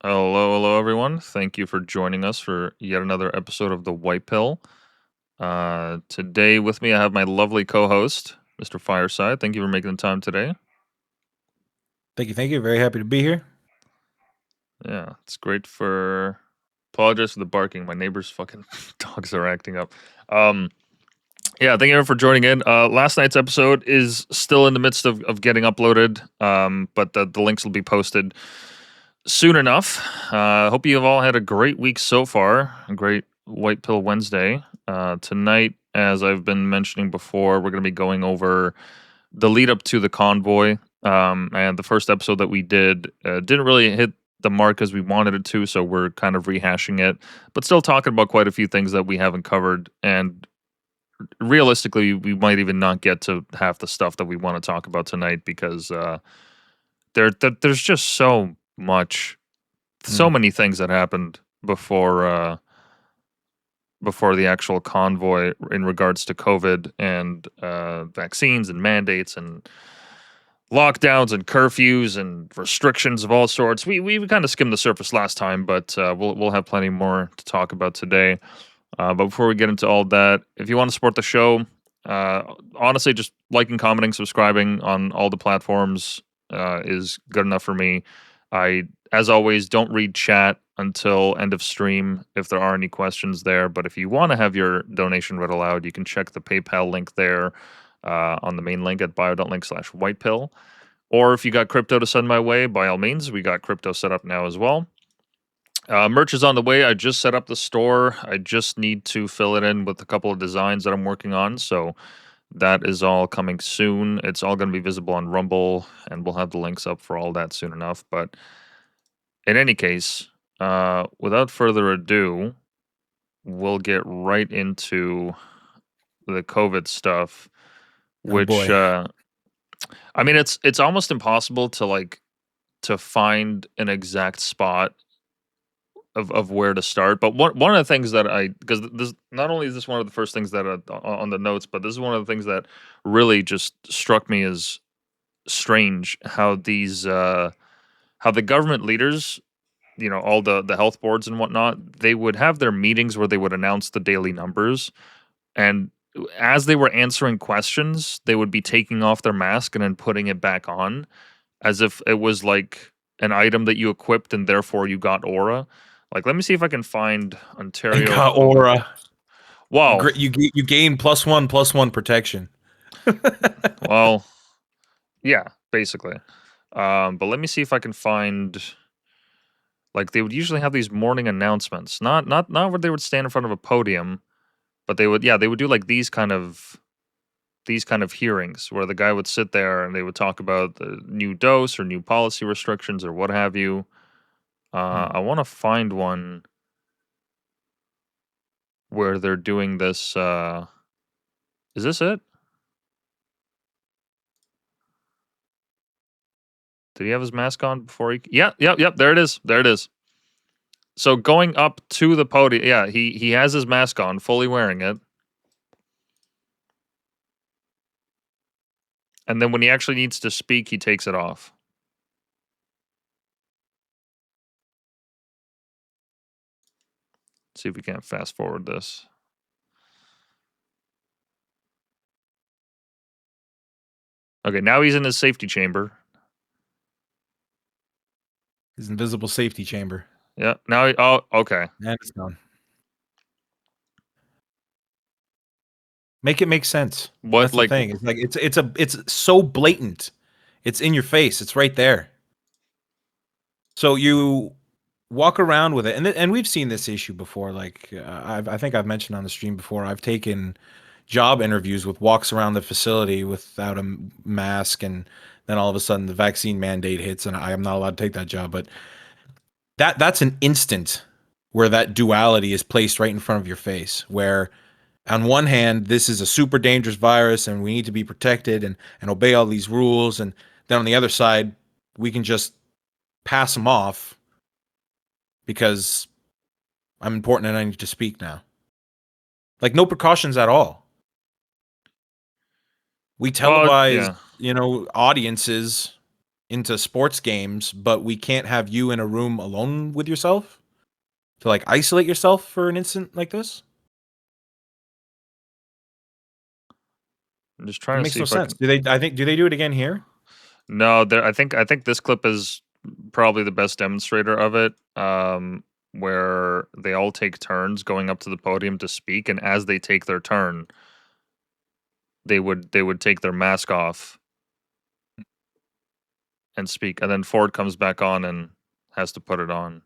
Hello, everyone. Thank you for joining us for yet another episode of the Whitepill. Today with me, I have my lovely co-host, Mr. Fireside. Thank you for making the time today. Thank you. Thank you. Very happy to be here. Yeah, it's great for. Apologize for the barking. My neighbor's fucking dogs are acting up. Um, yeah, thank you for joining in. Last night's episode is still in the midst of getting uploaded, but the links will be posted soon enough. Hope you have all had a great week so far. A great White Pill Wednesday. Tonight, as I've been mentioning before, we're going to be going over the lead up to the convoy. And the first episode that we did didn't really hit the mark as we wanted it to, so we're kind of rehashing it, but still talking about quite a few things that we haven't covered. And realistically, we might even not get to half the stuff that we want to talk about tonight because there's just so Mm. many things that happened before the actual convoy in regards to COVID and vaccines and mandates and lockdowns and curfews and restrictions of all sorts. We kind of skimmed the surface last time, but we'll have plenty more to talk about today. But before we get into all that, if you want to support the show, honestly, just liking, commenting, subscribing on all the platforms is good enough for me. I, as always, don't read chat until end of stream if there are any questions there. But if you want to have your donation read aloud, you can check the PayPal link there on the main link at bio.link/whitepill. Or if you got crypto to send my way, by all means, we got crypto set up now as well. Merch is on the way. I just set up the store. I just need to fill it in with a couple of designs that I'm working on. So that is all coming soon. It's all going to be visible on Rumble, and we'll have the links up for all that soon enough. But in any case, without further ado, we'll get right into the COVID stuff, Oh which boy. I mean, it's almost impossible to find an exact spot of where to start. But one of the things that because this not only is this one of the first things that on the notes, but this is one of the things that really just struck me as strange how how the government leaders, all the health boards and whatnot, they would have their meetings where they would announce the daily numbers, and as they were answering questions, they would be taking off their mask and then putting it back on as if it was like an item that you equipped and therefore you got aura. Like, let me see if I can find And Ontario got COVID. aura. Wow. You gain +1/+1 protection. Well, yeah, basically. But let me see if I can find, like, they would usually have these morning announcements. Not where they would stand in front of a podium, but they would do like these kind of hearings where the guy would sit there and they would talk about the new dose or new policy restrictions or what have you. Hmm. I want to find one where they're doing this. Is this it? Did he have his mask on before he? Yeah, yep. There it is. There it is. So going up to the podium, yeah, he has his mask on, fully wearing it, and then when he actually needs to speak, he takes it off. Let's see if we can't fast forward this. Okay, now he's in his safety chamber. His invisible safety chamber. Yeah. Now, oh, okay. And it's gone. Make it make sense. What That's the like? thing. It's like it's so blatant. It's in your face. It's right there. So you walk around with it, and we've seen this issue before. Like I think I've mentioned on the stream before. I've taken job interviews with walks around the facility without a mask, and then all of a sudden the vaccine mandate hits, and I am not allowed to take that job. But that's an instant where that duality is placed right in front of your face. Where on one hand, this is a super dangerous virus, and we need to be protected and obey all these rules, and then on the other side, we can just pass them off because I'm important and I need to speak now. Like no precautions at all. We Well, televise, yeah. audiences into sports games, but we can't have you in a room alone with yourself to like isolate yourself for an instant like this? I'm just It trying to makes see no if I sense. can. Do they do it again here? No, I think this clip is probably the best demonstrator of it. Where they all take turns going up to the podium to speak, and as they take their turn, they would take their mask off and speak, and then Ford comes back on and has to put it on.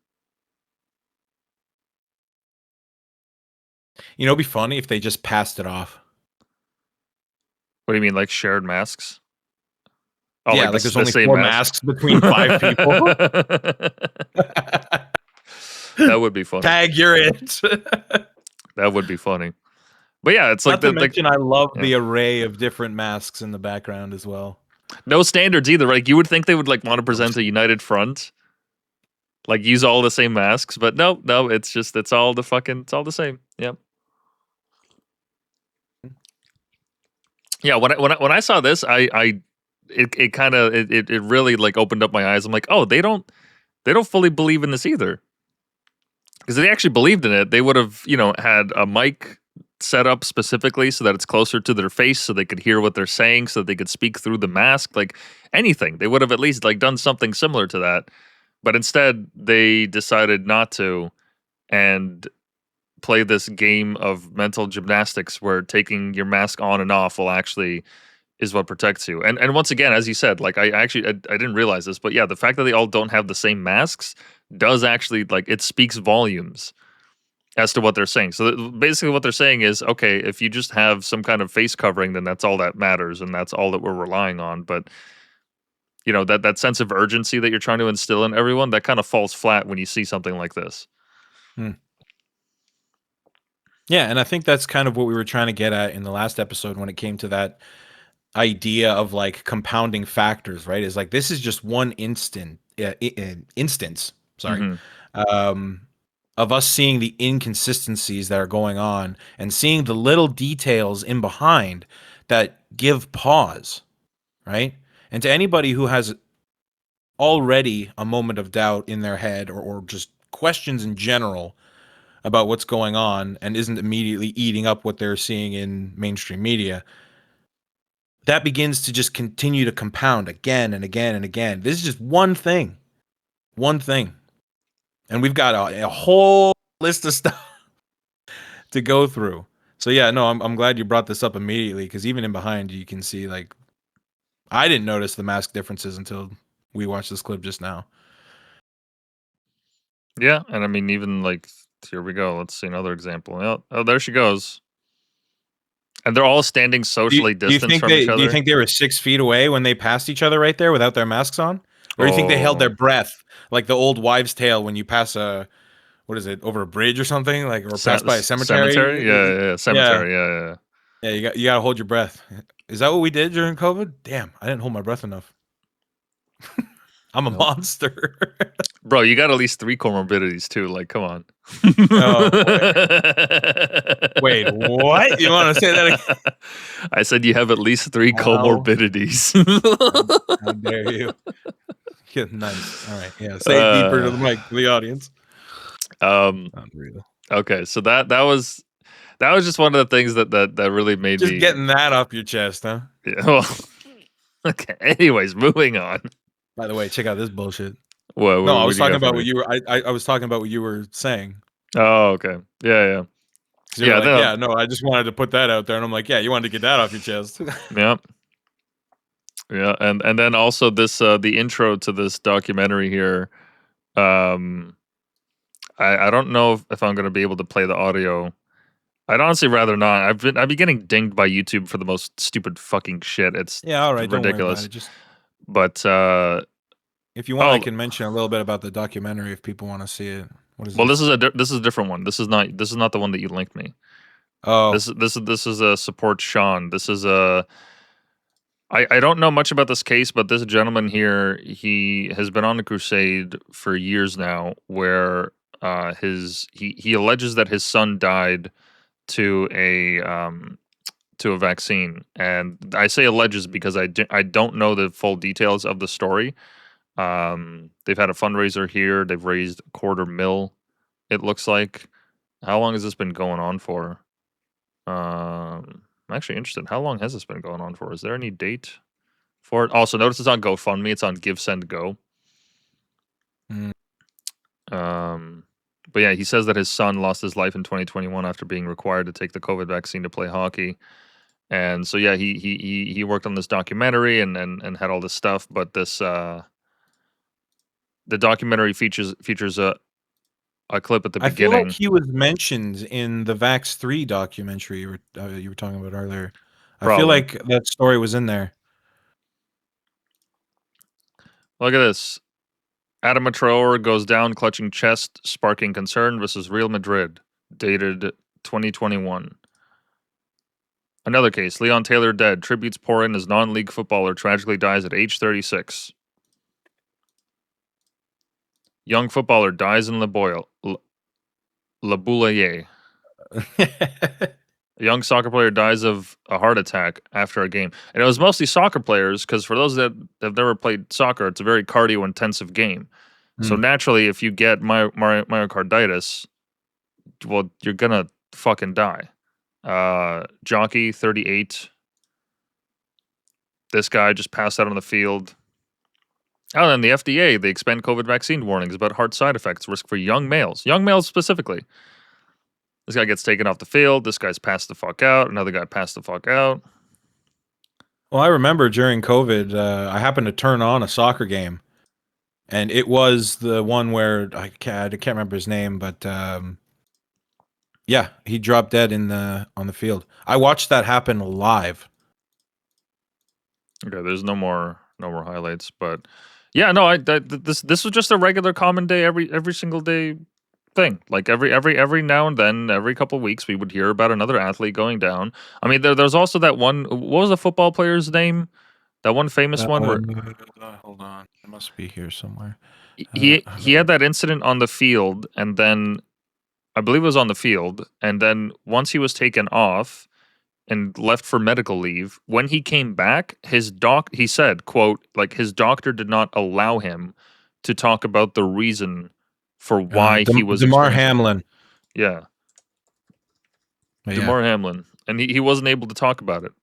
You know, it'd be funny if they just passed it off. What do you mean, like shared masks? Oh, Yeah, like like there's the only same 4 mask? masks between 5 people. That would be funny. Tag, you're it. That would be funny. But yeah, it's like Not to the like mention, I love yeah. the array of different masks in the background as well. No standards either. Like you would think they would like want to No present a standard. united front, like use all the same masks, but no, it's just it's all the same. Yep. Yeah, when I saw this, it kind of it really like opened up my eyes. I'm like, oh, they don't fully believe in this either. Because if they actually believed in it, they would have, had a mic set up specifically so that it's closer to their face so they could hear what they're saying, so that they could speak through the mask, like anything. They would have at least like done something similar to that. But instead, they decided not to and play this game of mental gymnastics where taking your mask on and off will actually is what protects you. And once again, as you said, like I didn't realize this, but yeah, the fact that they all don't have the same masks does actually like it speaks volumes as to what they're saying. So basically, what they're saying is, okay, if you just have some kind of face covering, then that's all that matters, and that's all that we're relying on. But that sense of urgency that you're trying to instill in everyone, that kind of falls flat when you see something like this. Hmm. Yeah, and I think that's kind of what we were trying to get at in the last episode when it came to that idea of like compounding factors, right? Is like this is just one instance, sorry, Hmm. um, of us seeing the inconsistencies that are going on and seeing the little details in behind that give pause, right? And to anybody who has already a moment of doubt in their head or just questions in general about what's going on and isn't immediately eating up what they're seeing in mainstream media, that begins to just continue to compound again and again and again. This is just one thing. One thing. And we've got a whole list of stuff to go through. So yeah, no, I'm glad you brought this up immediately because even in behind you can see like I didn't notice the mask differences until we watched this clip just now. Yeah, and I mean, even like here we go. Let's see another example. Oh, there she goes. And they're all standing socially distanced from each Do you other. think they were 6 feet away when they passed each other right there without their masks on? Or do you think they held their Oh, breath like the old wives' tale when you pass a what is it, over a bridge or something? Like or pass by a cemetery? cemetery? Yeah, Yeah. cemetery. Yeah. Yeah, you gotta hold your breath. Is that what we did during COVID? Damn, I didn't hold my breath enough. I'm a Nope. monster. Bro, you got at least 3 comorbidities too. Like, come on. Oh boy. Wait, what? You want to say that again? I said you have at least 3 How, comorbidities. how dare you? Yeah, nice. All right. Yeah. Say it deeper to the mic for the audience. um. Unreal. Okay, so that was just one of the things that really made Just me. getting that off your chest, huh? Yeah, well, okay. Anyways, moving on. By the way, check out this bullshit. What No, I what was do you talking got for about what me? you were. I was talking about what you were saying. Oh, okay. Yeah. Because you were Yeah. like, No. yeah, no, I just wanted to put that out there, and I'm like, yeah, you wanted to get that off your chest. Yeah. Yeah. And then also this the intro to this documentary here. Um, I don't know if I'm going to be able to play the audio. I'd honestly rather not. I've been getting dinged by YouTube for the most stupid fucking shit. It's Yeah, all right, don't worry about ridiculous. it. Just But if you want, I oh can mention a little bit about the documentary if people want to see it. What is well, this? this is a different one. This is not the one that you linked me. Oh, This is a support Sean. This is a I don't know much about this case, but this gentleman here, he has been on a crusade for years now, where he alleges that his son died to to a vaccine. And I say alleges because I don't know the full details of the story. They've had a fundraiser here. They've raised $250,000, it looks like. How long has this been going on for? I'm actually interested. How long has this been going on for? Is there any date for it? Also, notice it's on GoFundMe. It's on Give, Send, Go. Mm. But yeah, he says that his son lost his life in 2021 after being required to take the COVID vaccine to play hockey. And so yeah, he worked on this documentary and had all this stuff. But this the documentary features a clip at the I feel like beginning. he was mentioned in the Vax 3 documentary you were talking about earlier. I feel Probably. like that story was in there. Look at this. Adama Traore goes down clutching chest, sparking concern versus Real Madrid, dated 2021. Another case, Leon Taylor dead. Tributes pour in as non-league footballer tragically dies at age 36. Young footballer dies in La Boulaye. A young soccer player dies of a heart attack after a game. And it was mostly soccer players because for those that have never played soccer, it's a very cardio-intensive game. So naturally, if you get myocarditis, well, you're going to fucking die. Jockey, 38. This guy just passed out on the field. Oh, and the FDA, they expand COVID vaccine warnings about heart side effects, risk for young males specifically. This guy gets taken off the field. This guy's passed the fuck out. Another guy passed the fuck out. Well, I remember during COVID, I happened to turn on a soccer game, and it was the one where I can't remember his name, but yeah, he dropped dead on the field. I watched that happen live. Okay, there's no more highlights, but yeah, no, this was just a regular common day every single day thing. Like every now and then, every couple of weeks, we would hear about another athlete going down. I mean, there's also that one. What was the football player's name? That one famous one where hold on, it must be here somewhere. He had that incident on the field, and then I believe it was on the field, and then once he was taken off and left for medical leave, when he came back, he said, quote, like his doctor did not allow him to talk about the reason for why he was Damar experiencing. Hamlin. Yeah. Yeah. Damar Hamlin. And he wasn't able to talk about it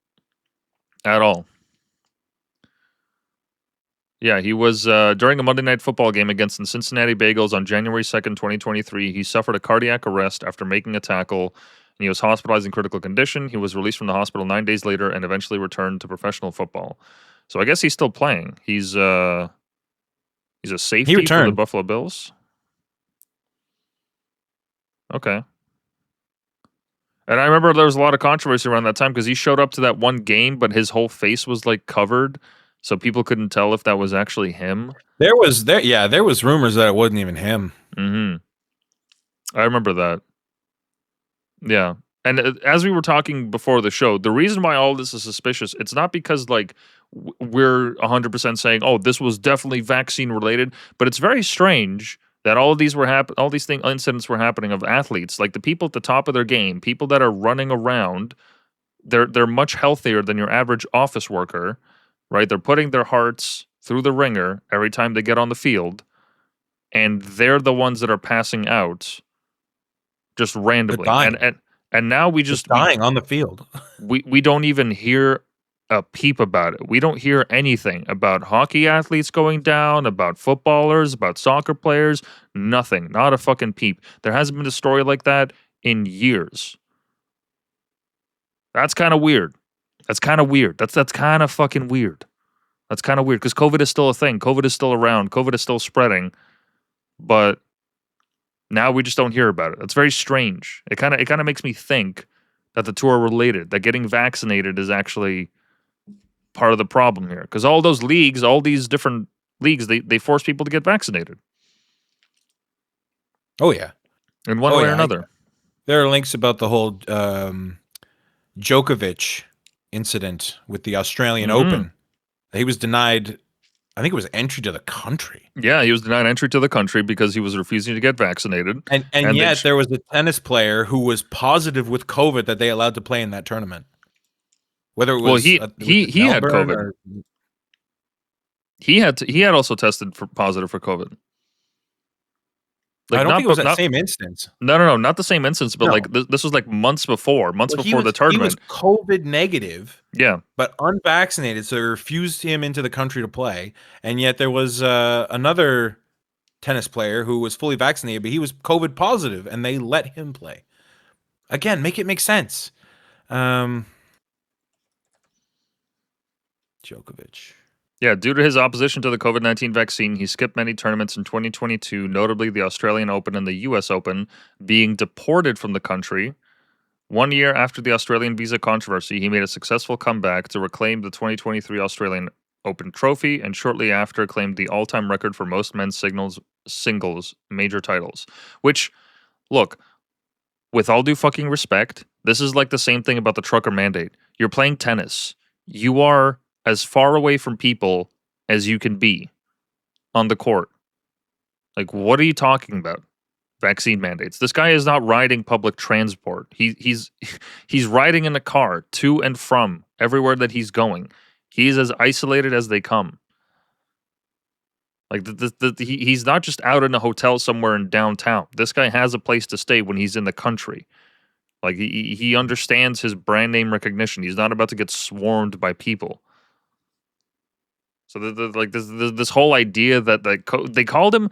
at all. Yeah, he was during a Monday Night Football game against the Cincinnati Bengals on January 2nd, 2023. He suffered a cardiac arrest after making a tackle, and he was hospitalized in critical condition. He was released from the hospital 9 days later and eventually returned to professional football. So I guess he's still playing. He's a safety for the Buffalo Bills. Okay. And I remember there was a lot of controversy around that time because he showed up to that one game, but his whole face was like covered, so people couldn't tell if that was actually him. There was rumors that it wasn't even him. Mm-hmm. I remember that. Yeah. And as we were talking before the show, the reason why all this is suspicious, it's not because like we're 100% saying, oh, this was definitely vaccine related, but it's very strange that all of these incidents were happening of athletes, like the people at the top of their game, people that are running around, they're much healthier than your average office worker, right? They're putting their hearts through the ringer every time they get on the field, and they're the ones that are passing out just randomly. And now we just dying on the field. we don't even hear a peep about it. We don't hear anything about hockey athletes going down, about footballers, about soccer players, nothing. Not a fucking peep. There hasn't been a story like that in years. That's kind of weird. That's kind of weird. That's kind of fucking weird. That's kind of weird because COVID is still a thing. COVID is still around. COVID is still spreading. But now we just don't hear about it. That's very strange. It kind of makes me think that the two are related, that getting vaccinated is actually part of the problem here. Because all those leagues, all these different leagues, they force people to get vaccinated. Oh, yeah. In one way or another. There are links about the whole Djokovic incident with the Australian Open. He was denied, I think it was entry to the country. Yeah, he was denied entry to the country because he was refusing to get vaccinated. And yet there was a tennis player who was positive with COVID that they allowed to play in that tournament. whether it Well, was he was he it he had Melbourne COVID. or He had also tested for positive for COVID. I Like don't think it was that not same instance. no, not the same instance, but like No. this was like months Well, before the he was tournament. COVID negative, Yeah, but unvaccinated, so they refused him into the country to play. And yet there was another tennis player who was fully vaccinated, but he was COVID positive, and they let him play. Again, make it make sense. Djokovic. yeah. Due to his opposition to the COVID-19 vaccine, he skipped many tournaments in 2022, notably the Australian Open and the U.S. Open, being deported from the country. 1 year after the Australian visa controversy, he made a successful comeback to reclaim the 2023 Australian Open trophy, and shortly after claimed the all-time record for most men's singles major titles. Which, look, with all due fucking respect, this is like the same thing about the trucker mandate. You're playing tennis. You are as far away from people as you can be on the court. Like, what are you talking about? Vaccine mandates. This guy is not riding public transport. He's riding in a car to and from everywhere that he's going. He's as isolated as they come. Like he's not just out in a hotel somewhere in downtown. This guy has a place to stay when he's in the country. Like he understands his brand name recognition. He's not about to get swarmed by people. So like this whole idea that they called him,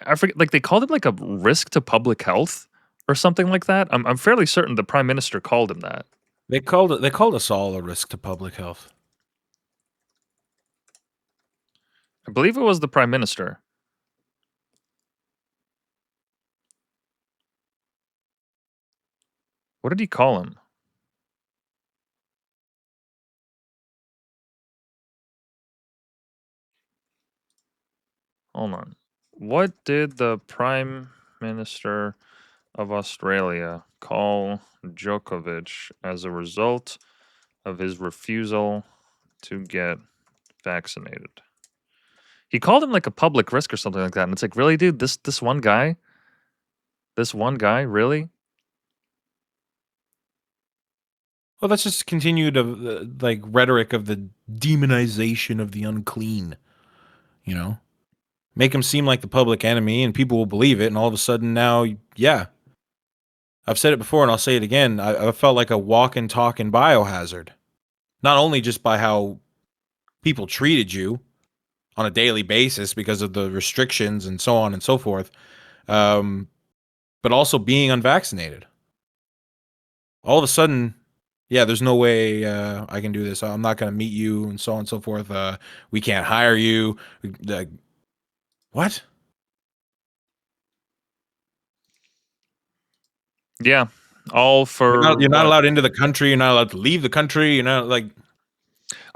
I forget, like they called him like a risk to public health or something like that. I'm fairly certain the prime minister called him that. They called us all a risk to public health. I believe it was the prime minister. What did he call him? Hold on. What did the prime minister of Australia call Djokovic as a result of his refusal to get vaccinated? He called him like a public risk or something like that. And it's like, really, dude, this one guy? This one guy, really? Well, that's just continued of like rhetoric of the demonization of the unclean. You know, make him seem like the public enemy, and people will believe it. And all of a sudden, now, yeah, I've said it before, and I'll say it again. I felt like a walk and talk in biohazard, not only just by how people treated you on a daily basis because of the restrictions and so on and so forth, but also being unvaccinated. All of a sudden, yeah, there's no way I can do this. I'm not going to meet you, and so on and so forth. We can't hire you. What? Yeah. All for You're not what? allowed into the country. You're not allowed to leave the country. You're not like.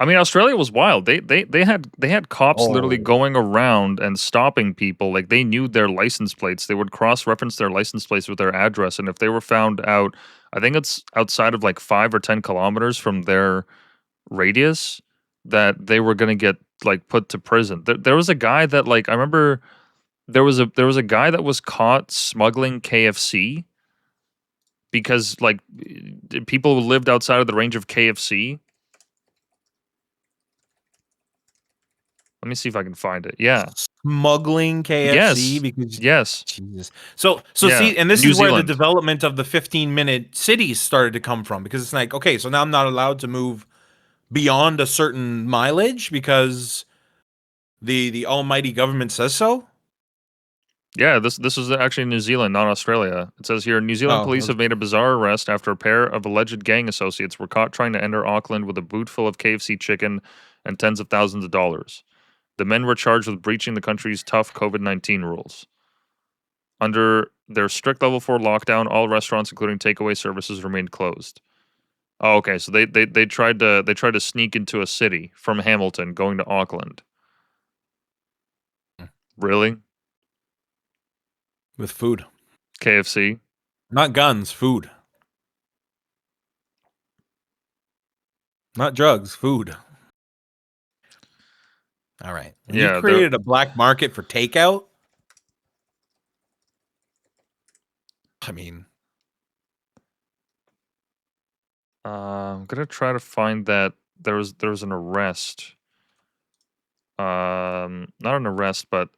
I mean, Australia was wild. They had cops literally Oh, going around and stopping people. Like they knew their license plates. They would cross-reference their license plates with their address, and if they were found out, I think it's outside of like 5 or 10 kilometers from their radius, that they were gonna get like put to prison. There was a guy that like I remember there was a guy that was caught smuggling KFC because like people who lived outside of the range of KFC. Let me see if I can find it. Yeah. smuggling KFC Yes. because Yes. Jesus. So Yeah. see, and this New is where the Zealand. development of the 15-minute cities started to come from, because it's like, okay, so now I'm not allowed to move beyond a certain mileage because the almighty government says so. Yeah, this is actually New Zealand, not Australia. It says here New Zealand Oh, police have made a bizarre arrest after a pair of alleged gang associates were caught trying to enter Auckland with a boot full of KFC chicken and tens of thousands of dollars. The men were charged with breaching the country's tough COVID-19 rules. Under their strict level 4 lockdown, all restaurants, including takeaway services, remained closed. Oh, okay. So they tried to sneak into a city from Hamilton, going to Auckland. Really? with food, KFC? not guns, food, not drugs, food. All right. When you've Yeah, they're created a black market for takeout, I mean, I'm gonna try to find that there was an arrest. Not an arrest, but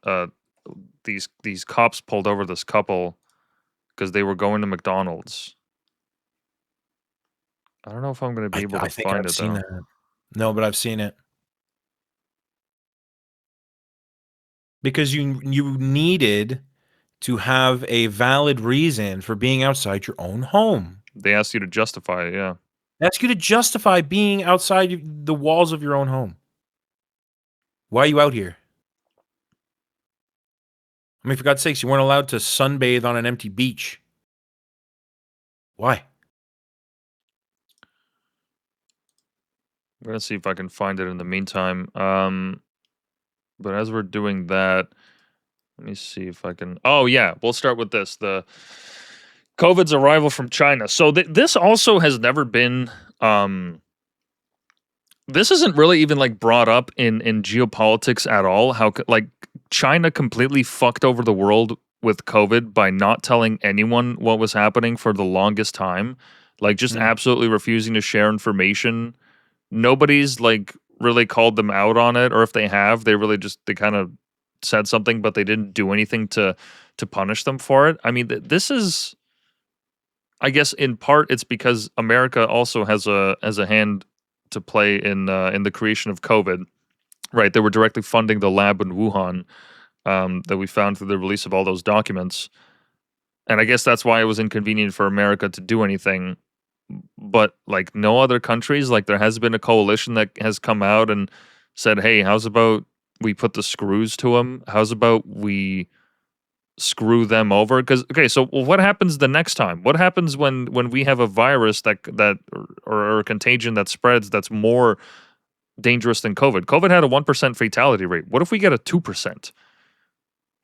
these cops pulled over this couple because they were going to McDonald's. I don't know if I'm gonna be able to I think find I've it seen though. that. No, but I've seen it. Because you needed to have a valid reason for being outside your own home. They asked you to justify it, yeah. They ask you to justify being outside the walls of your own home. Why are you out here? I mean, for God's sakes, you weren't allowed to sunbathe on an empty beach. Why? I'm gonna see if I can find it in the meantime. But as we're doing that, let me see if I can. Oh yeah, we'll start with this: the COVID's arrival from China. So this also has never been. This isn't really even like brought up in geopolitics at all. How like China completely fucked over the world with COVID by not telling anyone what was happening for the longest time, like just Mm. absolutely refusing to share information. Nobody's like really called them out on it, or if they have, they really just they kind of said something, but they didn't do anything to punish them for it. I mean, this is, I guess, in part, it's because America also has a hand to play in the creation of COVID. Right, they were directly funding the lab in Wuhan that we found through the release of all those documents, and I guess that's why it was inconvenient for America to do anything. But like no other countries, like there has been a coalition that has come out and said, "Hey, how's about we put the screws to them? How's about we screw them over?" Because okay, so what happens the next time? What happens when we have a virus that or a contagion that spreads that's more dangerous than COVID? COVID had a 1% fatality rate. What if we get a 2%,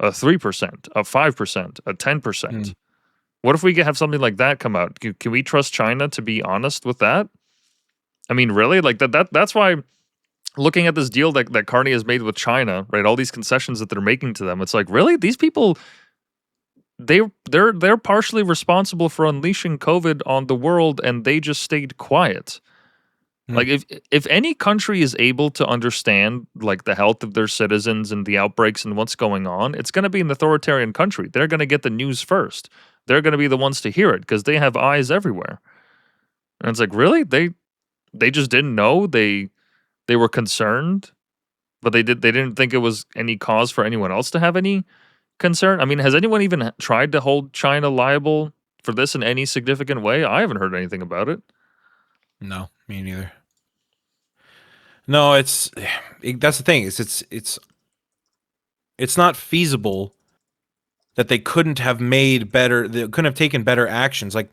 a 3%, a 5%, a 10%? Mm. What if we have something like that come out? Can we trust China to be honest with that? I mean, really? Like that's why looking at this deal that Carney has made with China, right? All these concessions that they're making to them, it's like, really? These people they're partially responsible for unleashing COVID on the world and they just stayed quiet. Mm. Like if any country is able to understand like the health of their citizens and the outbreaks and what's going on, it's going to be an authoritarian country. They're going to get the news first. They're going to be the ones to hear it because they have eyes everywhere. And it's like, really? They just didn't know. They were concerned, but they didn't think it was any cause for anyone else to have any concern. I mean, has anyone even tried to hold China liable for this in any significant way? I haven't heard anything about it. No, me neither. No, that's the thing. It's not feasible that they couldn't have made better. They couldn't have taken better actions. Like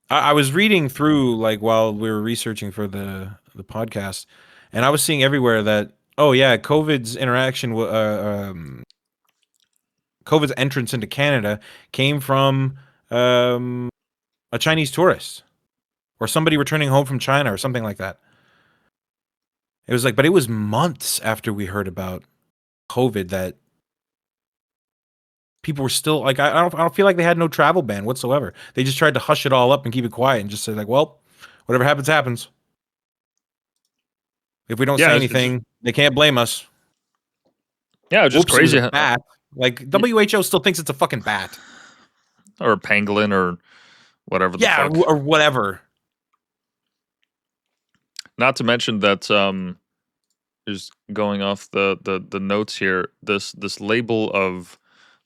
I was reading through like while we were researching for the podcast, and I was seeing everywhere that oh yeah, COVID's entrance into Canada came from um, a Chinese tourist or somebody returning home from China or something like that. It was like, but it was months after we heard about COVID that people were still like, I don't feel like they had no travel ban whatsoever. They just tried to hush it all up and keep it quiet and just say like, well, whatever happens, happens. If we don't Yeah, say it's just anything, they can't blame us. yeah, it's just Whoops, it was crazy. a bat. Like WHO still thinks it's a fucking bat. Or a pangolin or whatever the Yeah, fuck. or whatever. Not to mention that just going off the notes here, this label of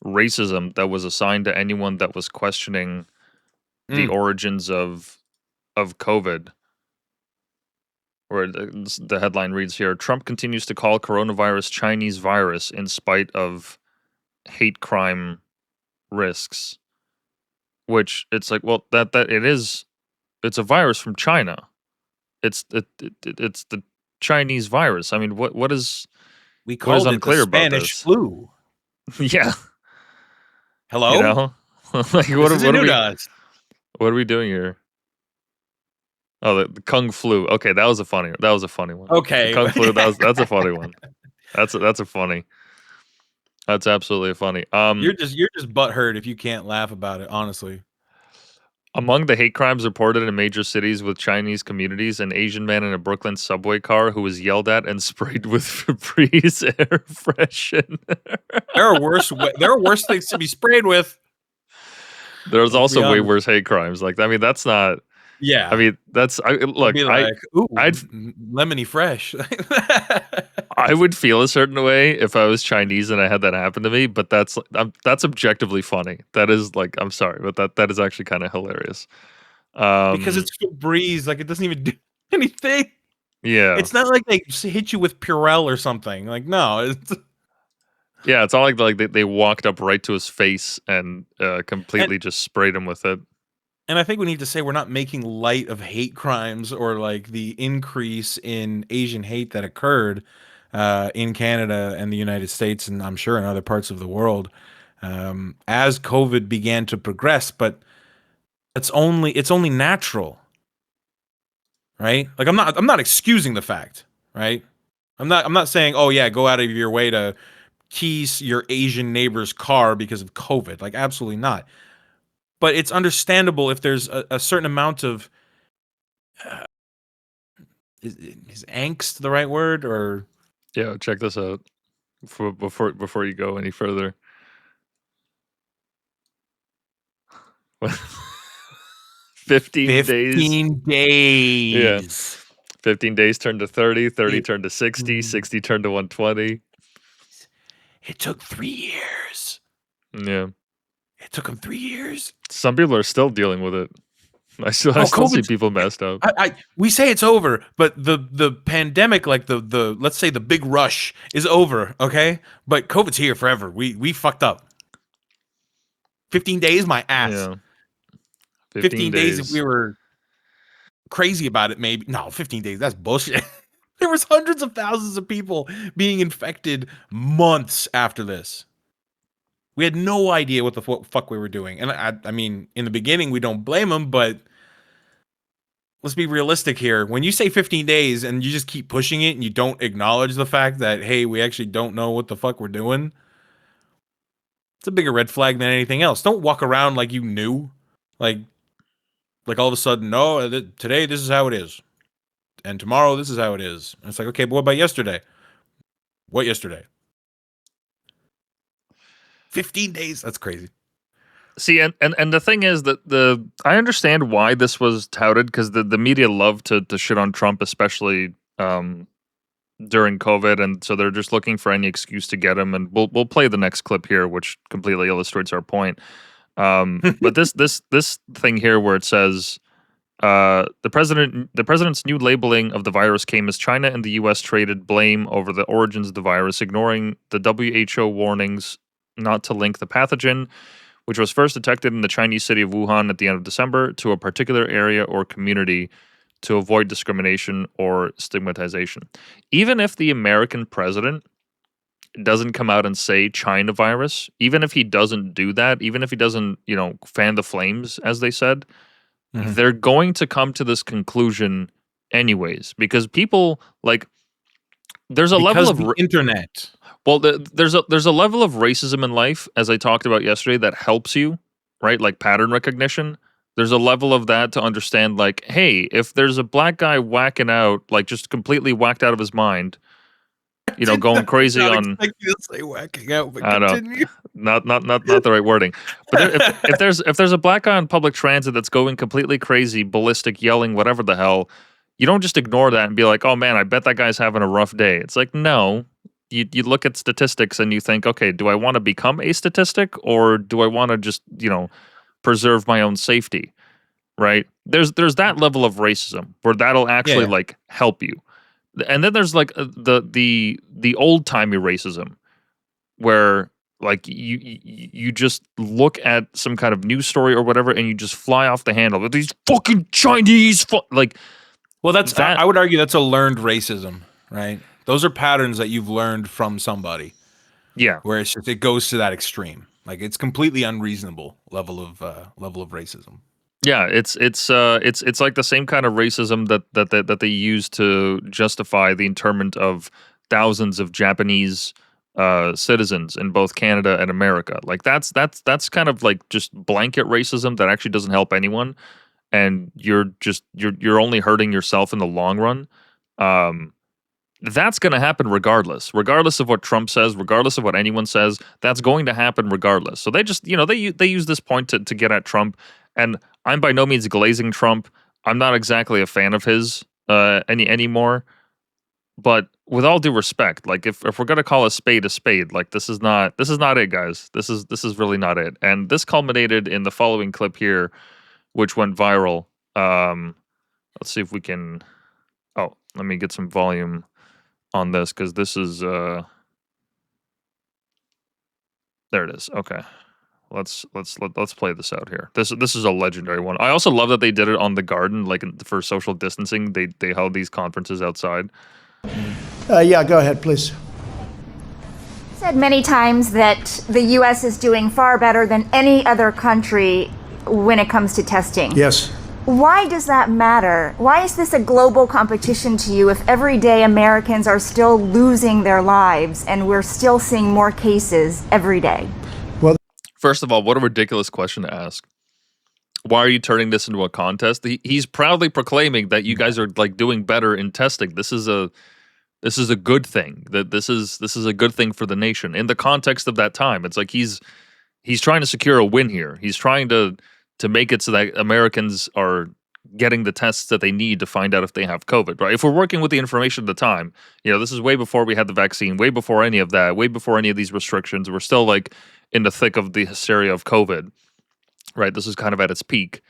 racism that was assigned to anyone that was questioning the Mm. origins of COVID, where the headline reads here: Trump continues to call coronavirus Chinese virus in spite of hate crime risks. Which it's like, well, that it is, it's a virus from China. It's the Chinese virus. I mean, We what is called it the unclear about Spanish this? flu. Yeah, you Hello? know, like This isn't what are new to we us. doing here? Oh, the Kung flu. Okay, that was a funny one. The Okay. Kung flu. That's a funny one. That's a funny. That's absolutely funny. You're just butthurt if you can't laugh about it, honestly. Among the hate crimes reported in major cities with Chinese communities, an Asian man in a Brooklyn subway car who was yelled at and sprayed with Febreze air freshener. There are worse things to be sprayed with. There's Let's be also way honest. worse hate crimes. Like, I mean, that's not. I Yeah. mean, that's. It'd Look, be like, ooh, I'd, lemony fresh. I would feel a certain way if I was Chinese and I had that happen to me. But that's objectively funny. That is like, I'm sorry, but that is actually kind of hilarious. Because it's Febreze, like it doesn't even do anything. Yeah. It's not like they hit you with Purell or something. Like, no, it's Yeah, it's all like they walked up right to his face and and, completely just sprayed him with it. and I think we need to say we're not making light of hate crimes or like the increase in Asian hate that occurred in Canada and the United States, and I'm sure in other parts of the world as COVID began to progress. But it's only natural, right? Like I'm not excusing the fact, right? I'm not saying, oh yeah, go out of your way to keys your Asian neighbor's car because of COVID. Like, absolutely not. But it's understandable if there's a certain amount of uh, is angst the right word, or Yeah, check this out before you go any further. 15 days. 15 Yeah. days. 15 days turned to 30, 30 It, turned to 60, 60 turned to 120. it took 3 years. Yeah. It took them 3 years. Some people are still dealing with it. I still see COVID's people messed up. we say it's over, but the pandemic, like the let's say the big rush is over, okay? But COVID's here forever. We fucked up. 15 days, my ass. Yeah. 15 days if days. we were crazy about it, maybe. No, 15 days, that's bullshit. There was hundreds of thousands of people being infected months after this. We had no idea what the fuck we were doing. And I mean, in the beginning, we don't blame them, but let's be realistic here. When you say 15 days and you just keep pushing it and you don't acknowledge the fact that, hey, we actually don't know what the fuck we're doing, it's a bigger red flag than anything else. Don't walk around like you knew. Like all of a sudden, no, today this is how it is. And tomorrow this is how it is. And it's like, okay, but what about yesterday? What yesterday? 15 days? That's crazy. See, and the thing is that I understand why this was touted, because the media love to shit on Trump, especially during COVID, and so they're just looking for any excuse to get him. And we'll play the next clip here, which completely illustrates our point. But this thing here where it says the president's new labeling of the virus came as China and the U.S. traded blame over the origins of the virus, ignoring the WHO warnings not to link the pathogen, which was first detected in the Chinese city of Wuhan at the end of December, to a particular area or community to avoid discrimination or stigmatization. Even if the American president doesn't come out and say China virus, even if he doesn't do that, even if he doesn't, fan the flames, as they said, they're going to come to this conclusion anyways, because people, like, there's a level of internet. Well, there's a level of racism in life, as I talked about yesterday, that helps you, right? Like pattern recognition. There's a level of that to understand, like, hey, if there's a black guy whacking out, like just completely whacked out of his mind, going crazy on. Expect you to say whacking out, but I know, continue. not the right wording. But if there's a black guy on public transit that's going completely crazy, ballistic, yelling, whatever the hell, you don't just ignore that and be like, oh man, I bet that guy's having a rough day. It's like, no. You look at statistics and you think, okay, do I want to become a statistic, or do I want to just, preserve my own safety, right? There's that level of racism where that'll actually like help you. And then there's like the old-timey racism where like you just look at some kind of news story or whatever and you just fly off the handle with these fucking Chinese like. Well, that's that. I would argue that's a learned racism, right? Those are patterns that you've learned from somebody. Yeah. Where it's just, it goes to that extreme. Like, it's completely unreasonable level of racism. Yeah, it's like the same kind of racism that they use to justify the internment of thousands of Japanese citizens in both Canada and America. Like that's kind of like just blanket racism that actually doesn't help anyone, and you're only hurting yourself in the long run. Um, that's going to happen regardless of what Trump says, regardless of what anyone says. That's going to happen regardless. So they just, they use this point to get at Trump, and I'm by no means glazing Trump. I'm not exactly a fan of his anymore. But with all due respect, like if we're gonna call a spade, like this is not it, guys. This is really not it. And this culminated in the following clip here, which went viral. Let's see if we can. Oh, let me get some volume on this because this is there it is. Okay. Let's play this out here. This is a legendary one. I also love that they did it on the garden, like for social distancing. They held these conferences outside. Yeah, go ahead, please. Said many times that the U.S. is doing far better than any other country when it comes to testing. Yes. Why does that matter? Why is this a global competition to you if every day Americans are still losing their lives and we're still seeing more cases every day? Well, first of all, what a ridiculous question to ask. Why are you turning this into a contest? He's proudly proclaiming that you guys are like doing better in testing. This is a good thing. That this is a good thing for the nation in the context of that time. It's like he's trying to secure a win here. He's trying to make it so that Americans are getting the tests that they need to find out if they have COVID, right? If we're working with the information at the time, this is way before we had the vaccine, way before any of that, way before any of these restrictions. We're still like in the thick of the hysteria of COVID, right? This is kind of at its peak.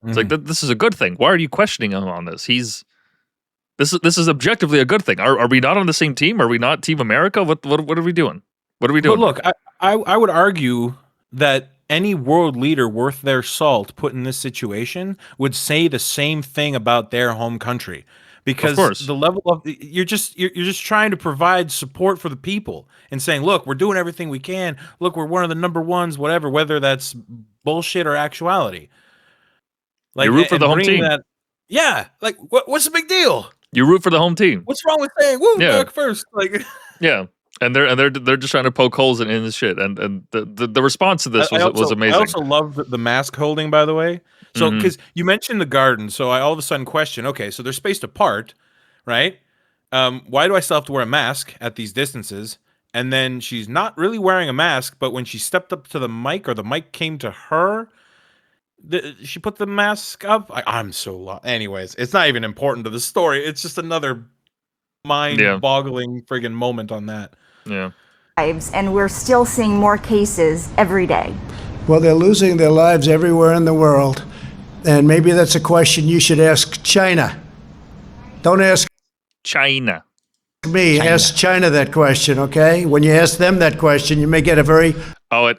It's like this is a good thing. Why are you questioning him on this? This is objectively a good thing. Are we not on the same team? Are we not Team America? What are we doing? What are we doing? But look, I would argue that any world leader worth their salt put in this situation would say the same thing about their home country, because the level of you're just trying to provide support for the people and saying, look, we're doing everything we can. Look, we're one of the number ones, whatever, whether that's bullshit or actuality. Like, you root for the home team. Yeah, like what's the big deal? You root for the home team. What's wrong with saying "woo, back first"? Like, yeah. And they're just trying to poke holes in this shit, and the response to this was amazing. I also love the mask holding, by the way. So because you mentioned the garden, so I all of a sudden question, okay, so they're spaced apart, right? Why do I still have to wear a mask at these distances? And then she's not really wearing a mask, but when she stepped up to the mic, or the mic came to her, she put the mask up. I'm so lost. Anyways, it's not even important to the story. It's just another mind-boggling friggin' moment on that. Yeah. And we're still seeing more cases every day. Well, they're losing their lives everywhere in the world. And maybe that's a question you should ask China. Don't ask China. Me. Ask China that question, okay? When you ask them that question, you may get a very... Oh,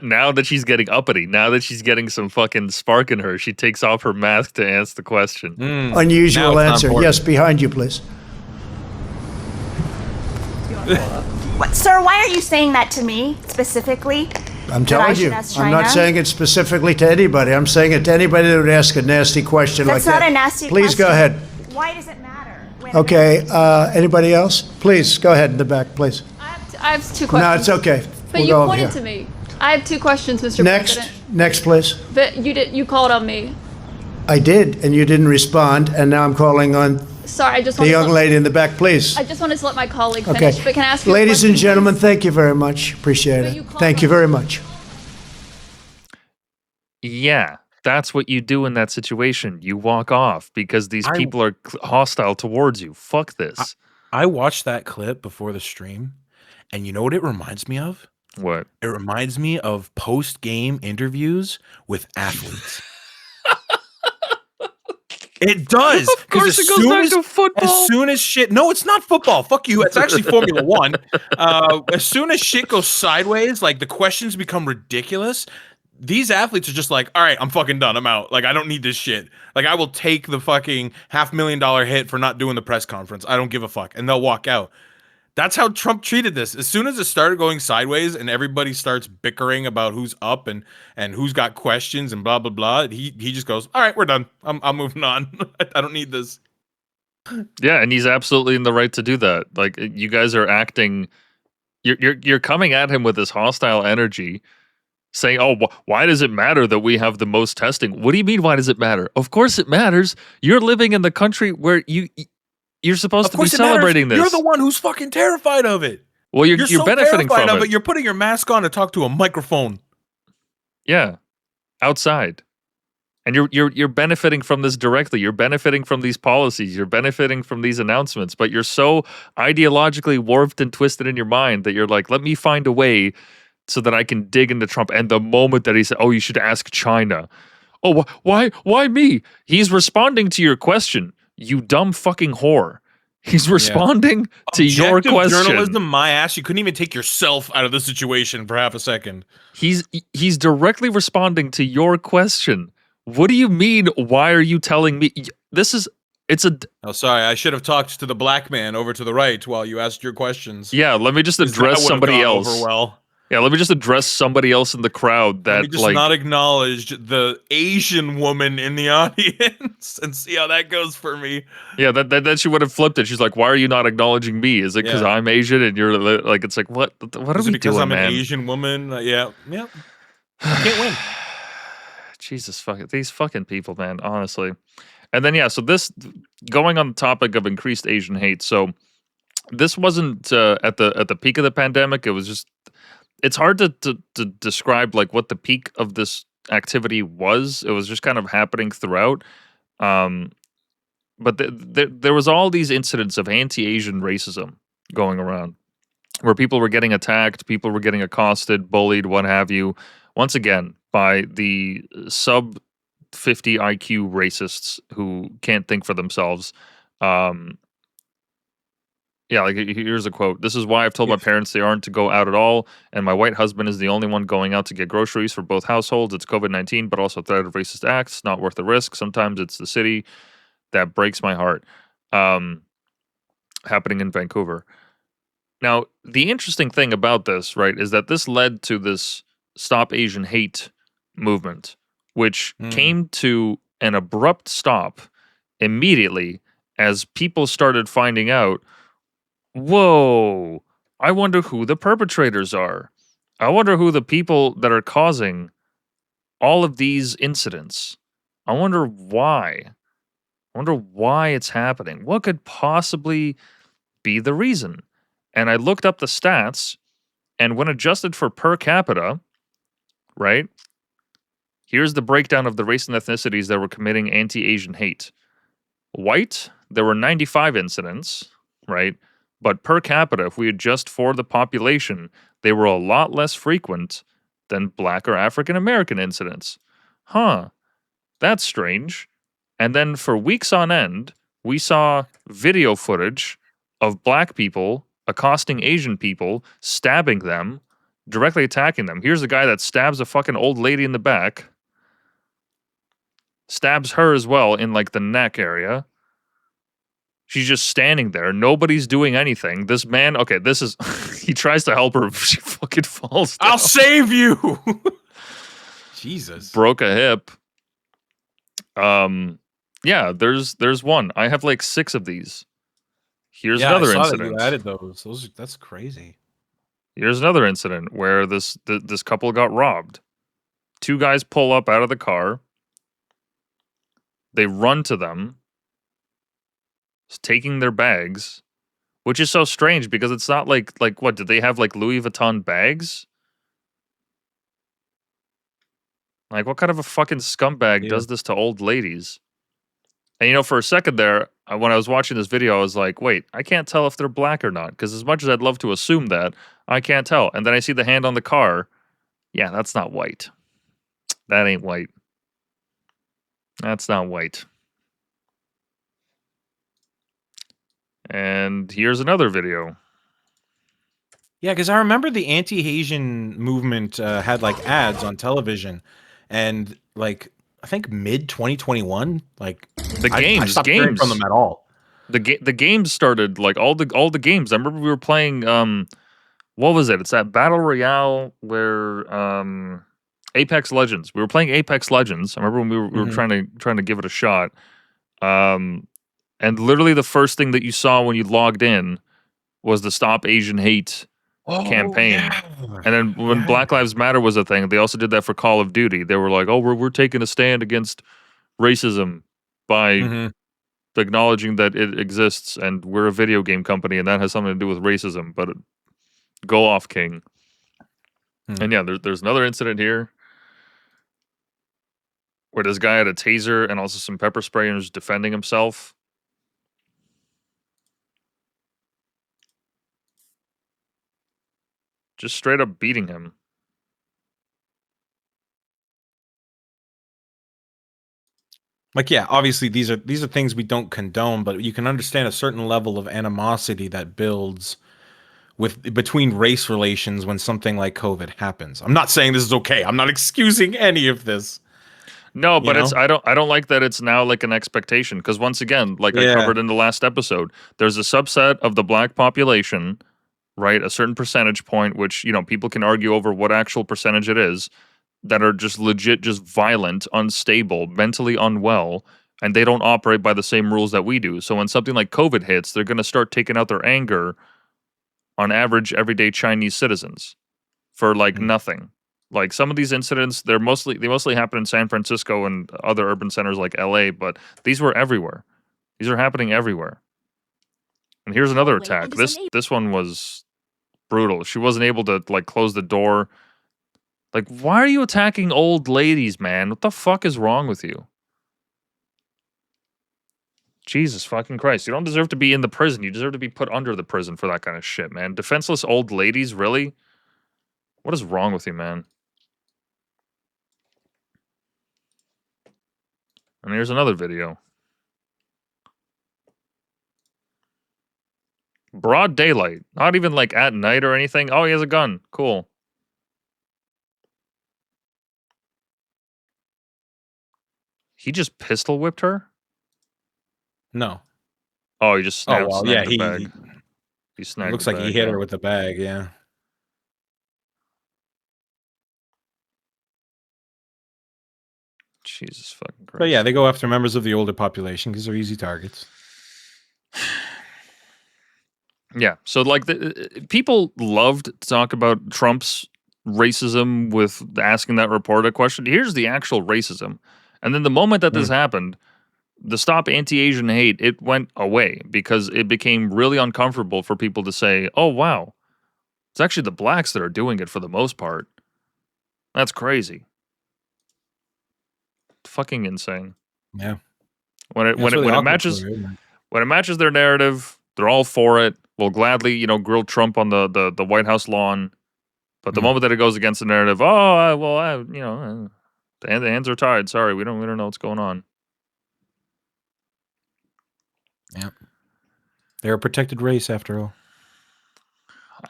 now that she's getting uppity, now that she's getting some fucking spark in her, she takes off her mask to answer the question. Unusual answer. Yes, behind you, please. Sir, why are you saying that to me specifically? I'm telling you. I'm not saying it specifically to anybody. I'm saying it to anybody that would ask a nasty question like that. That's not a nasty question. Please go ahead. Why does it matter? Okay. Anybody else? Please go ahead in the back, please. I have two questions. No, it's okay. But you pointed to me. I have two questions, Mr. President. Next, please. But you called on me. I did, and you didn't respond, and now I'm calling on Sorry, I just the young lady in the back, please. I just wanted to let my colleague finish, but can I ask you Ladies and gentlemen, thank you very much. Appreciate it. Thank you very much. Yeah, that's what you do in that situation. You walk off because these people are hostile towards you. Fuck this. I watched that clip before the stream, and you know what it reminds me of? What? It reminds me of post-game interviews with athletes. It does. Of course it goes back to football. As soon as shit... No, it's not football. Fuck you. It's actually Formula One. As soon as shit goes sideways, like the questions become ridiculous, these athletes are just like, all right, I'm fucking done. I'm out. Like, I don't need this shit. Like, I will take the fucking $500,000 hit for not doing the press conference. I don't give a fuck. And they'll walk out. That's how Trump treated this. As soon as it started going sideways and everybody starts bickering about who's up and who's got questions and blah, blah, blah, he just goes, all right, we're done. I'm moving on. I don't need this. Yeah, and he's absolutely in the right to do that. Like, you guys are acting You're coming at him with this hostile energy, saying, "Oh, why does it matter that we have the most testing?" What do you mean? Why does it matter? Of course it matters. You're living in the country where you're supposed Of to be course it matters. celebrating this. You're the one who's fucking terrified of it. Well, you're so benefiting terrified from of it. it. You're putting your mask on to talk to a microphone. Yeah, outside, and you're benefiting from this directly. You're benefiting from these policies. You're benefiting from these announcements. But you're so ideologically warped and twisted in your mind that you're like, let me find a way so that I can dig into Trump. And the moment that he said, "Oh, you should ask China," oh, why me? He's responding to your question. You dumb fucking whore. He's responding to your Objective question. journalism, my ass. You couldn't even take yourself out of the situation for half a second. He's directly responding to your question. What do you mean? Why are you telling me? Oh, sorry. I should have talked to the black man over to the right while you asked your questions. Yeah, let me just address somebody else. Over well. Yeah, let me just address somebody else in the crowd that Let me just not acknowledge the Asian woman in the audience and see how that goes for me. Yeah, that she would have flipped it. She's like, "Why are you not acknowledging me? Is it because I'm Asian?" And you're like, "It's like what? What are we because doing, I'm man?" an Asian woman. Yeah. I can't win. Jesus fucking these fucking people, man. Honestly, and then so this going on the topic of increased Asian hate. So this wasn't at the peak of the pandemic. It was just. It's hard to describe like what the peak of this activity was. It was just kind of happening throughout. But there was all these incidents of anti-Asian racism going around where people were getting attacked, people were getting accosted, bullied, what have you. Once again, by the sub 50 IQ racists who can't think for themselves. Yeah, like here's a quote. "This is why I've told my parents they aren't to go out at all, and my white husband is the only one going out to get groceries for both households. It's COVID-19, but also threat of racist acts. Not worth the risk. Sometimes it's the city that breaks my heart." Happening in Vancouver. Now, the interesting thing about this, right, is that this led to this Stop Asian Hate movement, which came to an abrupt stop immediately as people started finding out, whoa, I wonder who the perpetrators are. I wonder who the people that are causing all of these incidents. I wonder why. I wonder why it's happening. What could possibly be the reason? And I looked up the stats, and when adjusted for per capita, right, here's the breakdown of the race and ethnicities that were committing anti-Asian hate. White, there were 95 incidents, right? But per capita, if we adjust for the population, they were a lot less frequent than Black or African American incidents. Huh, that's strange. And then for weeks on end, we saw video footage of Black people accosting Asian people, stabbing them, directly attacking them. Here's a guy that stabs a fucking old lady in the back, stabs her as well in like the neck area. She's just standing there. Nobody's doing anything. This man, okay, this is, he tries to help her. She fucking falls down. I'll save you. Jesus. Broke a hip. Yeah, there's one. I have like 6 of these. Here's another I saw incident. That you added those. That's crazy. Here's another incident where this couple got robbed. 2 guys pull up out of the car. They run to them, taking their bags, which is so strange because it's not like what, did they have like Louis Vuitton bags? Like, what kind of a fucking scumbag does this to old ladies? And for a second there, when I was watching this video, I was like, wait, I can't tell if they're Black or not, because as much as I'd love to assume that, I can't tell. And then I see the hand on the car. Yeah, that's not white. That ain't white. That's not white. And here's another video. Yeah, because I remember the anti-Asian movement had like ads on television, and like I think mid 2021, like I stopped hearing from them at all. The games started, like all the games. I remember we were playing. What was it? It's that battle royale where Apex Legends. We were playing Apex Legends. I remember when we were trying to give it a shot. And literally the first thing that you saw when you logged in was the Stop Asian Hate campaign. yeah. And then when Yeah. Black Lives Matter was a thing, they also did that for Call of Duty. They were like, "Oh, we're taking a stand against racism by Mhm. acknowledging that it exists, and we're a video game company, and that has something to do with racism." But go off, King. Hmm. And yeah, there's another incident here where this guy had a taser and also some pepper spray and was defending himself. Just straight up beating him. Like, yeah, obviously these are things we don't condone, but you can understand a certain level of animosity that builds between race relations when something like COVID happens. I'm not saying this is okay. I'm not excusing any of this. No, You but know? I don't like that it's now like an expectation, because once again, like I Yeah. covered in the last episode, there's a subset of the black population, right? A certain percentage point, which, you know, people can argue over what actual percentage it is, that are just legit, just violent, unstable, mentally unwell, and they don't operate by the same rules that we do. So when something like COVID hits, they're going to start taking out their anger on average everyday Chinese citizens for like Mm. nothing. Like some of these incidents, they mostly happen in San Francisco and other urban centers like LA, but these were everywhere. These are happening everywhere. And here's another attack. This one was brutal. She wasn't able to like close the door. Like, why are you attacking old ladies, man? What the fuck is wrong with you? Jesus fucking Christ. You don't deserve to be in the prison. You deserve to be put under the prison for that kind of shit, man. Defenseless old ladies, really? What is wrong with you, man? And here's another video. Broad daylight. Not even like at night or anything. Oh, he has a gun. Cool. He just pistol whipped her? No. Oh, he just Oh well, yeah. snagged the bag. He It snagged looks the like he bag, hit yeah. her with the bag. Yeah. Jesus fucking Christ. But yeah, they go after members of the older population because they're easy targets. Yeah. So like people loved to talk about Trump's racism with asking that reporter question. Here's the actual racism. And then the moment that this happened, the Stop Anti-Asian Hate, it went away because it became really uncomfortable for people to say, "Oh wow, it's actually the blacks that are doing it for the most part." That's crazy. Fucking insane. Yeah. When it Yeah, it's really when it awkward for matches her, isn't it? when it matches their narrative, they're all for it. We'll gladly, you know, grill Trump on the White House lawn. But the moment that it goes against the narrative, you know, the hands are tied. Sorry, we don't know what's going on. Yeah. They're a protected race after all.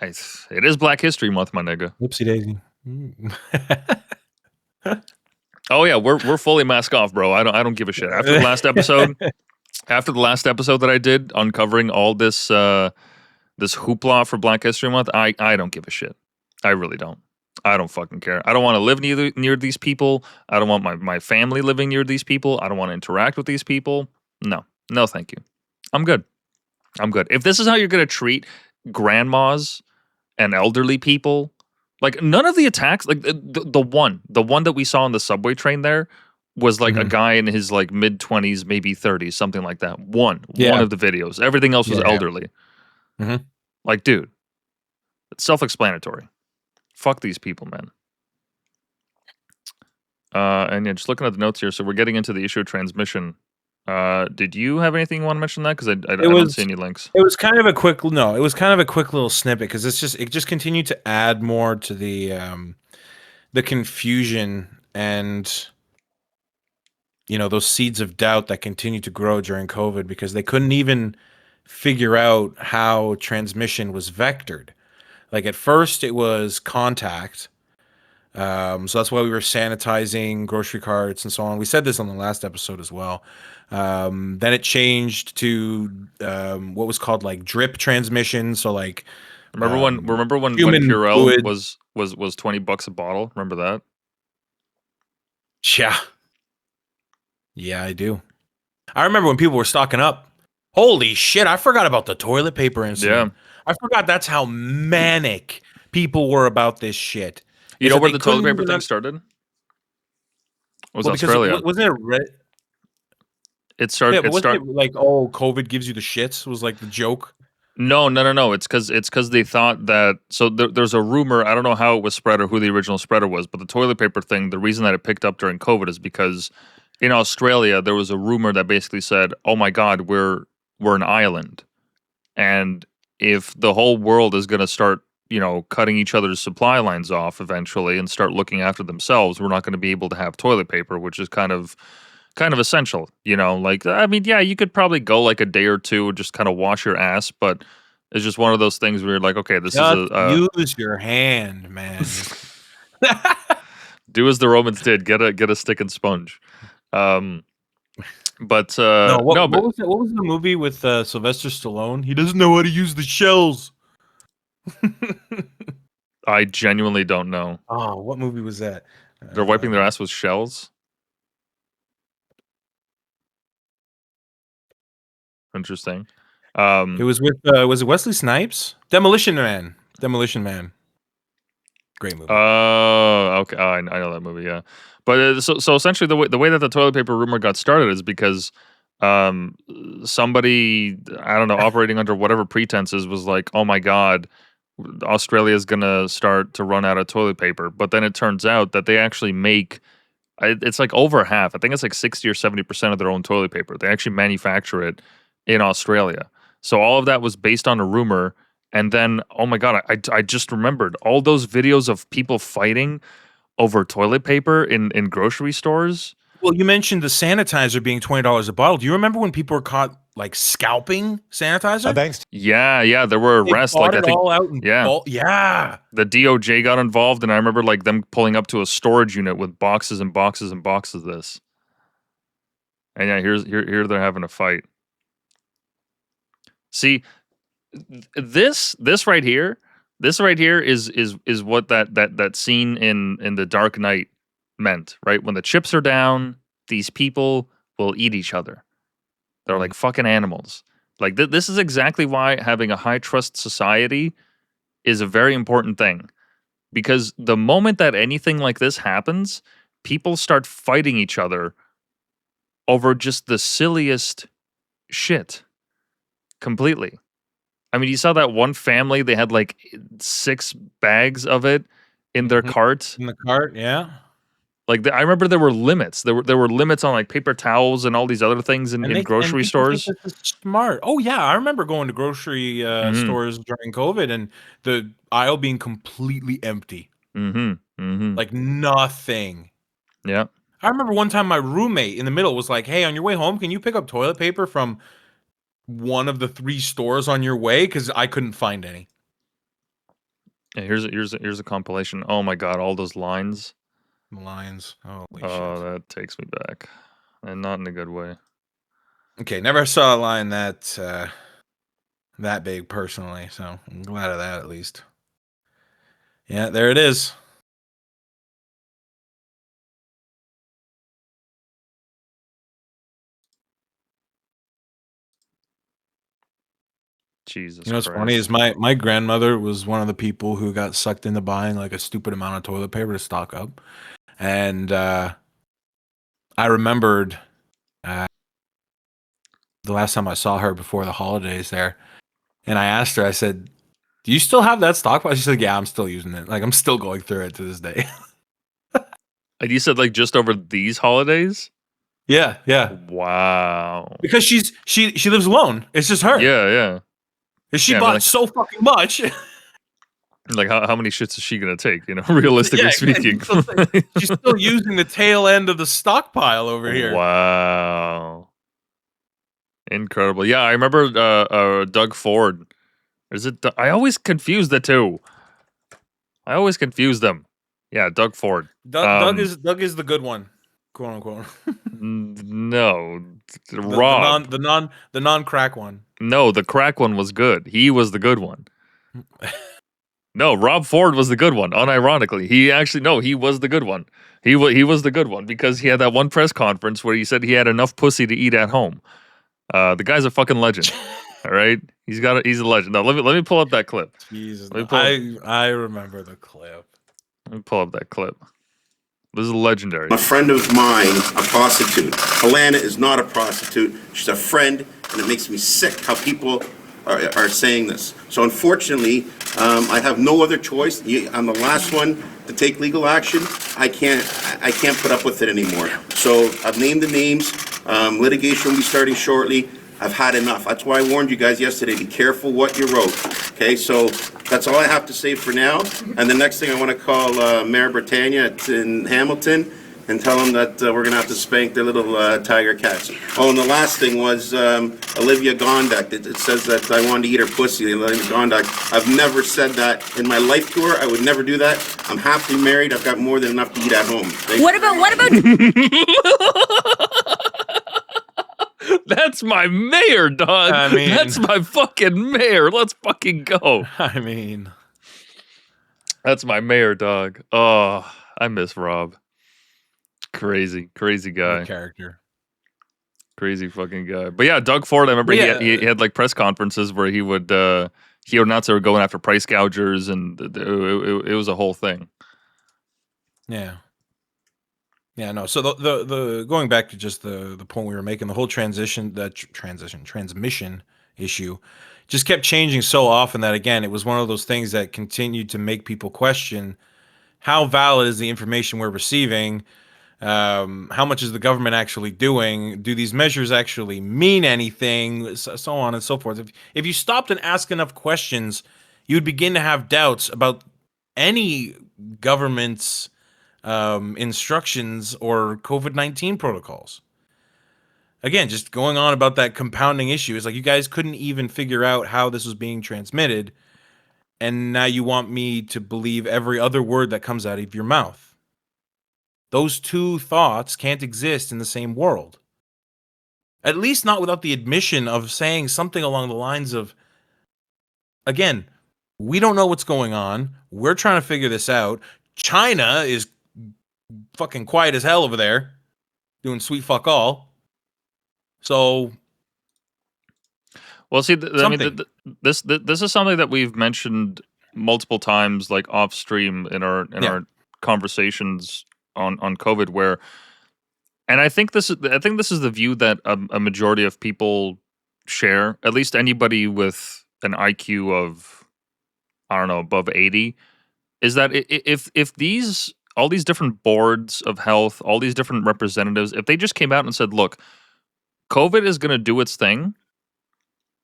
It is Black History Month, my nigga. Whoopsie daisy. Oh yeah, we're fully mask off, bro. I don't give a shit. After the last episode that I did uncovering all this this hoopla for Black History Month, I don't give a shit. I really don't. I don't fucking care. I don't want to live near these people. I don't want my family living near these people. I don't want to interact with these people. No, thank you. I'm good. If this is how you're gonna treat grandmas and elderly people, like none of the attacks, like the one that we saw on the subway train there was like a guy in his like mid-20s, maybe 30s, something like that. One Yeah. of the videos. Everything else was Yeah. elderly. Mhm. Like, dude, it's self-explanatory. Fuck these people, man. And yeah, just looking at the notes here, so we're getting into the issue of transmission. Did you have anything you want to mention that? Because I don't see any links. It was kind of a quick little snippet because it just continued to add more to the confusion and, you know, those seeds of doubt that continue to grow during COVID because they couldn't even figure out how transmission was vectored. Like at first it was contact. So that's why we were sanitizing grocery carts and so on. We said this on the last episode as well. Then it changed to what was called like drip transmission. So like Remember when human Purell fluid. was $20 a bottle? Remember that? Yeah. Yeah, I do. I remember when people were stocking up. Holy shit, I forgot about the toilet paper incident. I forgot that's how manic people were about this shit. You Is know that where they the toilet couldn't paper even thing started? Was well, because Australia. wasn't it It yeah, started. but wasn't it like, oh, COVID gives you the shits was like the joke? No. It's because they thought that. So there's a rumor. I don't know how it was spread or who the original spreader was, but the toilet paper thing. The reason that it picked up during COVID is because in Australia there was a rumor that basically said, "Oh my God, we're an island, and if the whole world is going to start, cutting each other's supply lines off eventually and start looking after themselves, we're not going to be able to have toilet paper, which is kind of essential, like, I mean, yeah, you could probably go like a day or two and just kind of wash your ass, but it's just one of those things where you're like, okay, this is Just use your hand, man. do as the Romans did, get a stick and sponge. But No, no, what but was it? What was the movie with Sylvester Stallone? He doesn't know how to use the shells. I genuinely don't know. Oh, what movie was that? They're wiping their ass with shells. Interesting. It was with was it Wesley Snipes? Demolition Man. Demolition Man. Great movie. Oh, okay. Oh, I know that movie. Yeah, but so essentially, the way that the toilet paper rumor got started is because somebody, I don't know, operating under whatever pretenses, was like, oh my God, Australia is gonna start to run out of toilet paper. But then it turns out that they actually make it's like over half. I think it's like 60 or 70% of their own toilet paper. They actually manufacture it in Australia. So all of that was based on a rumor. And then, oh my God, I just remembered all those videos of people fighting over toilet paper in grocery stores. Well, you mentioned the sanitizer being $20 a bottle. Do you remember when people were caught like scalping sanitizer? Thanks. Yeah, there were They arrests. bought Like, I it think, all out in yeah, bulk. Yeah. the DOJ got involved, and I remember like them pulling up to a storage unit with boxes and boxes and boxes of this. And yeah, here they're having a fight. See, this right here, is what that scene in The Dark Knight meant, right? When the chips are down, these people will eat each other. They're like fucking animals. Like, this is exactly why having a high trust society is a very important thing. Because the moment that anything like this happens, people start fighting each other over just the silliest shit. Completely. I mean, you saw that one family, they had like 6 bags of it in their cart. In the cart, yeah. Like, I remember there were limits. There were limits on like paper towels and all these other things in grocery and people stores. think this is smart. Oh yeah, I remember going to grocery stores during COVID and the aisle being completely empty, like nothing. Yeah. I remember one time my roommate in the middle was like, "Hey, on your way home, can you pick up toilet paper from one of the 3 stores on your way? Because I couldn't find any." Yeah, here's a compilation. Oh my God, all those lines. Lines. Holy Oh, shit. that takes me back, and not in a good way. Okay, never saw a line that that big personally, so I'm glad of that at least. Yeah, there it is. Jesus You know what's Christ. funny is my grandmother was one of the people who got sucked into buying like a stupid amount of toilet paper to stock up. And I remembered the last time I saw her before the holidays there. And I asked her, I said, "Do you still have that stockpile?" She said, "Yeah, I'm still using it. Like I'm still going through it to this day." And you said like just over these holidays? Yeah. Wow. Because she lives alone. It's just her. Yeah. And she Yeah, bought like- so fucking much. Like, how many shits is she gonna take? Realistically Yeah, speaking. She's still using the tail end of the stockpile over here. Wow. Incredible. Yeah, I remember Doug Ford. Is it? I always confuse the two. I always confuse them. Yeah, Doug Ford. Doug is the good one, quote unquote. No, Rob. The non crack one. No, the crack one was good. He was the good one. No, Rob Ford was the good one. Unironically, he was the good one. He was the good one because he had that one press conference where he said he had enough pussy to eat at home. The guy's a fucking legend. All right, He's a legend. Now let me pull up that clip. Jesus, Let me pull I remember the clip. Let me pull up that clip. This is legendary. A friend of mine, a prostitute. Alana is not a prostitute. She's a friend, and it makes me sick how people are saying this. So unfortunately, I have no other choice. I'm the last one to take legal action. I can't put up with it anymore. So I've named the names. Litigation will be starting shortly. I've had enough. That's why I warned you guys yesterday. Be careful what you wrote. Okay, so that's all I have to say for now. And the next thing I want to call Mayor Britannia in Hamilton and tell them that we're going to have to spank their little tiger cats. Oh, and the last thing was Olivia Gondak. It says that I wanted to eat her pussy. Olivia Gondak. I've never said that in my life to her. I would never do that. I'm happily married. I've got more than enough to eat at home. What about That's my mayor, dog. I mean- that's my fucking mayor. Let's fucking go. I mean, That's my mayor, dog. Oh, I miss Rob. Crazy good guy. character. Crazy fucking guy. But yeah, Doug Ford, I remember Yeah. he had like press conferences where he would announce they were going after price gougers, and it was a whole thing. Yeah. Yeah, no. So the going back to just the point we were making, the whole transmission issue just kept changing so often that again, it was one of those things that continued to make people question how valid is the information we're receiving. How much is the government actually doing? Do these measures actually mean anything? So on and so forth. If you stopped and asked enough questions, you would begin to have doubts about any government's instructions or COVID-19 protocols. Again, just going on about that compounding issue. It's like you guys couldn't even figure out how this was being transmitted, and now you want me to believe every other word that comes out of your mouth. Those two thoughts can't exist in the same world. At least not without the admission of saying something along the lines of, again, we don't know what's going on. We're trying to figure this out. China is fucking quiet as hell over there, doing sweet fuck all. So, Well, see, I mean, Something. this is something that we've mentioned multiple times, like off stream in our our conversations on COVID, where, and I think this is the view that a majority of people share. At least anybody with an IQ of, I don't know, above 80, is that if these all these different boards of health, all these different representatives, if they just came out and said, look, COVID is going to do its thing,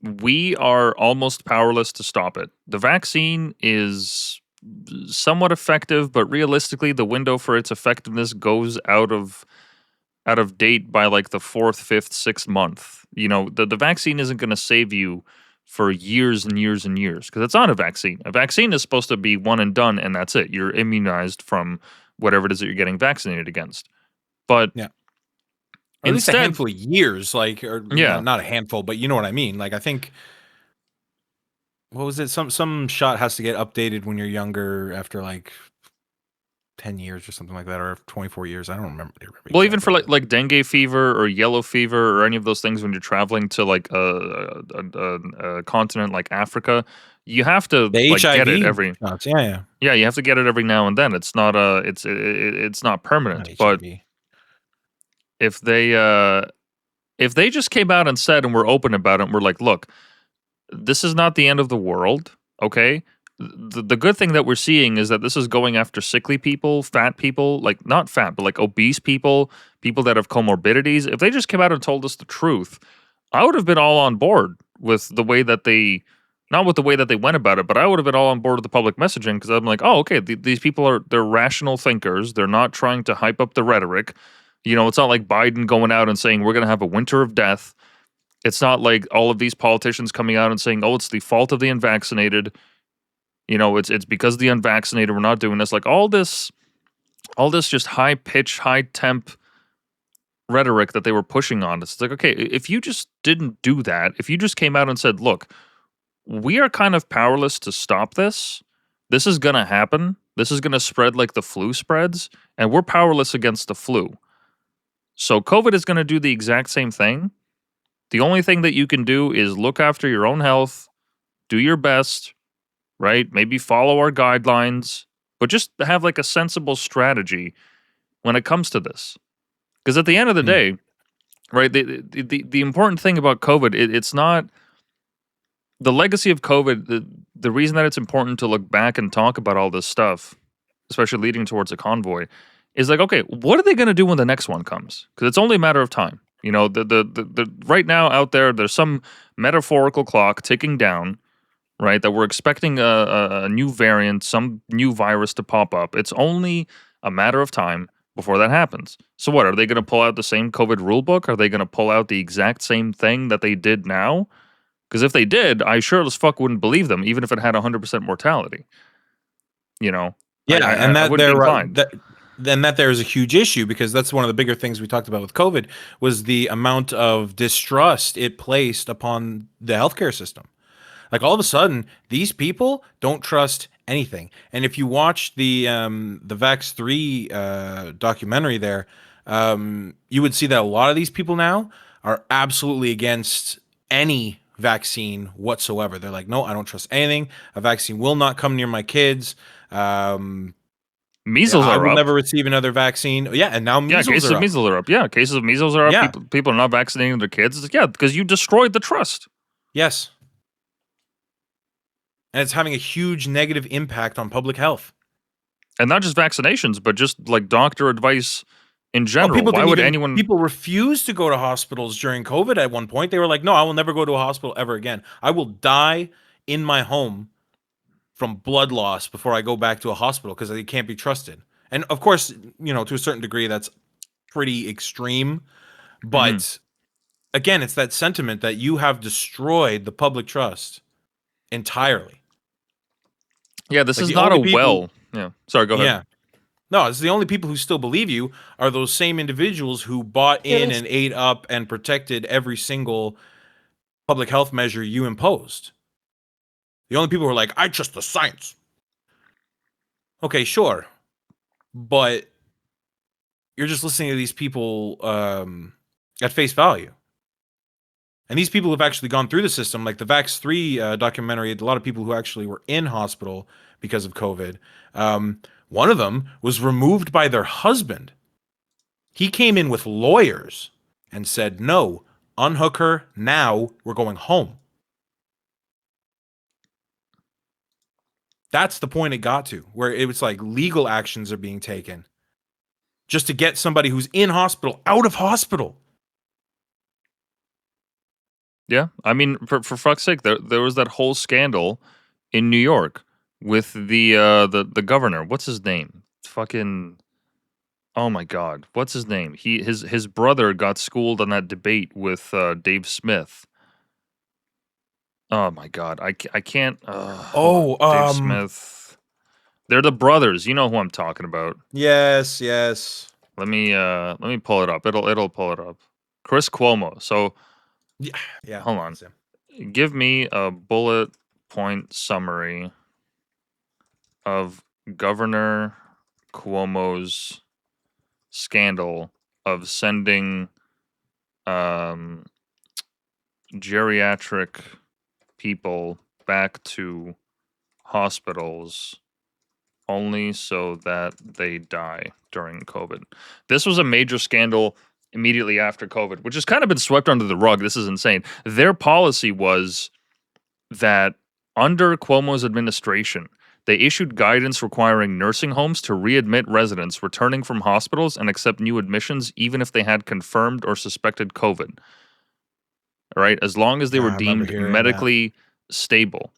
we are almost powerless to stop it. The vaccine is somewhat effective, but realistically, the window for its effectiveness goes out of date by like the 4th, 5th, 6th month. You know, the vaccine isn't going to save you for years and years and years, because it's not a vaccine. A vaccine is supposed to be one and done, and that's it. You're immunized from whatever it is that you're getting vaccinated against. But Yeah. or at least a instead, handful of years, like, or Yeah. not a handful, but you know what I mean. Like, I think, what was it? Some shot has to get updated when you're younger after like 10 years or something like that, or 24 years. I don't remember. well, even for exactly. like dengue fever or yellow fever or any of those things, when you're traveling to like a continent like Africa, you have to the like HIV get it every shots. Yeah. yeah, you have to get it every now and then. It's not it's not permanent. Not But HIV. if they just came out and said, and we're open about it, and we're like, look, this is not the end of the world, okay? The good thing that we're seeing is that this is going after sickly people, fat people, like not fat, but like obese people, people that have comorbidities. If they just came out and told us the truth, I would have been all on board with the way that they, not with the way that they went about it, but I would have been all on board with the public messaging, because I'm like, oh, okay, these people they're rational thinkers. They're not trying to hype up the rhetoric. You know, it's not like Biden going out and saying we're going to have a winter of death. It's not like all of these politicians coming out and saying, oh, it's the fault of the unvaccinated. You know, it's because of the unvaccinated we're not doing this. Like all this just high pitch, high temp rhetoric that they were pushing on us. It's like, okay, if you just didn't do that, if you just came out and said, look, we are kind of powerless to stop this. This is going to happen. This is going to spread like the flu spreads, and we're powerless against the flu. So COVID is going to do the exact same thing. The only thing that you can do is look after your own health, do your best, right? Maybe follow our guidelines, but just have like a sensible strategy when it comes to this. Because at the end of the day, right, the important thing about COVID, it's not the legacy of COVID. The reason that it's important to look back and talk about all this stuff, especially leading towards a convoy, is like, okay, what are they going to do when the next one comes? Because it's only a matter of time. You know, the right now out there's some metaphorical clock ticking down, right? That we're expecting a new variant, some new virus to pop up. It's only a matter of time before that happens. So what, are they going to pull out the same COVID rulebook? Are they going to pull out the exact same thing that they did now? Because if they did, I sure as fuck wouldn't believe them, even if it had 100% mortality. You know? Yeah, and I that wouldn't be there inclined. then that there is a huge issue, because that's one of the bigger things we talked about with COVID was the amount of distrust it placed upon the healthcare system. Like, all of a sudden, these people don't trust anything. And if you watch the Vax 3 documentary there, you would see that a lot of these people now are absolutely against any vaccine whatsoever. They're like, no, I don't trust anything. A vaccine will not come near my kids. Measles I are will up. never receive another vaccine. Yeah, and now Yeah, measles cases are of up. measles are up. Yeah, cases of measles are up. Yeah. People are not vaccinating their kids. Yeah, because you destroyed the trust. Yes. And it's having a huge negative impact on public health. And not just vaccinations, but just like doctor advice in Oh, general. Why would anyone? people refuse to go to hospitals during COVID at one point. They were like, no, I will never go to a hospital ever again. I will die in my home from blood loss before I go back to a hospital, because they can't be trusted. And of course, you know, to a certain degree, that's pretty extreme. But again, it's that sentiment that you have destroyed the public trust entirely. Yeah, this Like, is the not a only people- well. Yeah, sorry. Go ahead. Yeah. No, it's the only people who still believe you are those same individuals who bought in and ate up and protected every single public health measure you imposed. The only people who are like, I trust the science. Okay, sure. But you're just listening to these people at face value. And these people have actually gone through the system, like the Vax 3 documentary, a lot of people who actually were in hospital because of COVID. One of them was removed by their husband. He came in with lawyers and said, no, unhook her now, we're going home. That's the point it got to, where it was like legal actions are being taken just to get somebody who's in hospital out of hospital. Yeah, I mean, for fuck's sake, there was that whole scandal in New York with the governor. What's his name? Fucking. Oh my God, what's his name? His brother got schooled on that debate with Dave Smith. Oh my God, I can't. Dave Smith. They're the brothers. You know who I'm talking about. Yes. Let me pull it up. It'll pull it up. Chris Cuomo. So Yeah. hold on. Give me a bullet point summary of Governor Cuomo's scandal of sending geriatric people back to hospitals only so that they die during COVID. This was a major scandal immediately after COVID, which has kind of been swept under the rug. This is insane. Their policy was that under Cuomo's administration, they issued guidance requiring nursing homes to readmit residents returning from hospitals and accept new admissions even if they had confirmed or suspected COVID. All right, as long as they were deemed medically stable.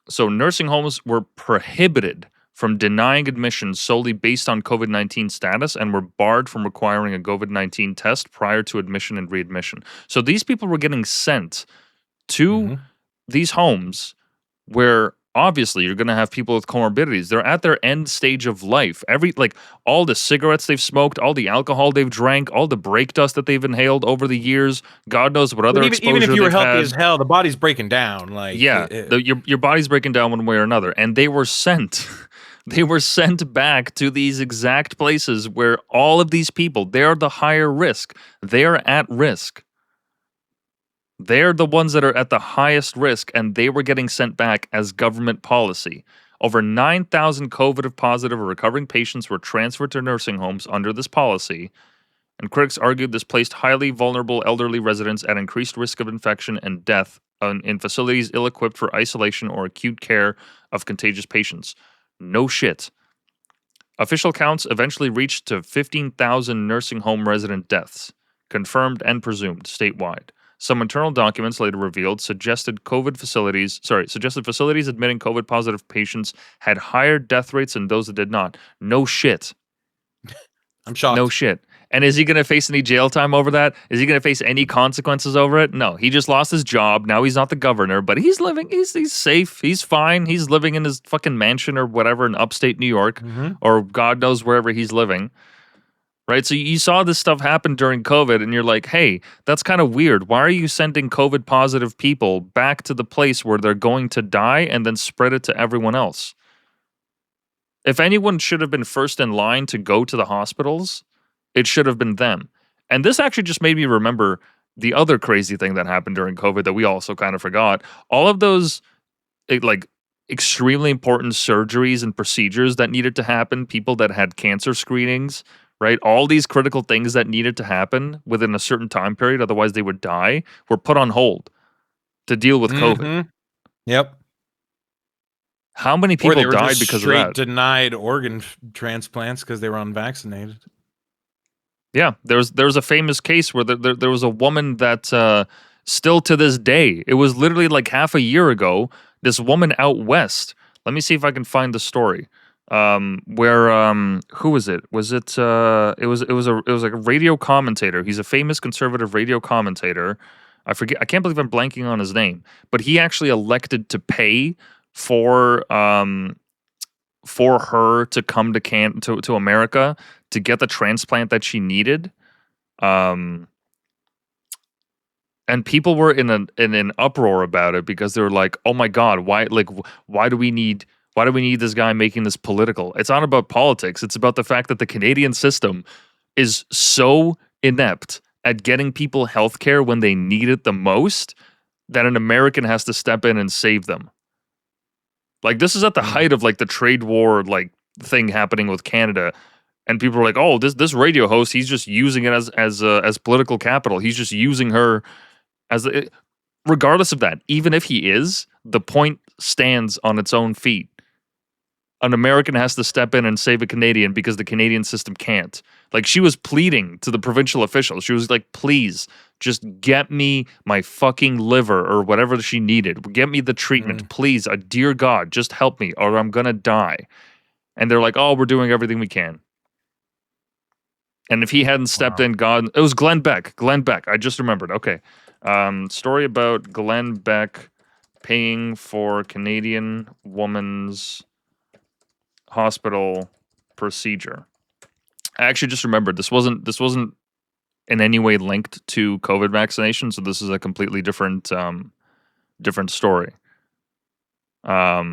So nursing homes were prohibited from denying admissions solely based on COVID-19 status and were barred from requiring a COVID-19 test prior to admission and readmission. So these people were getting sent to these homes where obviously you're going to have people with comorbidities. They're at their end stage of life. All the cigarettes they've smoked, all the alcohol they've drank, all the brake dust that they've inhaled over the years, God knows what other exposure even if you were healthy had. as hell, the body's breaking down. Like, yeah, your body's breaking down one way or another. And they were sent. They were sent back to these exact places where all of these people, they're the higher risk. They're at risk. They're the ones that are at the highest risk, and they were getting sent back as government policy. Over 9,000 COVID positive or recovering patients were transferred to nursing homes under this policy, and critics argued this placed highly vulnerable elderly residents at increased risk of infection and death in facilities ill-equipped for isolation or acute care of contagious patients. No shit. Official counts eventually reached to 15,000 nursing home resident deaths, confirmed and presumed statewide. Some internal documents later revealed suggested facilities admitting COVID positive patients had higher death rates than those that did not. No shit. I'm shocked. No shit. And is he going to face any jail time over that? Is he going to face any consequences over it? No. He just lost his job. Now he's not the governor, but he's living, he's safe. He's fine. He's living in his fucking mansion or whatever in upstate New York, or God knows wherever he's living. Right? So you saw this stuff happen during COVID, and you're like, hey, that's kind of weird. Why are you sending COVID positive people back to the place where they're going to die and then spread it to everyone else? If anyone should have been first in line to go to the hospitals, it should have been them. And this actually just made me remember the other crazy thing that happened during COVID that we also kind of forgot. All of those like extremely important surgeries and procedures that needed to happen, people that had cancer screenings, right? All these critical things that needed to happen within a certain time period, otherwise they would die, were put on hold to deal with COVID. Yep. How many Or people they were died just because of straight that? denied organ transplants because they were unvaccinated. Yeah, there was a famous case where there was a woman that still to this day, it was literally like half a year ago, this woman out west. Let me see if I can find the story. Where who was it? Was it it was like a radio commentator. He's a famous conservative radio commentator. I forget, I can't believe I'm blanking on his name, but he actually elected to pay for her to come to America to get the transplant that she needed. And people were in an uproar about it because they were like, "Oh my God, why do we need this guy making this political?" It's not about politics. It's about the fact that the Canadian system is so inept at getting people healthcare when they need it the most that an American has to step in and save them. Like, this is at the height of like the trade war like thing happening with Canada, and people are like, "Oh, this radio host, he's just using it as political capital. He's just using her as regardless of that. Even if he is, the point stands on its own feet. An American has to step in and save a Canadian because the Canadian system can't." Like, she was pleading to the provincial officials. She was like, "Please, just get me my fucking liver or whatever she needed. Get me the treatment. Please, dear God, just help me or I'm going to die." And they're like, "Oh, we're doing everything we can." And if he hadn't stepped in, God, it was Glenn Beck. Glenn Beck. I just remembered. Okay. Story about Glenn Beck paying for Canadian woman's hospital procedure. I actually just remembered this wasn't in any way linked to COVID vaccination, so this is a completely different story. Yeah,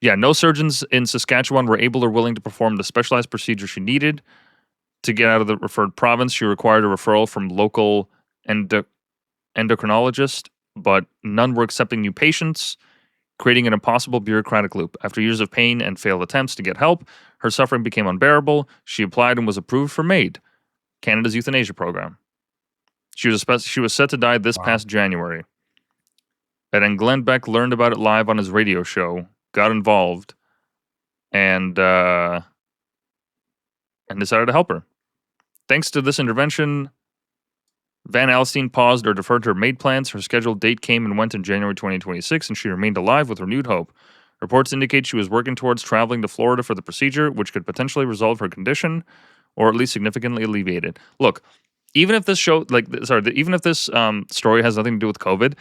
no surgeons in Saskatchewan were able or willing to perform the specialized procedure she needed to get out of the referred province. She required a referral from local endocrinologist, but none were accepting new patients, creating an impossible bureaucratic loop. After years of pain and failed attempts to get help, her suffering became unbearable. She applied and was approved for MAID, Canada's euthanasia program. She was set to die this past January. And then Glenn Beck learned about it live on his radio show, got involved, and decided to help her. Thanks to this intervention, Van Alstyne paused or deferred her MAID plans. Her scheduled date came and went in January 2026, and she remained alive with renewed hope. Reports indicate she was working towards traveling to Florida for the procedure, which could potentially resolve her condition, or at least significantly alleviate it. Look, even if this story has nothing to do with COVID,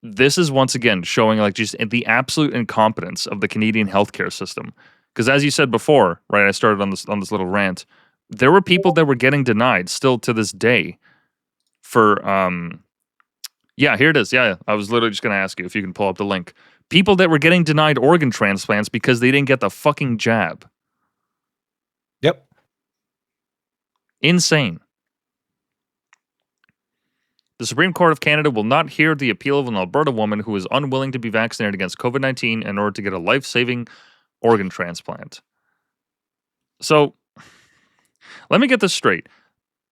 this is once again showing like just the absolute incompetence of the Canadian healthcare system. Because as you said before, right, I started on this little rant. There were people that were getting denied still to this day for yeah, here it is. Yeah, I was literally just going to ask you if you can pull up the link. People that were getting denied organ transplants because they didn't get the fucking jab. Yep. Insane. The Supreme Court of Canada will not hear the appeal of an Alberta woman who is unwilling to be vaccinated against COVID-19 in order to get a life-saving organ transplant. So, let me get this straight.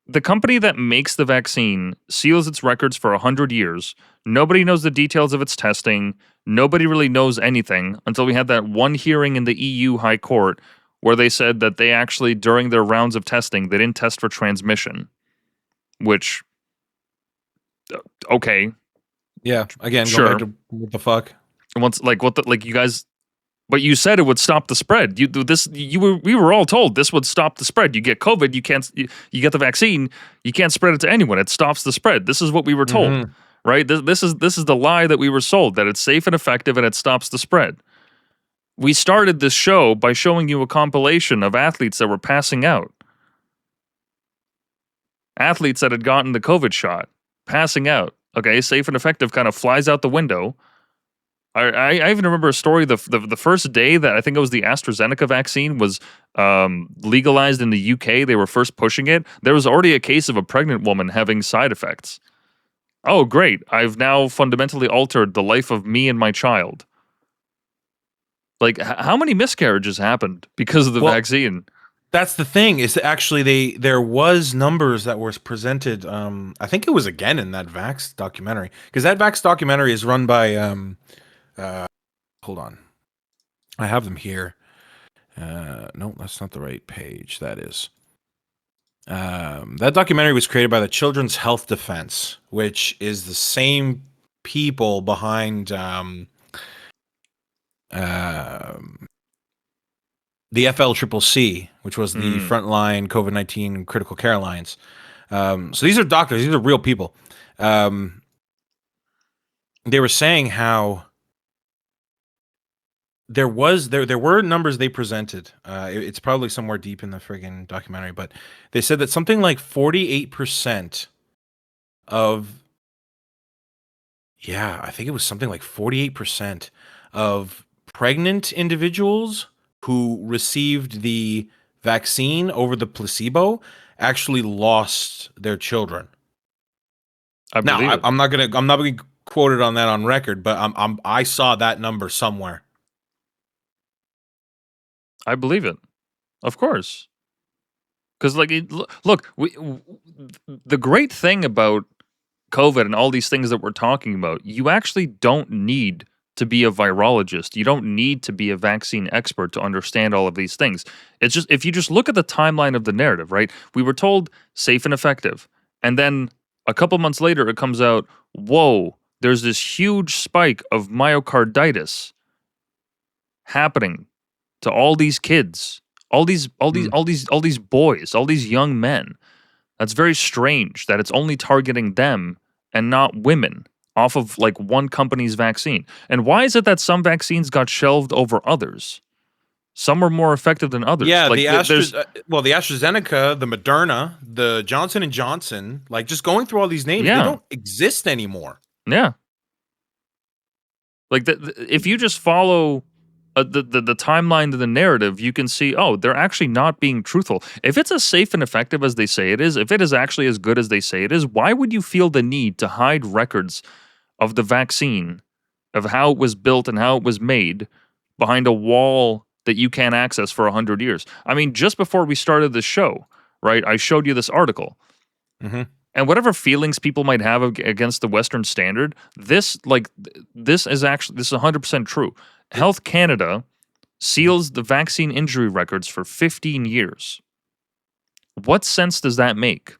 The company that makes the vaccine seals its records for 100 years. Nobody knows the details of its testing. Nobody really knows anything until we had that one hearing in the EU High Court where they said that they actually, during their rounds of testing, they didn't test for transmission. Which, okay. Yeah, again, Sure. go back to what the fuck? You guys... But you said it would stop the spread. We were all told this would stop the spread. You get COVID, you get the vaccine, you can't spread it to anyone. It stops the spread. This is what we were told, right? This is the lie that we were sold, that it's safe and effective and it stops the spread. We started this show by showing you a compilation of athletes that were passing out. Athletes that had gotten the COVID shot, passing out. Okay, safe and effective kind of flies out the window. I even remember a story the first day that I think it was the AstraZeneca vaccine was legalized in the UK. They were first pushing it. There was already a case of a pregnant woman having side effects. Oh, great. I've now fundamentally altered the life of me and my child. Like, how many miscarriages happened because of the vaccine? That's the thing, is actually there was numbers that were presented. I think it was again in that Vax documentary, because that Vax documentary is run by hold on, I have them here. No, that's not the right page. That is that documentary was created by the Children's Health Defense, which is the same people behind the FLCCC, which was the Frontline COVID-19 Critical Care Alliance. So these are doctors; these are real people. They were saying how there were numbers they presented. It's probably somewhere deep in the friggin' documentary, but they said that something like 48% of, I think it was something like 48% of pregnant individuals who received the vaccine over the placebo actually lost their children. I'm not gonna quote it on that on record, but I saw that number somewhere. I believe it, of course. Because look, the great thing about COVID and all these things that we're talking about, you actually don't need to be a virologist. You don't need to be a vaccine expert to understand all of these things. It's just, if you just look at the timeline of the narrative, right? We were told safe and effective. And then a couple months later, it comes out, whoa, there's this huge spike of myocarditis happening to all these kids, all these boys, all these young men. That's very strange that it's only targeting them and not women off of like one company's vaccine. And why is it that some vaccines got shelved over others? Some were more effective than others. Yeah, like, the AstraZeneca, the Moderna, the Johnson & Johnson, like just going through all these names, they don't exist anymore. Yeah. Like if you just follow the timeline of the narrative, you can see, oh, they're actually not being truthful. If it's as safe and effective as they say it is, if it is actually as good as they say it is, why would you feel the need to hide records of the vaccine, of how it was built and how it was made, behind a wall that you can't access for 100 years? I mean, just before we started this show, right, I showed you this article. Mm-hmm. And whatever feelings people might have against the Western Standard, this is 100% true. Health Canada seals the vaccine injury records for 15 years. What sense does that make?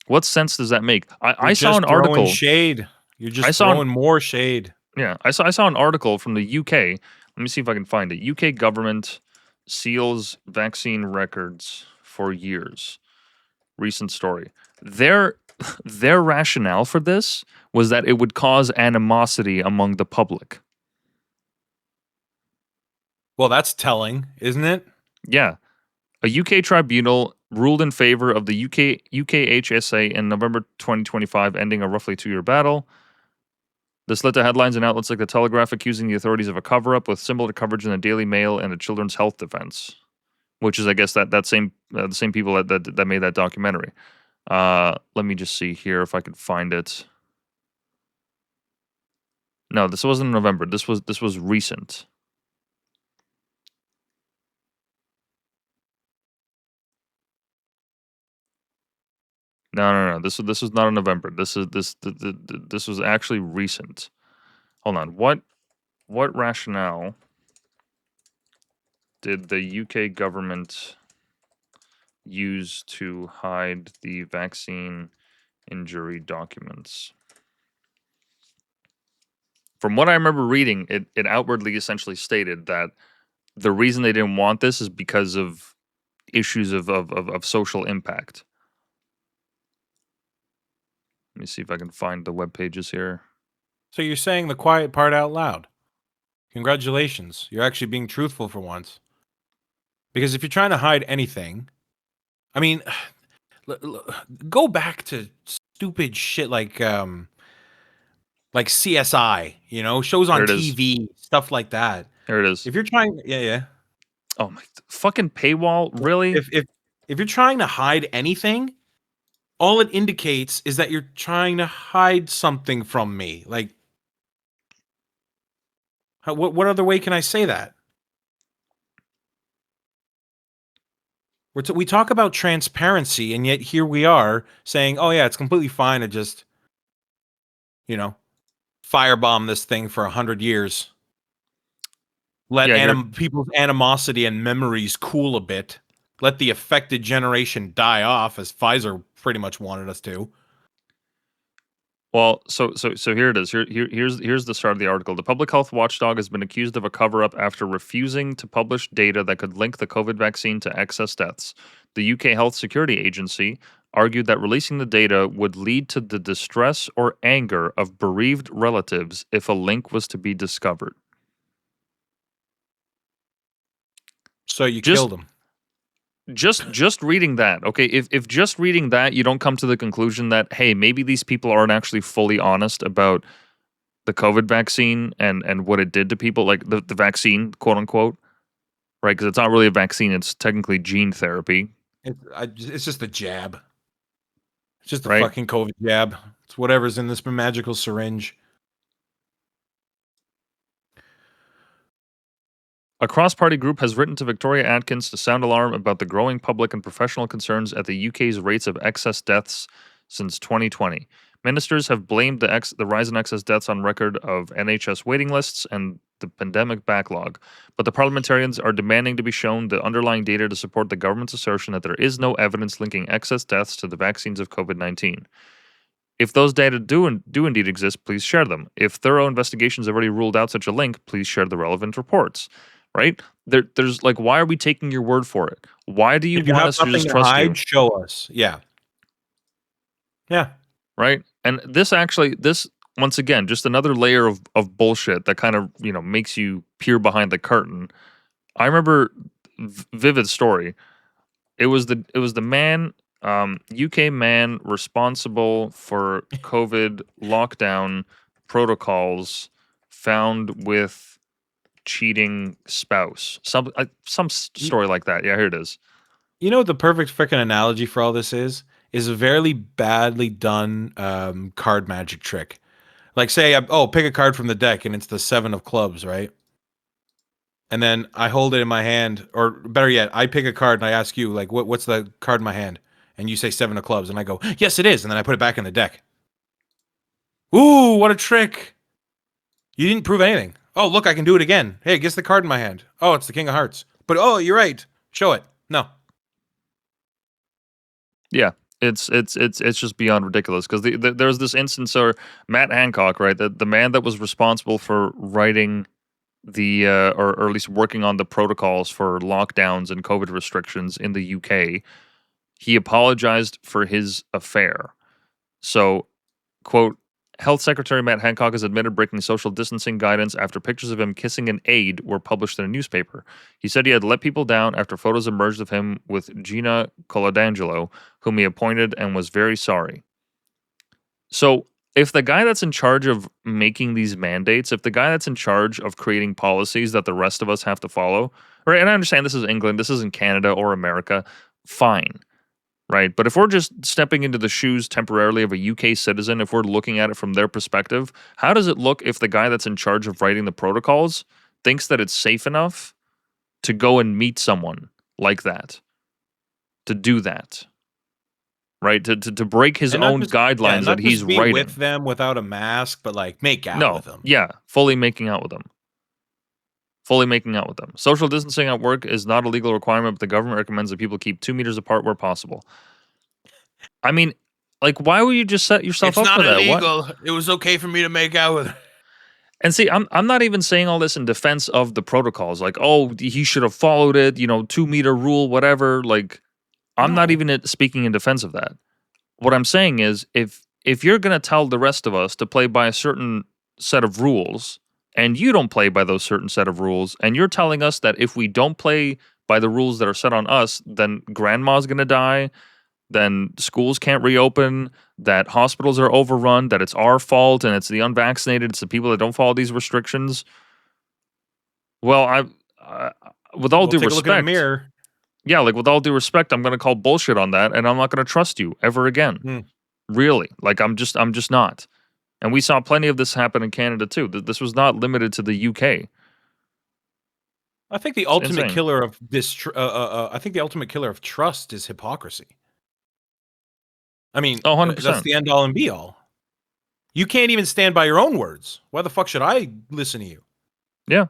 What sense does that make? I saw an article. Shade. You're just throwing more shade. Yeah, I saw an article from the UK. Let me see if I can find it. UK government seals vaccine records for years. Recent story. Their rationale for this was that it would cause animosity among the public. Well, that's telling, isn't it? Yeah. A UK tribunal ruled in favor of the UKHSA in November 2025, ending a roughly 2-year battle. This led to headlines and outlets like The Telegraph accusing the authorities of a cover-up, with similar coverage in the Daily Mail and the Children's Health Defense, which is, I guess, the same people that made that documentary. Let me just see here if I can find it. No, this wasn't in November. This was recent. No. This was not in November. This was actually recent. Hold on. What rationale did the UK government use to hide the vaccine injury documents? From what I remember reading, it outwardly essentially stated that the reason they didn't want this is because of issues of social impact. Let me see if I can find the web pages here. So you're saying the quiet part out loud. Congratulations. You're actually being truthful for once. Because if you're trying to hide anything, I mean, go back to stupid shit like CSI, you know, shows on Here it is. TV, stuff like that. Here it is. If you're trying, yeah. Oh my fucking paywall, really? If you're trying to hide anything, all it indicates is that you're trying to hide something from me. Like, what other way can I say that? We talk about transparency, and yet here we are saying, "Oh yeah, it's completely fine to just, you know, firebomb this thing for 100 years. Let people's animosity and memories cool a bit. Let the affected generation die off, as Pfizer pretty much wanted us to." Well, so here it is. Here's the start of the article. The public health watchdog has been accused of a cover-up after refusing to publish data that could link the COVID vaccine to excess deaths. The UK Health Security Agency argued that releasing the data would lead to the distress or anger of bereaved relatives if a link was to be discovered. So you killed him. Just reading that, okay, if just reading that you don't come to the conclusion that, hey, maybe these people aren't actually fully honest about the COVID vaccine and what it did to people, like the vaccine, quote unquote, right? Because it's not really a vaccine, it's technically gene therapy. It's just a jab. It's just a fucking COVID jab. It's whatever's in this magical syringe. A cross-party group has written to Victoria Atkins to sound alarm about the growing public and professional concerns at the UK's rates of excess deaths since 2020. Ministers have blamed the rise in excess deaths on record of NHS waiting lists and the pandemic backlog, but the parliamentarians are demanding to be shown the underlying data to support the government's assertion that there is no evidence linking excess deaths to the vaccines of COVID-19. If those data do indeed exist, please share them. If thorough investigations have already ruled out such a link, please share the relevant reports. Right? There's like, why are we taking your word for it? Why do you want us to just trust you? Show us. Yeah. Right? And this once again, just another layer of bullshit that kind of, makes you peer behind the curtain. I remember vivid story. It was the man, UK man responsible for COVID lockdown protocols found with cheating spouse. Some story like that. Yeah, here it is. You know what the perfect freaking analogy for all this is a very badly done card magic trick. Like, say, pick a card from the deck, and it's the 7 of clubs, right? And then I hold it in my hand, or better yet, I pick a card and I ask you, like, what's the card in my hand? And you say 7 of clubs, and I go, yes, it is, and then I put it back in the deck. Ooh, what a trick! You didn't prove anything. Oh, look, I can do it again. Hey, guess the card in my hand. Oh, it's the King of Hearts. But oh, you're right. Show it. No. Yeah, it's just beyond ridiculous because there's this instance where Matt Hancock, right, the man that was responsible for writing the or at least working on the protocols for lockdowns and COVID restrictions in the UK, he apologized for his affair. So, quote, Health Secretary Matt Hancock has admitted breaking social distancing guidance after pictures of him kissing an aide were published in a newspaper. He said he had let people down after photos emerged of him with Gina Coladangelo, whom he appointed, and was very sorry. So, if the guy that's in charge of making these mandates, if the guy that's in charge of creating policies that the rest of us have to follow, right, and I understand this is England, this isn't Canada or America, fine, right? But if we're just stepping into the shoes temporarily of a UK citizen, if we're looking at it from their perspective, how does it look if the guy that's in charge of writing the protocols thinks that it's safe enough to go and meet someone like that, to do that, right? To break his And not own just yeah, guidelines that not he's just be writing. with them without a mask, but like make out No, with them. yeah, fully making out with them. Fully making out with them. Social distancing at work is not a legal requirement, but the government recommends that people keep 2 meters apart where possible. I mean, like, why would you just set yourself up for that? What? It was okay for me to make out with her. And see, I'm not even saying all this in defense of the protocols. Like, oh, he should have followed it. 2 meter rule, whatever. Like, I'm not No. even speaking in defense of that. What I'm saying is, if you're gonna tell the rest of us to play by a certain set of rules, and you don't play by those certain set of rules, and you're telling us that if we don't play by the rules that are set on us, then grandma's gonna die, then schools can't reopen, that hospitals are overrun, that it's our fault, and it's the unvaccinated, it's the people that don't follow these restrictions. Well, with all due Take a look in the respect, mirror. yeah, like with all due respect, I'm gonna call bullshit on that, and I'm not gonna trust you ever again. Hmm. Really, like I'm just not. And we saw plenty of this happen in Canada too. This was not limited to the UK. I think the ultimate insane. killer of I think the ultimate killer of trust is hypocrisy. I mean, Oh, that's 100%. the end all and be all. You can't even stand by your own words. Why the fuck should I listen to you? Yeah.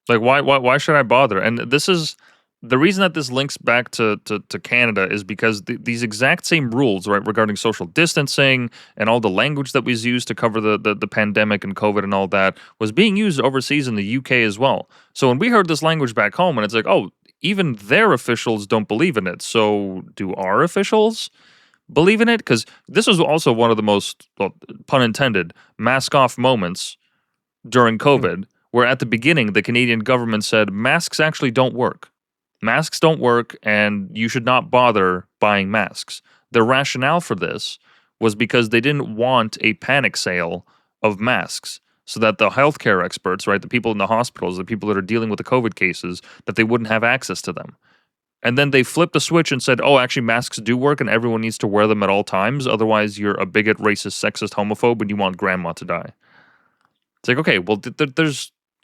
Like why should I bother? And this is the reason that this links back to Canada is because these exact same rules, right, regarding social distancing and all the language that was used to cover the pandemic and COVID and all that was being used overseas in the UK as well. So when we heard this language back home, and it's like, oh, even their officials don't believe in it. So do our officials believe in it? Because this was also one of the most, well, pun intended, mask off moments during COVID, where at the beginning the Canadian government said masks actually don't work. Masks don't work, and you should not bother buying masks. The rationale for this was because they didn't want a panic sale of masks, so that the healthcare experts, right, the people in the hospitals, the people that are dealing with the COVID cases, that they wouldn't have access to them. And then they flipped the switch and said, oh, actually, masks do work, and everyone needs to wear them at all times. Otherwise, you're a bigot, racist, sexist, homophobe, and you want grandma to die. It's like, okay, well,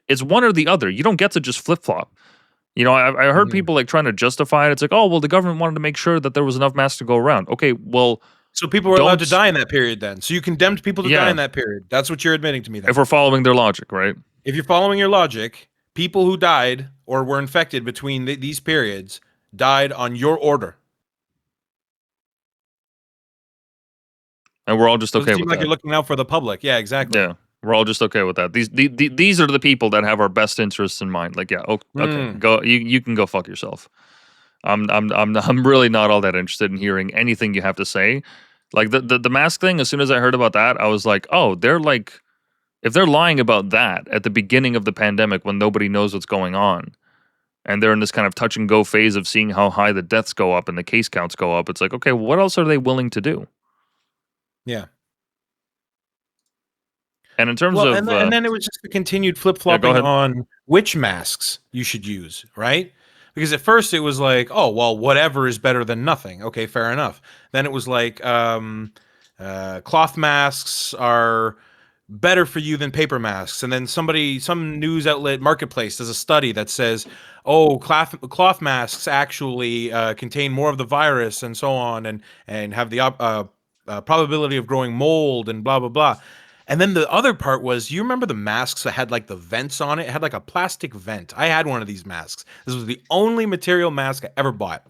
it's one or the other. You don't get to just flip-flop. I heard people like trying to justify it. It's like, oh, well, the government wanted to make sure that there was enough masks to go around. Okay, well, So people were allowed to Don't- die in that period then. So you condemned people to die Yeah. in that period. That's what you're admitting to me then. if we're following their logic, right? If you're following your logic, people who died or were infected between these periods died on your order. And we're all just Doesn't okay seem with like that. you're looking out for the public. Yeah, exactly. Yeah, we're all just okay with that. These are the people that have our best interests in mind. Like, yeah, okay, go. You can go fuck yourself. I'm really not all that interested in hearing anything you have to say. Like the mask thing. As soon as I heard about that, I was like, oh, they're like, if they're lying about that at the beginning of the pandemic when nobody knows what's going on, and they're in this kind of touch and go phase of seeing how high the deaths go up and the case counts go up, it's like, okay, what else are they willing to do? Yeah. And in terms Well, of and then it was just a continued flip-flopping ahead. on which masks you should use, right? Because at first it was like, oh, well, whatever is better than nothing. Okay, fair enough. Then it was like cloth masks are better for you than paper masks. And then some news outlet, Marketplace, does a study that says, oh, cloth masks actually contain more of the virus and so on, and have the probability of growing mold and blah, blah, blah. And then the other part was, you remember the masks that had like the vents on it? It had like a plastic vent. I had one of these masks. This was the only material mask I ever bought.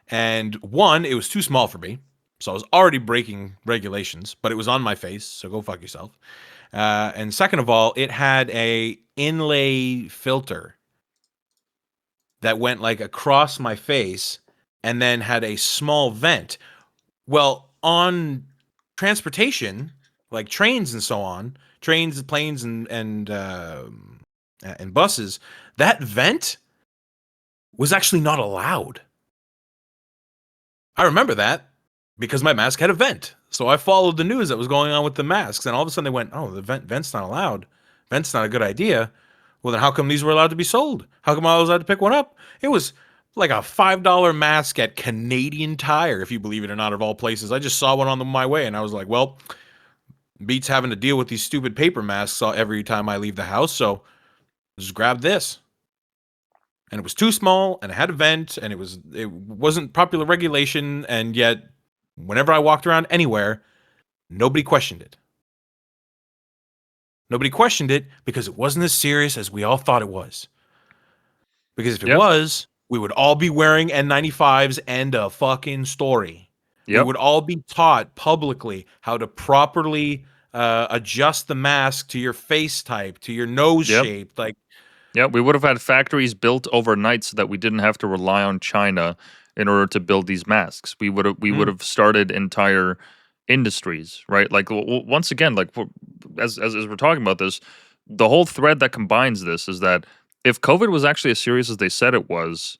And one, it was too small for me. So I was already breaking regulations, but it was on my face. So go fuck yourself. And second of all, it had a inlay filter that went like across my face and then had a small vent. Well, on transportation, like trains and so on, trains, planes, and buses, that vent was actually not allowed. I remember that because my mask had a vent. So I followed the news that was going on with the masks, and all of a sudden they went, oh, the vent's not allowed. Vent's not a good idea. Well, then how come these were allowed to be sold? How come I was allowed to pick one up? It was like a $5 mask at Canadian Tire, if you believe it or not, of all places. I just saw one on my way, and I was like, well, beats having to deal with these stupid paper masks every time I leave the house, so just grab this. And it was too small, and it had a vent, and it wasn't popular regulation, and yet whenever I walked around anywhere, nobody questioned it. Nobody questioned it because it wasn't as serious as we all thought it was. Because if it Yep. was, we would all be wearing N95s and a fucking story. We Yep. would all be taught publicly how to properly adjust the mask to your face type, to your nose Yep. shape. Like, Yeah, we would have had factories built overnight so that we didn't have to rely on China in order to build these masks. We would have started entire industries, right? Like once again, like as we're talking about this, the whole thread that combines this is that if COVID was actually as serious as they said it was,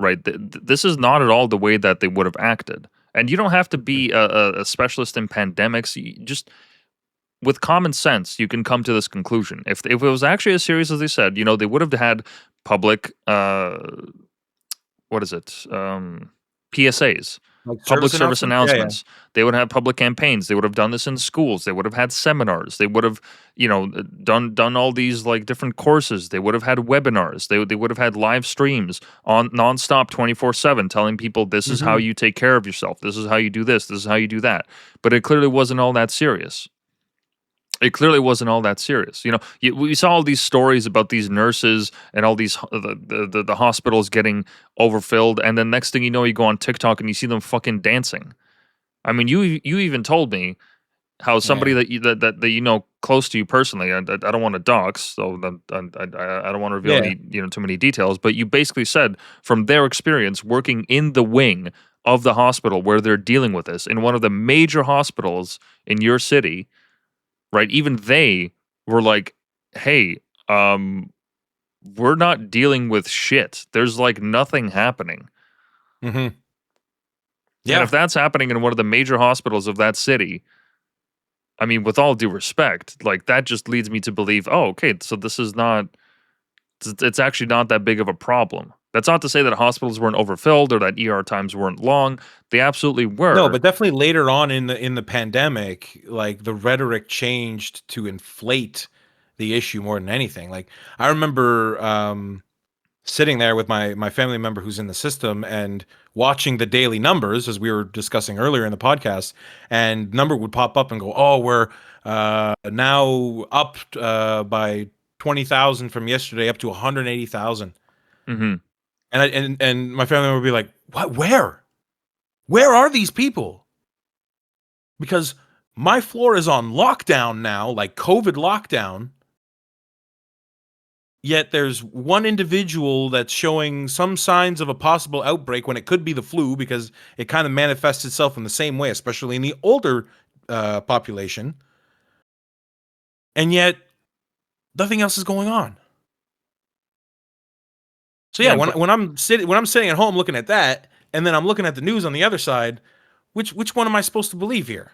right? This is not at all the way that they would have acted. And you don't have to be a specialist in pandemics. You just with common sense, you can come to this conclusion. If it was actually as serious as they said, they would have had public, what is it? PSAs, like public service announcements. Yeah. They would have public campaigns. They would have done this in schools. They would have had seminars. They would have, done all these like different courses. They would have had webinars. They would have had live streams on nonstop 24/7 telling people this is how you take care of yourself. This is how you do this. This is how you do that. But it clearly wasn't all that serious. It clearly wasn't all that serious. We saw all these stories about these nurses and all these the hospitals getting overfilled, and then next thing you know, you go on TikTok and you see them fucking dancing. I mean, you even told me how somebody that you know close to you personally. I don't want to dox, so I don't want to reveal any too many details. But you basically said from their experience working in the wing of the hospital where they're dealing with this in one of the major hospitals in your city. Right, even they were like, "Hey, we're not dealing with shit. There's like nothing happening." Mm-hmm. And Yeah. if that's happening in one of the major hospitals of that city, I mean, with all due respect, like that just leads me to believe, oh, okay, so this is not. It's actually not that big of a problem. That's not to say that hospitals weren't overfilled or that ER times weren't long. They absolutely were. No, but definitely later on in the pandemic, like the rhetoric changed to inflate the issue more than anything. Like I remember sitting there with my family member who's in the system and watching the daily numbers as we were discussing earlier in the podcast, and number would pop up and go, "Oh, we're now up by 20,000 from yesterday, up to 180,000." Mm-hmm. And my family member would be like, "What? Where? Where are these people?" Because my floor is on lockdown now, like COVID lockdown. Yet there's one individual that's showing some signs of a possible outbreak when it could be the flu, because it kind of manifests itself in the same way, especially in the older population. And yet nothing else is going on. So yeah, when I'm sitting at home looking at that, and then I'm looking at the news on the other side, which one am I supposed to believe here?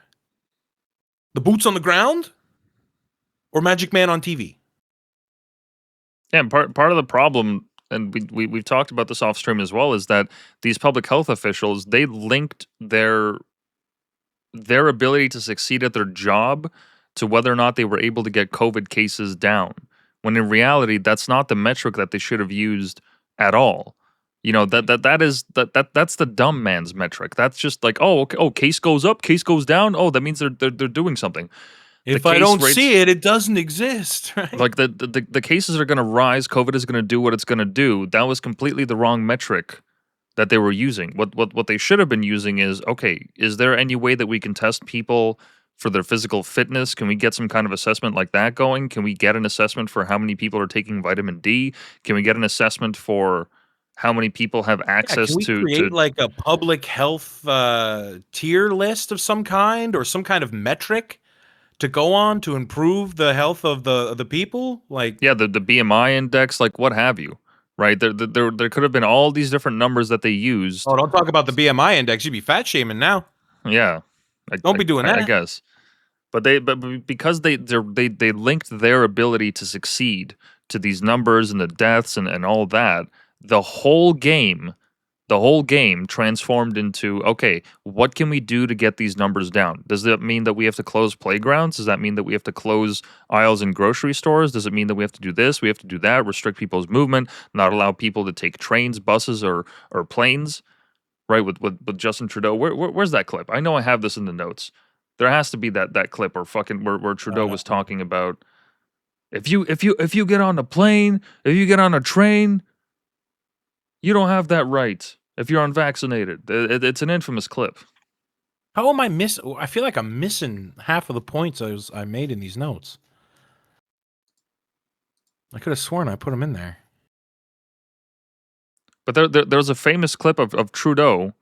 The boots on the ground or Magic Man on TV? Yeah, part of the problem, and we've talked about this off stream as well, is that these public health officials, they linked their ability to succeed at their job to whether or not they were able to get COVID cases down. When in reality, that's not the metric that they should have used at all. That's the dumb man's metric. That's just like, oh, okay, oh, case goes up, case goes down. Oh, that means they're doing something. If I don't see it, it doesn't exist. Right? Like the cases are going to rise. COVID is going to do what it's going to do. That was completely the wrong metric that they were using. What they should have been using is, okay, is there any way that we can test people for their physical fitness? Can we get some kind of assessment like that going? Can we get an assessment for how many people are taking vitamin D? Can we get an assessment for how many people have access can we to create like a public health tier list of some kind, or some kind of metric to go on to improve the health of the people? Like, yeah, the BMI index, like what have you, right? There could have been all these different numbers that they used. oh, don't talk about the BMI index. You'd be fat shaming now. Yeah, Don't be doing that. I guess, but because they linked their ability to succeed to these numbers and the deaths and all that. The whole game the whole game transformed into, okay, what can we do to get these numbers down? Does that mean that we have to close playgrounds? Does that mean that we have to close aisles in grocery stores? Does it mean that we have to do this? We have to do that? Restrict people's movement? Not allow people to take trains, buses, or planes? Right, with Justin Trudeau. Where's that clip? I know I have this in the notes. There has to be that clip where Trudeau was talking about if you get on a plane, if you get on a train, you don't have that right if you're unvaccinated. It's an infamous clip. How am I I feel like I'm missing half of the points I made in these notes. I could have sworn I put them in there. But there's a famous clip of Trudeau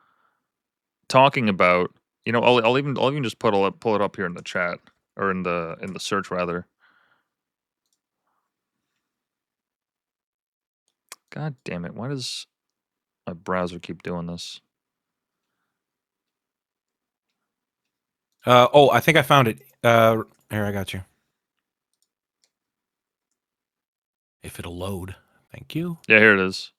talking about, I'll even just pull it up here in the chat, or in the search rather. God damn it! Why does my browser keep doing this? I think I found it. Here, I got you. If it'll load, thank you. Yeah, here it is.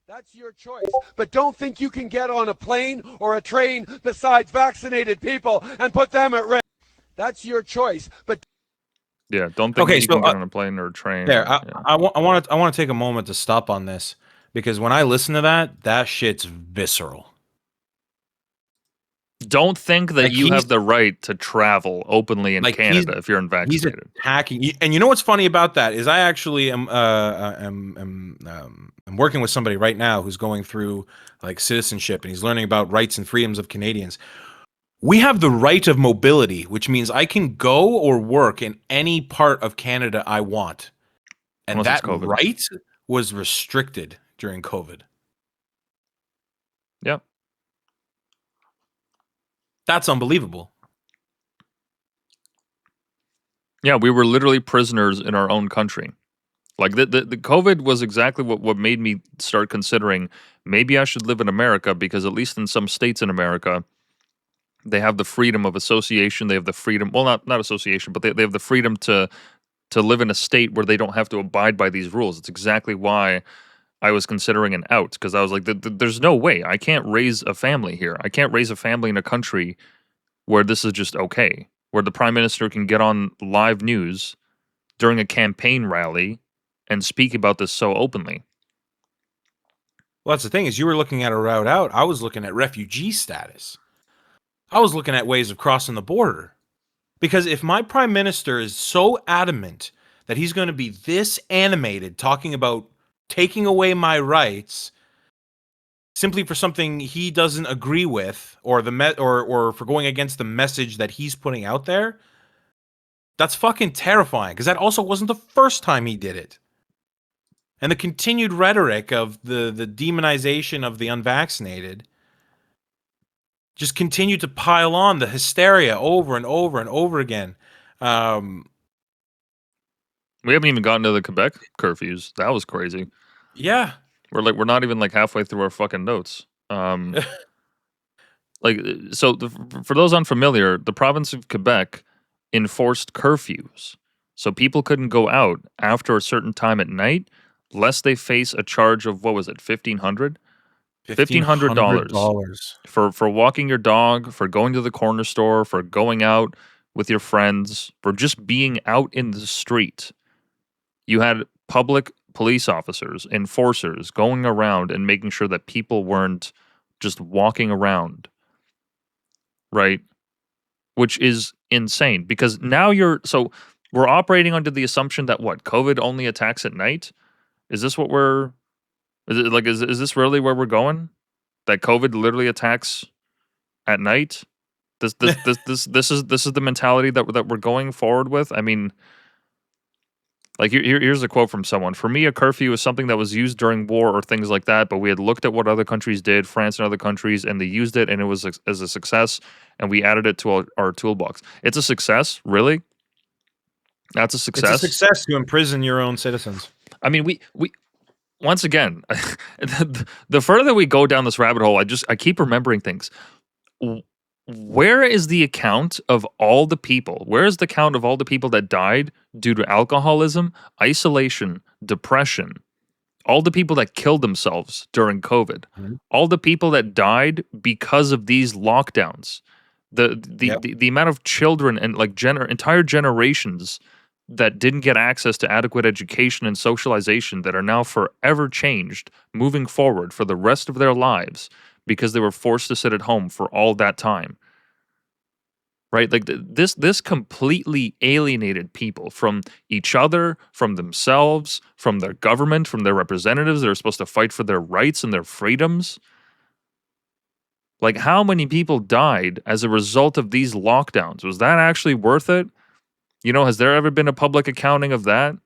That's your choice. But don't think you can get on a plane or a train besides vaccinated people and put them at risk. That's your choice. But Yeah, don't think that you can get on a plane or a train. There, I want to take a moment to stop on this, because when I listen to that shit's visceral. Don't think that Like, you have the right to travel openly in like, Canada if you're He's unvaccinated. attacking, and you know what's funny about that is I actually am I'm working with somebody right now who's going through like citizenship, and he's learning about rights and freedoms of Canadians. We have the right of mobility, which means I can go or work in any part of Canada I want, and Unless it's that COVID. right was restricted during COVID. Yep. That's unbelievable. Yeah, we were literally prisoners in our own country. Like the COVID was exactly what made me start considering maybe I should live in America, because at least in some states in America, they have the freedom of association. They have the freedom, well, not association, but they have the freedom to live in a state where they don't have to abide by these rules. It's exactly why I was considering an out, because I was like, there's no way. I can't raise a family here. I can't raise a family in a country where this is just okay, where the prime minister can get on live news during a campaign rally and speak about this so openly. Well, that's the thing, is you were looking at a route out. I was looking at refugee status. I was looking at ways of crossing the border. Because if my prime minister is so adamant that he's going to be this animated talking about taking away my rights simply for something he doesn't agree with, or or for going against the message that he's putting out there, that's fucking terrifying, because that also wasn't the first time he did it. And the continued rhetoric of the demonization of the unvaccinated just continued to pile on, the hysteria over and over and over again. We haven't even gotten to the Quebec curfews. That was crazy. Yeah. We're not even like halfway through our fucking notes. For those unfamiliar, the province of Quebec enforced curfews, so people couldn't go out after a certain time at night, lest they face a charge of, what was it, $1,500 for walking your dog, for going to the corner store, for going out with your friends, for just being out in the street. You had public police officers, enforcers going around and making sure that people weren't just walking around, right? Which is insane, because now we're operating under the assumption that COVID only attacks at night. Is this what is this really where we're going? That COVID literally attacks at night? This is the mentality that we're going forward with. I mean, like here's a quote from someone. For me, a curfew is something that was used during war or things like that, but we had looked at what other countries did, France and other countries, and they used it, and it was as a success, and we added it to our toolbox. It's a success, really? That's a success? It's a success to imprison your own citizens. I mean, we once again, the further we go down this rabbit hole, I keep remembering things. Where is the account of all the people? Where is the count of all the people that died due to alcoholism, isolation, depression, all the people that killed themselves during COVID, Mhm. all the people that died because of these lockdowns, Yep. the amount of children and like entire generations that didn't get access to adequate education and socialization that are now forever changed moving forward for the rest of their lives because they were forced to sit at home for all that time. Right? Like this completely alienated people from each other, from themselves, from their government, from their representatives that are supposed to fight for their rights and their freedoms. Like, how many people died as a result of these lockdowns? Was that actually worth it? You know, has there ever been a public accounting of that?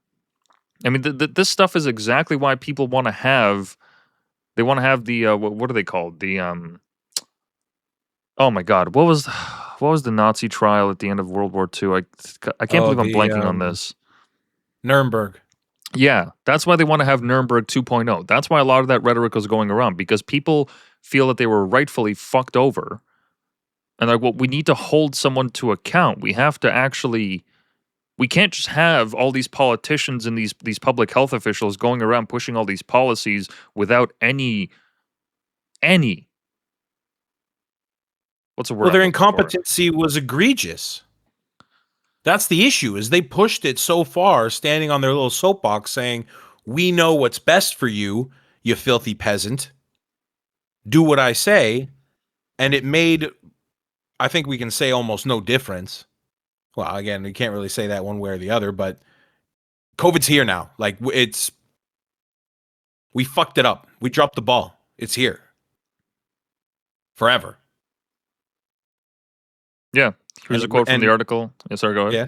I mean, this stuff is exactly why people want to have. They want to have the what are they called? The oh my God, what was the Nazi trial at the end of World War II? I can't Oh, believe I'm the blanking on this. Nuremberg. Yeah, that's why they want to have Nuremberg 2.0. That's why a lot of that rhetoric was going around, because people feel that they were rightfully fucked over. And like, well, we need to hold someone to account. We have to actually, we can't just have all these politicians and these public health officials going around pushing all these policies without any what's the word? Well, their I'm looking for? incompetency was egregious. That's the issue, is they pushed it so far, standing on their little soapbox saying, we know what's best for you, you filthy peasant. Do what I say. And it made, I think we can say, almost no difference. Well, again, we can't really say that one way or the other, but COVID's here now. Like, we fucked it up. We dropped the ball. It's here. Forever. Yeah. Here's a quote from the and- article. Yes, sorry, go ahead. Yeah.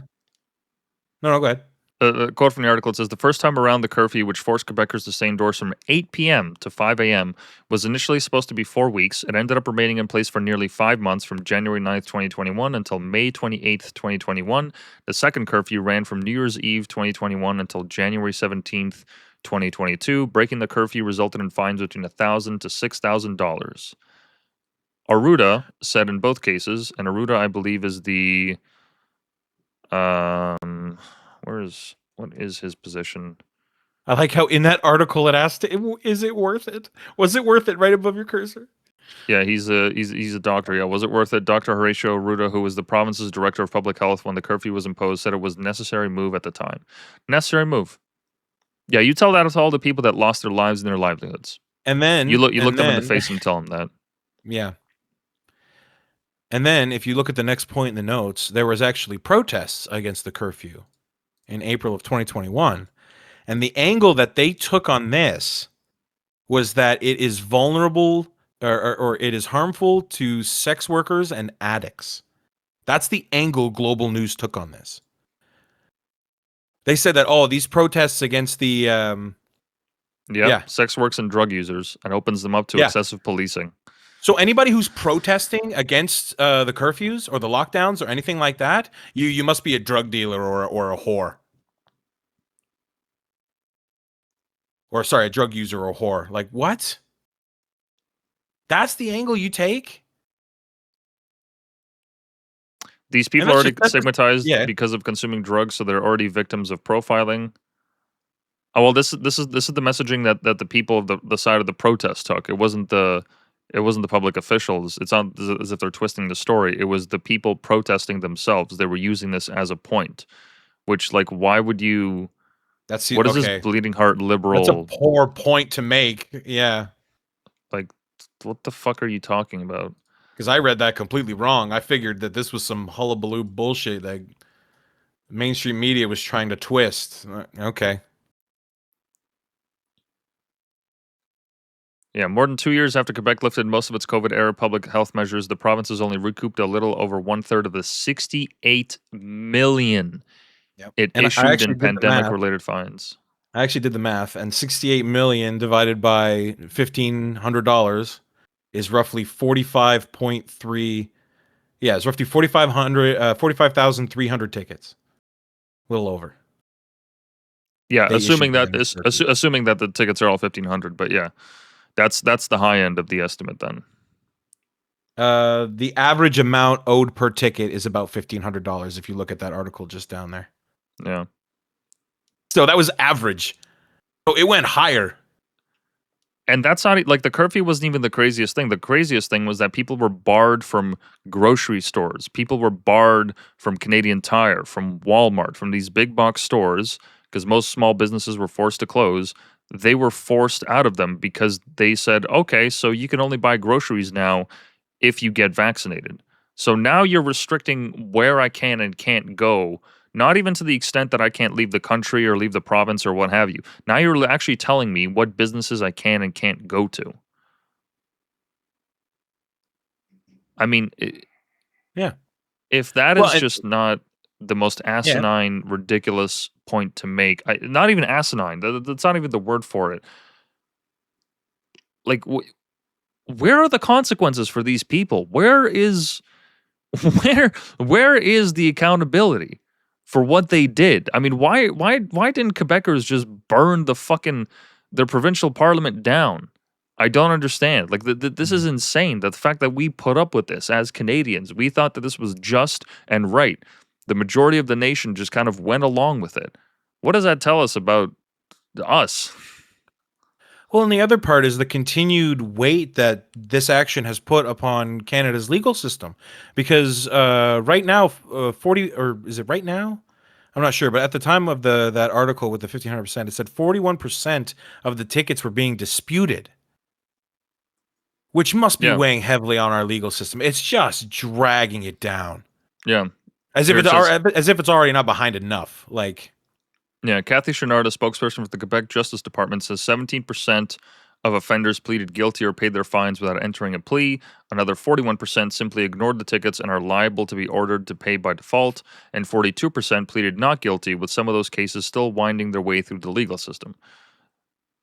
No, go ahead. A quote from the article, it says, the first time around the curfew, which forced Quebecers to stay indoors from 8 p.m. to 5 a.m., was initially supposed to be 4 weeks. It ended up remaining in place for nearly 5 months, from January 9th, 2021 until May 28th, 2021. The second curfew ran from New Year's Eve 2021 until January 17th, 2022. Breaking the curfew resulted in fines between $1,000 to $6,000. Arruda said in both cases, and Arruda, I believe, is the what is his position? I like how in that article it asked, is it worth it? Was it worth it, right above your cursor? Yeah, he's a doctor. Yeah, was it worth it? Dr. Horatio Arruda, who was the province's director of public health when the curfew was imposed, said it was a necessary move at the time. Necessary move. Yeah, you tell that to all the people that lost their lives and their livelihoods. And then You look them in the face and tell them that. Yeah. And then if you look at the next point in the notes, there was actually protests against the curfew in April of 2021. And the angle that they took on this was that it is vulnerable or it is harmful to sex workers and addicts. That's the angle Global News took on this. They said that, these protests against the sex works and drug users, and opens them up to excessive policing. So anybody who's protesting against the curfews or the lockdowns or anything like that, you must be a drug dealer or a whore. Or sorry, a drug user or a whore. Like, what? That's the angle you take? These people are already stigmatized because of consuming drugs, so they're already victims of profiling. Oh well, this is the messaging that the people of the side of the protest took. It wasn't the public officials. It's not as if they're twisting the story. It was the people protesting themselves. They were using this as a point. Which, like, why would you? What is this bleeding heart liberal? That's a poor point to make. Yeah. Like, what the fuck are you talking about? Because I read that completely wrong. I figured that this was some hullabaloo bullshit that mainstream media was trying to twist. Okay. Yeah, more than 2 years after Quebec lifted most of its COVID-era public health measures, the province has only recouped a little over 1/3 of the $68 million it issued in pandemic-related fines. I actually did the math, and 68 million divided by $1,500 is roughly 45.3. Yeah, it's roughly 45,300 tickets. A little over. Yeah, assuming that the tickets are all 1,500, but yeah, that's the high end of the estimate then. The average amount owed per ticket is about $1,500 if you look at that article just down there. Yeah. So that was average. So it went higher. And that's not like the curfew wasn't even the craziest thing. The craziest thing was that people were barred from grocery stores. People were barred from Canadian Tire, from Walmart, from these big box stores, because most small businesses were forced to close. They were forced out of them because they said, okay, so you can only buy groceries now if you get vaccinated. So now you're restricting where I can and can't go, not even to the extent that I can't leave the country or leave the province or what have you. Now you're actually telling me what businesses I can and can't go to. I mean, Yeah. if that Well, is just not the most asinine, ridiculous point to make, not even asinine, that's not even the word for it. Like, where are the consequences for these people? Where is the accountability for what they did? I mean, why didn't Quebecers just burn their provincial parliament down? I don't understand. Like, this is insane. The fact that we put up with this as Canadians, we thought that this was just and right. The majority of the nation just kind of went along with it. What does that tell us about us? Well, and the other part is the continued weight that this action has put upon Canada's legal system, because right now, 40, or is it right now? I'm not sure, but at the time of that article with the 1,500%, it said 41% of the tickets were being disputed, which must be Yeah. weighing heavily on our legal system. It's just dragging it down, Yeah. as if it's already not behind enough. Like. Yeah, Kathy Chouinard, a spokesperson for the Quebec Justice Department, says 17% of offenders pleaded guilty or paid their fines without entering a plea. Another 41% simply ignored the tickets and are liable to be ordered to pay by default. And 42% pleaded not guilty, with some of those cases still winding their way through the legal system.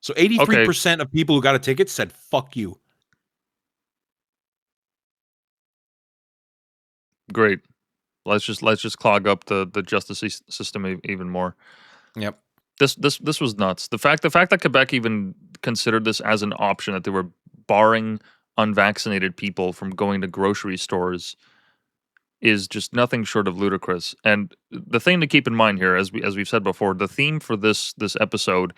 So 83% of people who got a ticket said, fuck you. Great. Let's just clog up the justice system even more. Yep. This was nuts. The fact that Quebec even considered this as an option, that they were barring unvaccinated people from going to grocery stores, is just nothing short of ludicrous. And the thing to keep in mind here, as we've said before, the theme for this episode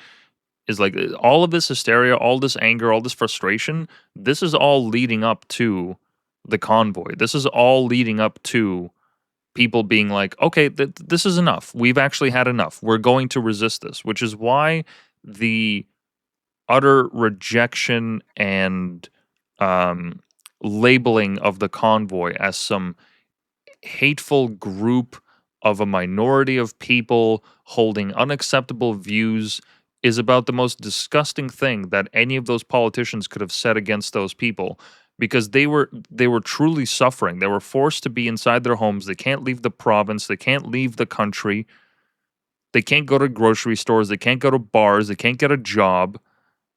is like all of this hysteria, all this anger, all this frustration. This is all leading up to the convoy. This is all leading up to people being like, okay, this is enough. We've actually had enough. We're going to resist this, which is why the utter rejection and labeling of the convoy as some hateful group of a minority of people holding unacceptable views is about the most disgusting thing that any of those politicians could have said against those people, because they were truly suffering. They were forced to be inside their homes. They can't leave the province. They can't leave the country. They can't go to grocery stores. They can't go to bars. They can't get a job.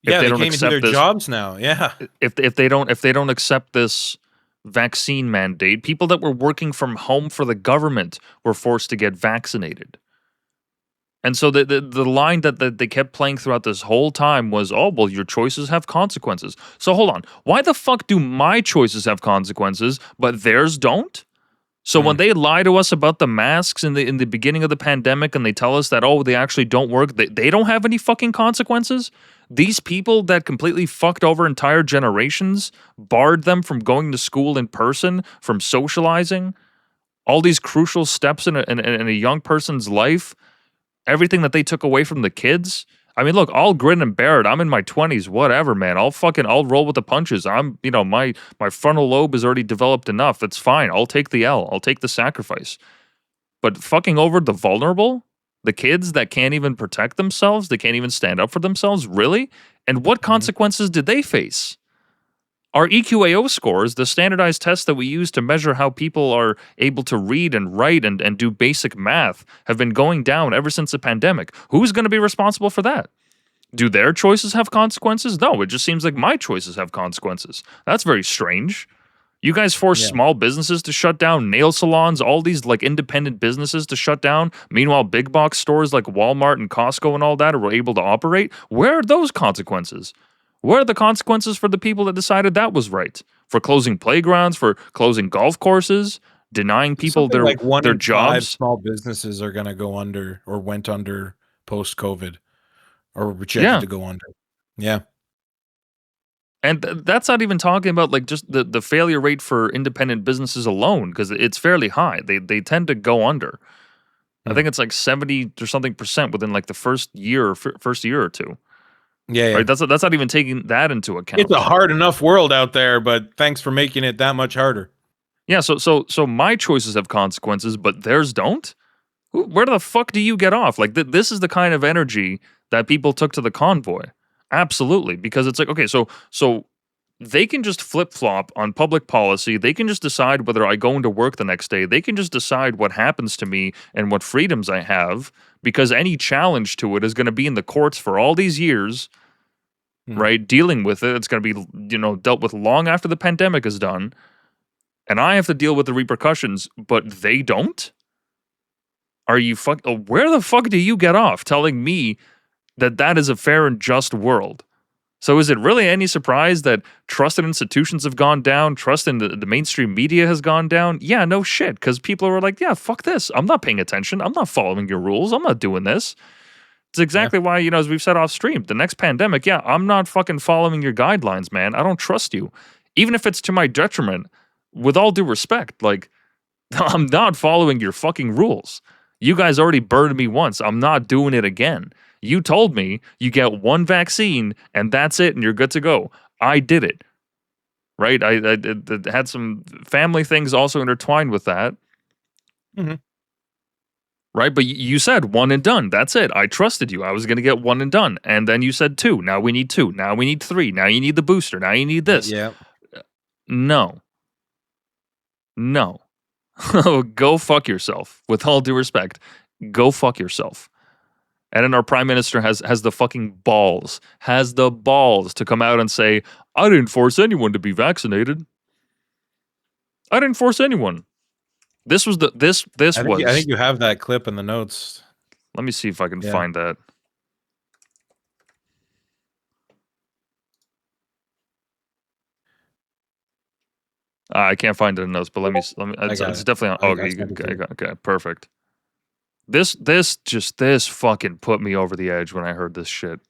Yeah, they can't even do their jobs now. Yeah. If they don't accept this vaccine mandate, people that were working from home for the government were forced to get vaccinated. And so the line that they kept playing throughout this whole time was, oh, well, your choices have consequences. So hold on. Why the fuck do my choices have consequences, but theirs don't? So when they lie to us about the masks in the beginning of the pandemic, and they tell us that, oh, they actually don't work, they don't have any fucking consequences? These people that completely fucked over entire generations, barred them from going to school in person, from socializing, all these crucial steps in a young person's life, everything that they took away from the kids. I mean, look, I'll grin and bear it. I'm in my 20s, whatever, man. I'll roll with the punches. My frontal lobe is already developed enough. It's fine. I'll take the L. I'll take the sacrifice. But fucking over the vulnerable, the kids that can't even protect themselves, they can't even stand up for themselves, really? And what consequences did they face? Our EQAO scores, the standardized tests that we use to measure how people are able to read and write and do basic math, have been going down ever since the pandemic. Who's going to be responsible for that? Do their choices have consequences? No, it just seems like my choices have consequences. That's very strange. You guys force small businesses to shut down, nail salons, all these like independent businesses to shut down. Meanwhile, big box stores like Walmart and Costco and all that are able to operate. Where are those consequences? Where are the consequences for the people that decided that was right? For closing playgrounds, for closing golf courses, denying people Something like one their in jobs? 5 small businesses are going to go under, or went under post-COVID, or rejected to go under. Yeah. And that's not even talking about like just the failure rate for independent businesses alone, because it's fairly high. They tend to go under. I think it's like 70 or something percent within like the first year or two. Yeah. Right. That's not even taking that into account. It's a hard enough world out there, but thanks for making it that much harder. Yeah. So my choices have consequences, but theirs don't. Where the fuck do you get off? Like this is the kind of energy that people took to the convoy. Absolutely, because it's like, okay, so they can just flip-flop on public policy. They can just decide whether I go into work the next day. They can just decide what happens to me and what freedoms I have, because any challenge to it is going to be in the courts for all these years, right? Dealing with it. It's going to be, dealt with long after the pandemic is done. And I have to deal with the repercussions, but they don't? Are you where the fuck do you get off telling me that is a fair and just world? So is it really any surprise that trust in institutions have gone down, trust in the mainstream media has gone down? Yeah, no shit, because people are like, yeah, fuck this. I'm not paying attention. I'm not following your rules. I'm not doing this. It's exactly why, as we've said off stream, the next pandemic, yeah, I'm not fucking following your guidelines, man. I don't trust you. Even if it's to my detriment, with all due respect, like, I'm not following your fucking rules. You guys already burned me once. I'm not doing it again. You told me you get one vaccine and that's it and you're good to go. I did it. Right? I had some family things also intertwined with that. Mm-hmm. Right? But you said one and done. That's it. I trusted you. I was going to get one and done. And then you said 2. Now we need 2. Now we need 3. Now you need the booster. Now you need this. Yeah. No. Go fuck yourself. With all due respect, go fuck yourself. And then our prime minister has the fucking balls, to come out and say, I didn't force anyone to be vaccinated. I didn't force anyone. This was this I was. I think you have that clip in the notes. Let me see if I can find that. I can't find it in notes, but let me. It's definitely on. Okay, perfect. This fucking put me over the edge when I heard this shit.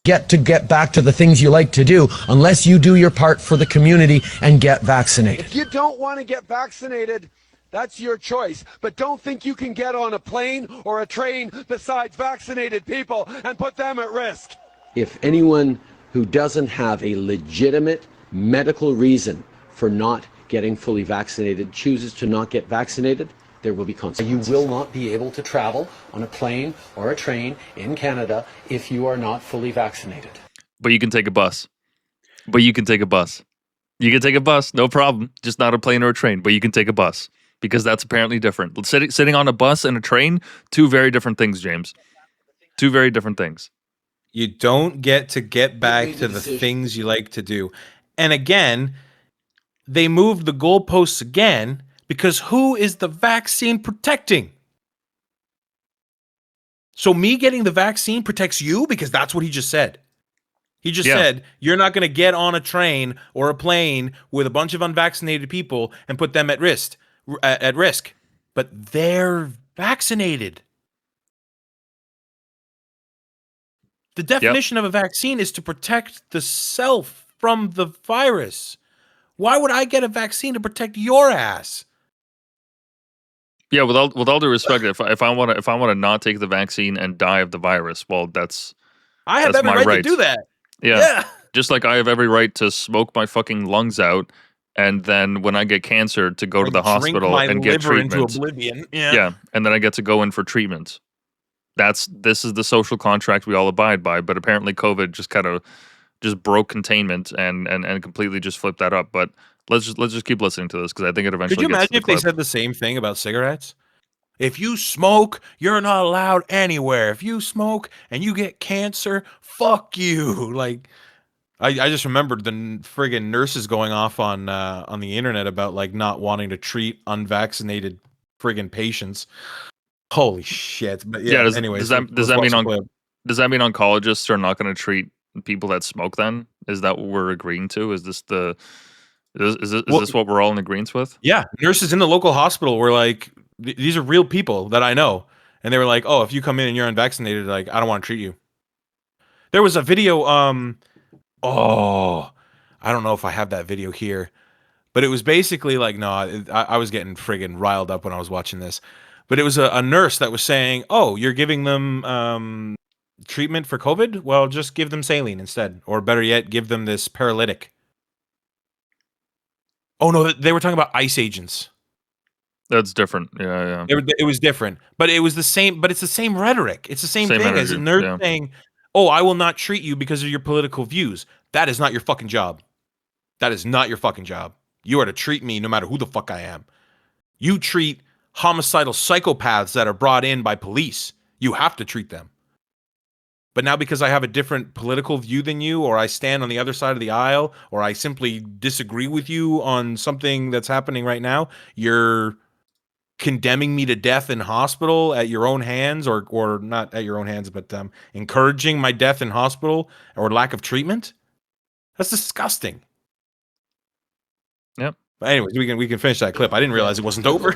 Get back to the things you like to do unless you do your part for the community and get vaccinated. If you don't want to get vaccinated, that's your choice. But don't think you can get on a plane or a train besides vaccinated people and put them at risk. If anyone who doesn't have a legitimate medical reason for not getting fully vaccinated chooses to not get vaccinated, there will be consequences. You will not be able to travel on a plane or a train in Canada if you are not fully vaccinated. But you can take a bus. You can take a bus, no problem. Just not a plane or a train, but you can take a bus. Because that's apparently different. Sitting on a bus and a train, 2 very different things, James. 2 very different things. You don't get back to the things you like to do. And again, they moved the goalposts again because who is the vaccine protecting? So me getting the vaccine protects you because that's what he just said. He just said, you're not going to get on a train or a plane with a bunch of unvaccinated people and put them at risk. But they're vaccinated. The definition of a vaccine is to protect the self from the virus. Why would I get a vaccine to protect your ass? Yeah, with all due respect, if I want to not take the vaccine and die of the virus, well, I have every right to do that. Yeah. Just like I have every right to smoke my fucking lungs out, and then when I get cancer, to go to the hospital and get treatment. Into oblivion. Yeah, and then I get to go in for treatment. This is the social contract we all abide by. But apparently, COVID just broke containment and completely just flipped that up. But let's just keep listening to this because I think it eventually. Could you gets imagine if they said the same thing about cigarettes? If you smoke, you're not allowed anywhere. If you smoke and you get cancer, fuck you. Like, I just remembered the friggin' nurses going off on the internet about like not wanting to treat unvaccinated friggin' patients. Holy shit! But yeah. Anyways, does that mean oncologists are not going to treat people that smoke? Then is that what we're agreeing to? Is this this what we're all in agreement with? Yeah, nurses in the local hospital were like, these are real people that I know, and they were like, oh, if you come in and you're unvaccinated, like I don't want to treat you. There was a video Oh, I don't know if I have that video here, but it was basically like, no, I was getting friggin' riled up when I was watching this. But it was a nurse that was saying, oh, you're giving them treatment for COVID? Well, just give them saline instead. Or better yet, give them this paralytic. Oh, no, they were talking about ice agents. That's different. Yeah. It was different, but it was the same. But it's the same rhetoric. It's the same thing as a energy, nurse yeah. saying, "Oh, I will not treat you because of your political views." That is not your fucking job. That is not your fucking job. You are to treat me no matter who the fuck I am. You treat homicidal psychopaths that are brought in by police. You have to treat them. But now because I have a different political view than you, or I stand on the other side of the aisle, or I simply disagree with you on something that's happening right now, you're condemning me to death in hospital at your own hands, or not at your own hands, but encouraging my death in hospital or lack of treatment. That's disgusting. Yep. But anyways, we can finish that clip. I didn't realize it wasn't over.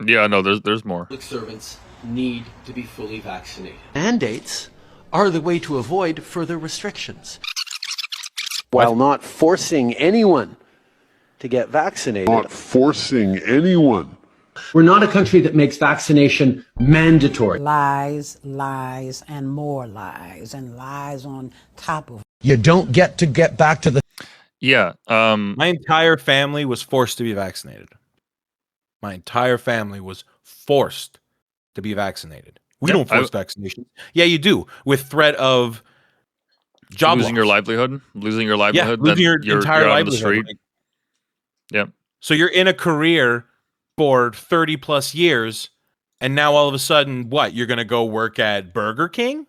Yeah, no, there's more. Public servants need to be fully vaccinated. Mandates are the way to avoid further restrictions. While not forcing anyone to get vaccinated. Not forcing anyone. We're not a country that makes vaccination mandatory. Lies, lies, and more lies, and lies on top of. You don't get back to the. Yeah. My entire family was forced to be vaccinated. My entire family was forced to be vaccinated. We don't force vaccinations. Yeah, you do, with threat of job losing loss. your livelihood, losing your livelihood, yeah, losing your entire you're livelihood. on the street. Yep. So you're in a career for 30 plus years, and now all of a sudden, what? You're going to go work at Burger King?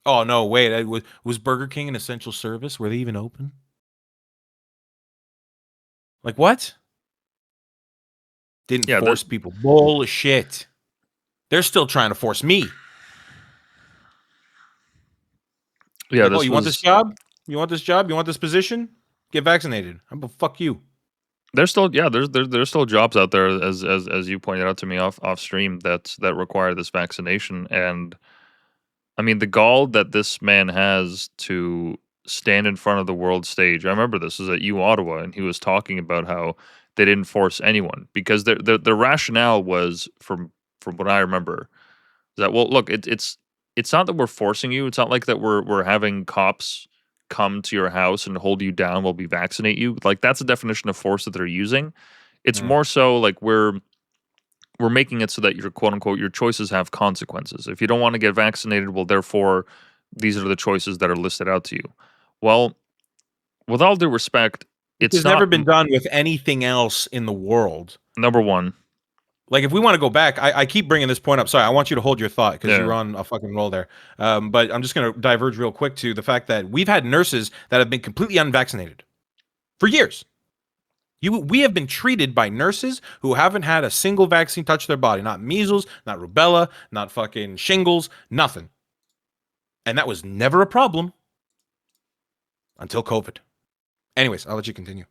Oh, no, wait. Was Burger King an essential service? Were they even open? Like, what? Didn't force people. Bullshit. They're still trying to force me. Yeah. Like, you want this job? You want this job? You want this position? Get vaccinated. I'm gonna fuck you. There's still there's still jobs out there, as you pointed out to me off stream, that require this vaccination. And I mean, the gall that this man has to stand in front of the world stage. I remember this was at U Ottawa, and he was talking about how they didn't force anyone, because the rationale was, from what I remember, that, well, look, it's not that we're forcing you. It's not like that we're having cops come to your house and hold you down while we vaccinate you. Like, that's the definition of force that they're using. It's more so like we're making it so that your quote unquote your choices have consequences. If you don't want to get vaccinated, well, therefore these are the choices that are listed out to you. Well, with all due respect, it's never been done with anything else in the world. Number one. Like, if we want to go back, I keep bringing this point up. Sorry, I want you to hold your thought, because you're on a fucking roll there. But I'm just going to diverge real quick to the fact that we've had nurses that have been completely unvaccinated for years. We have been treated by nurses who haven't had a single vaccine touch their body. Not measles, not rubella, not fucking shingles, nothing. And that was never a problem until COVID. Anyways, I'll let you continue.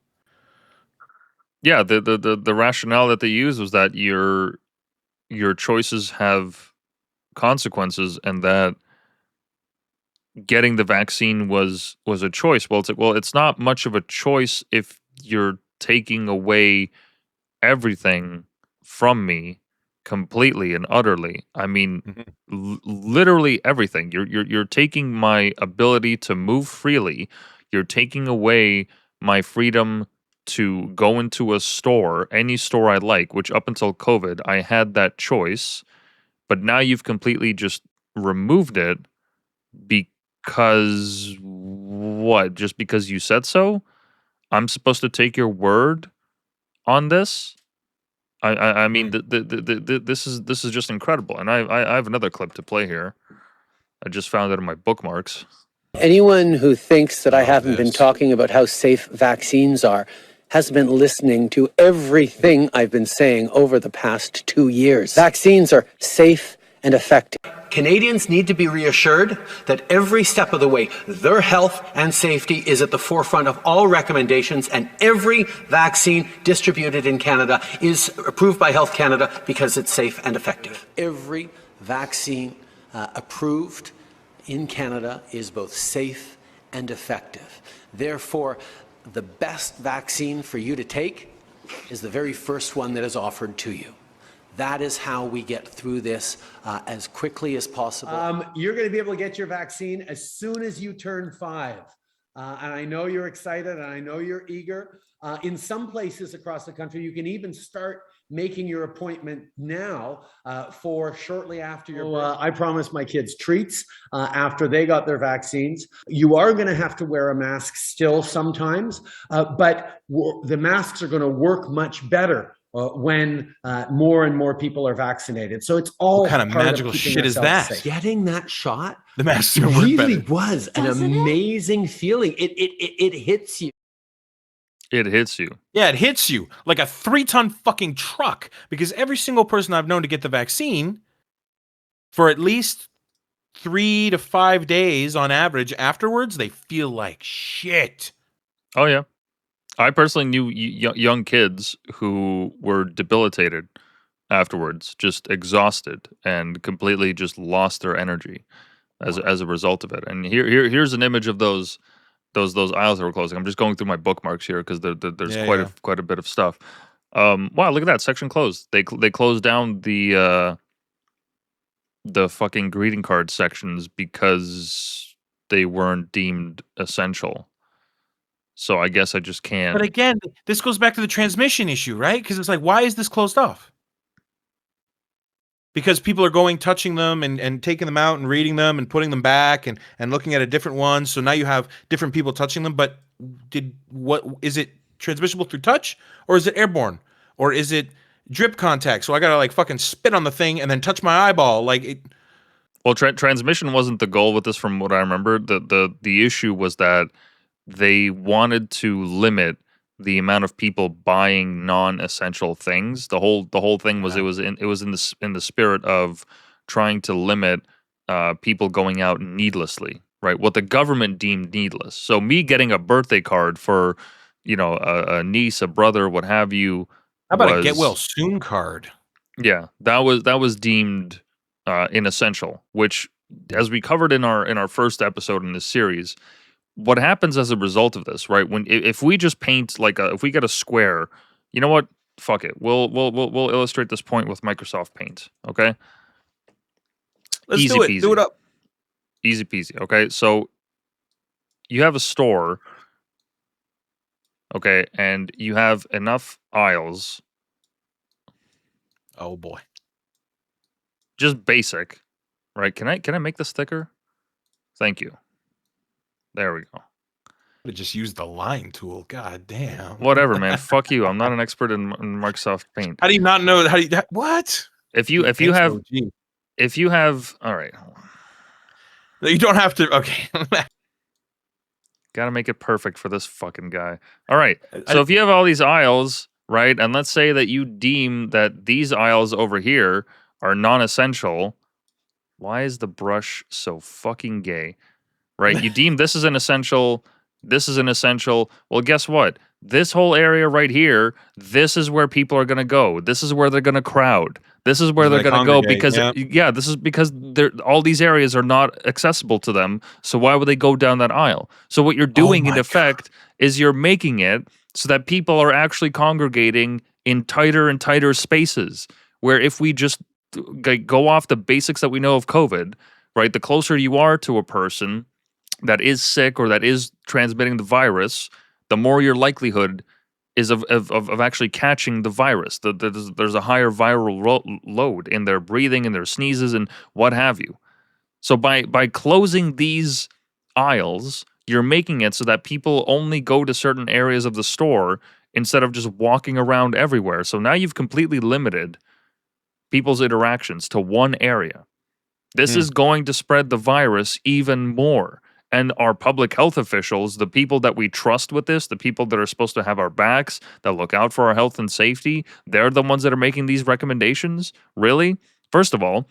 Yeah, the rationale that they use was that your choices have consequences, and that getting the vaccine was a choice. Well, it's not much of a choice if you're taking away everything from me completely and utterly. I mean, literally everything. You're taking my ability to move freely. You're taking away my freedom to go into a store, any store I like, which up until COVID, I had that choice. But now you've completely just removed it because what? Just because you said so? I'm supposed to take your word on this? I mean, this is just incredible. And I have another clip to play here. I just found it in my bookmarks. Anyone who thinks that I haven't been talking about how safe vaccines are hasn't been listening to everything I've been saying over the past 2 years. Vaccines are safe and effective. Canadians need to be reassured that every step of the way, their health and safety is at the forefront of all recommendations, and every vaccine distributed in Canada is approved by Health Canada because it's safe and effective. Every vaccine approved in Canada is both safe and effective. Therefore, the best vaccine for you to take is the very first one that is offered to you. That is how we get through this as quickly as possible. You're going to be able to get your vaccine as soon as you turn 5. And I know you're excited and I know you're eager. In some places across the country, you can even start making your appointment now for shortly after your birth. I promised my kids treats after they got their vaccines. You are going to have to wear a mask still sometimes, but the masks are going to work much better when more and more people are vaccinated. So it's all What kind of magical keeping shit is ourselves that? safe. Getting that shot The masks are work really better. was an amazing feeling. It hits you. It hits you. Yeah, it hits you like a 3-ton fucking truck, because every single person I've known to get the vaccine, for at least 3 to 5 days on average afterwards, they feel like shit. Oh yeah, I personally knew young kids who were debilitated afterwards, just exhausted and completely just lost their energy as a result of it. And here's an image of those aisles that were closing. I'm just going through my bookmarks here because there's Yeah, quite a bit of stuff. Wow, look at that section closed. They closed down the fucking greeting card sections because they weren't deemed essential. So I guess I just can't. But again, this goes back to the transmission issue, right? Because it's like, why is this closed off? Because people are going, touching them and taking them out and reading them and putting them back and looking at a different one. So now you have different people touching them. But what is it transmissible through touch, or is it airborne, or is it drip contact? So I gotta like fucking spit on the thing and then touch my eyeball, like it. Well, transmission wasn't the goal with this, from what I remember. The issue was that they wanted to limit the amount of people buying non-essential things. The whole thing was, it was in the spirit of trying to limit people going out needlessly, right? What the government deemed needless. So me getting a birthday card for, a niece, a brother, what have you. How about a get well soon card? Yeah, that was deemed inessential, which, as we covered in our first episode in this series, what happens as a result of this, right? If we just paint if we get a square, you know what? Fuck it. We'll illustrate this point with Microsoft Paint. Okay. Let's Easy do it. peasy. Do it up. Easy peasy. Okay. So you have a store. Okay, and you have enough aisles. Oh boy. Just basic, right? Can I make this thicker? Thank you. There we go. I just use the line tool. God damn. Whatever, man. Fuck you. I'm not an expert in Microsoft Paint. How do you not know? What? If you have all right. You don't have to. Okay. Got to make it perfect for this fucking guy. All right. So if you have all these aisles, right, and let's say that you deem that these aisles over here are non-essential, why is the brush so fucking gay? Right? You deem this is an essential, this is an essential. Well, guess what? This whole area right here, this is where people are going to go. This is where they're going to crowd. This is where they're going to go because, this is because all these areas are not accessible to them. So why would they go down that aisle? So what you're doing in effect is you're making it so that people are actually congregating in tighter and tighter spaces, where if we just go off the basics that we know of COVID, right, the closer you are to a person that is sick or that is transmitting the virus, the more your likelihood is of actually catching the virus. There's a higher viral load in their breathing and their sneezes and what have you. So by closing these aisles, you're making it so that people only go to certain areas of the store instead of just walking around everywhere. So now you've completely limited people's interactions to one area. This is going to spread the virus even more. And our public health officials, the people that we trust with this, the people that are supposed to have our backs, that look out for our health and safety, they're the ones that are making these recommendations? Really? First of all,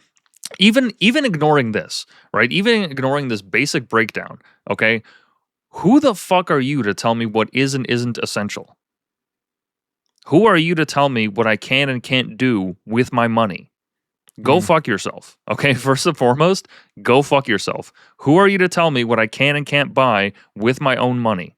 even ignoring this, right? Even ignoring this basic breakdown, okay? Who the fuck are you to tell me what is and isn't essential? Who are you to tell me what I can and can't do with my money? Go fuck yourself. Okay, first and foremost, go fuck yourself. Who are you to tell me what I can and can't buy with my own money?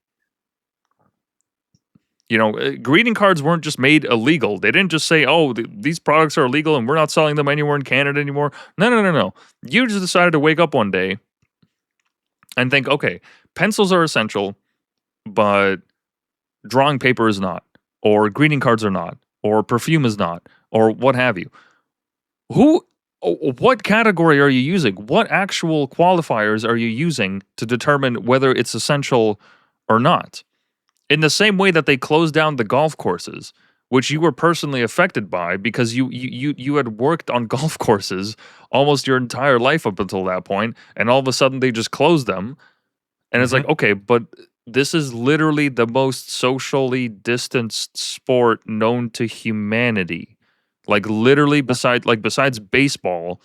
You know, greeting cards weren't just made illegal. They didn't just say, oh, these products are illegal and we're not selling them anywhere in Canada anymore. No. You just decided to wake up one day and think, okay, pencils are essential, but drawing paper is not, or greeting cards are not, or perfume is not, or what have you. What category are you using? What actual qualifiers are you using to determine whether it's essential or not? In the same way that they closed down the golf courses, which you were personally affected by because you had worked on golf courses almost your entire life up until that point, and all of a sudden they just closed them. And it's like, okay, but this is literally the most socially distanced sport known to humanity. Like literally besides baseball,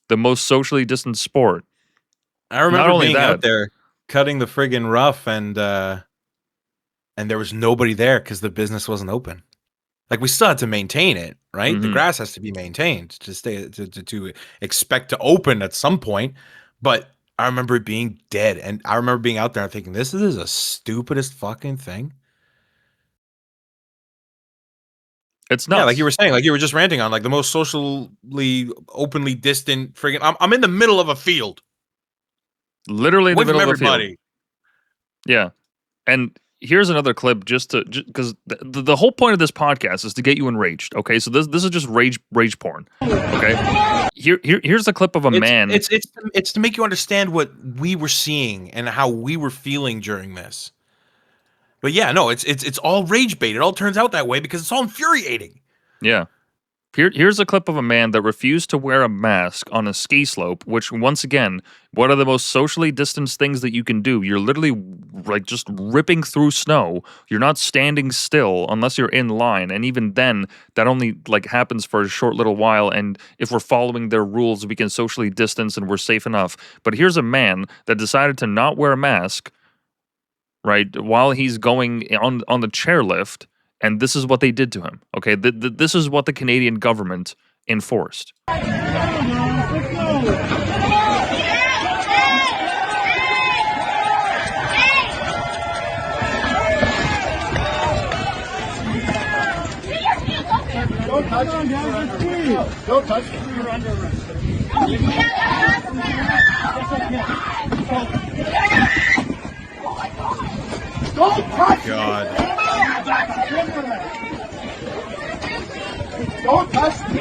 the most socially distanced sport. I remember Not only being that, out there cutting the friggin' rough, and there was nobody there because the business wasn't open. Like, we still had to maintain it, right? The grass has to be maintained to stay to expect to open at some point. But I remember it being dead, and I remember being out there and thinking, this is the stupidest fucking thing. It's nuts. Yeah, like you were saying, like you were just ranting on, like the most socially openly distant friggin'. I'm in the middle of a field, literally in the away from middle of the everybody. field. Yeah, and here's another clip just because the whole point of this podcast is to get you enraged. Okay, so this is just rage porn. Okay, here's a clip of a man. It's to make you understand what we were seeing and how we were feeling during this. But yeah, no, it's all rage bait. It all turns out that way because it's all infuriating. Yeah. Here's a clip of a man that refused to wear a mask on a ski slope, which, once again, one of the most socially distanced things that you can do. You're literally, like, just ripping through snow. You're not standing still unless you're in line, and even then, that only, like, happens for a short little while, and if we're following their rules, we can socially distance and we're safe enough. But here's a man that decided to not wear a mask, right, while he's going on the chairlift, and this is what they did to him. Okay, this is what the Canadian government enforced. Don't touch me. Don't touch me. You're under arrest. Don't touch me. God. Don't touch me.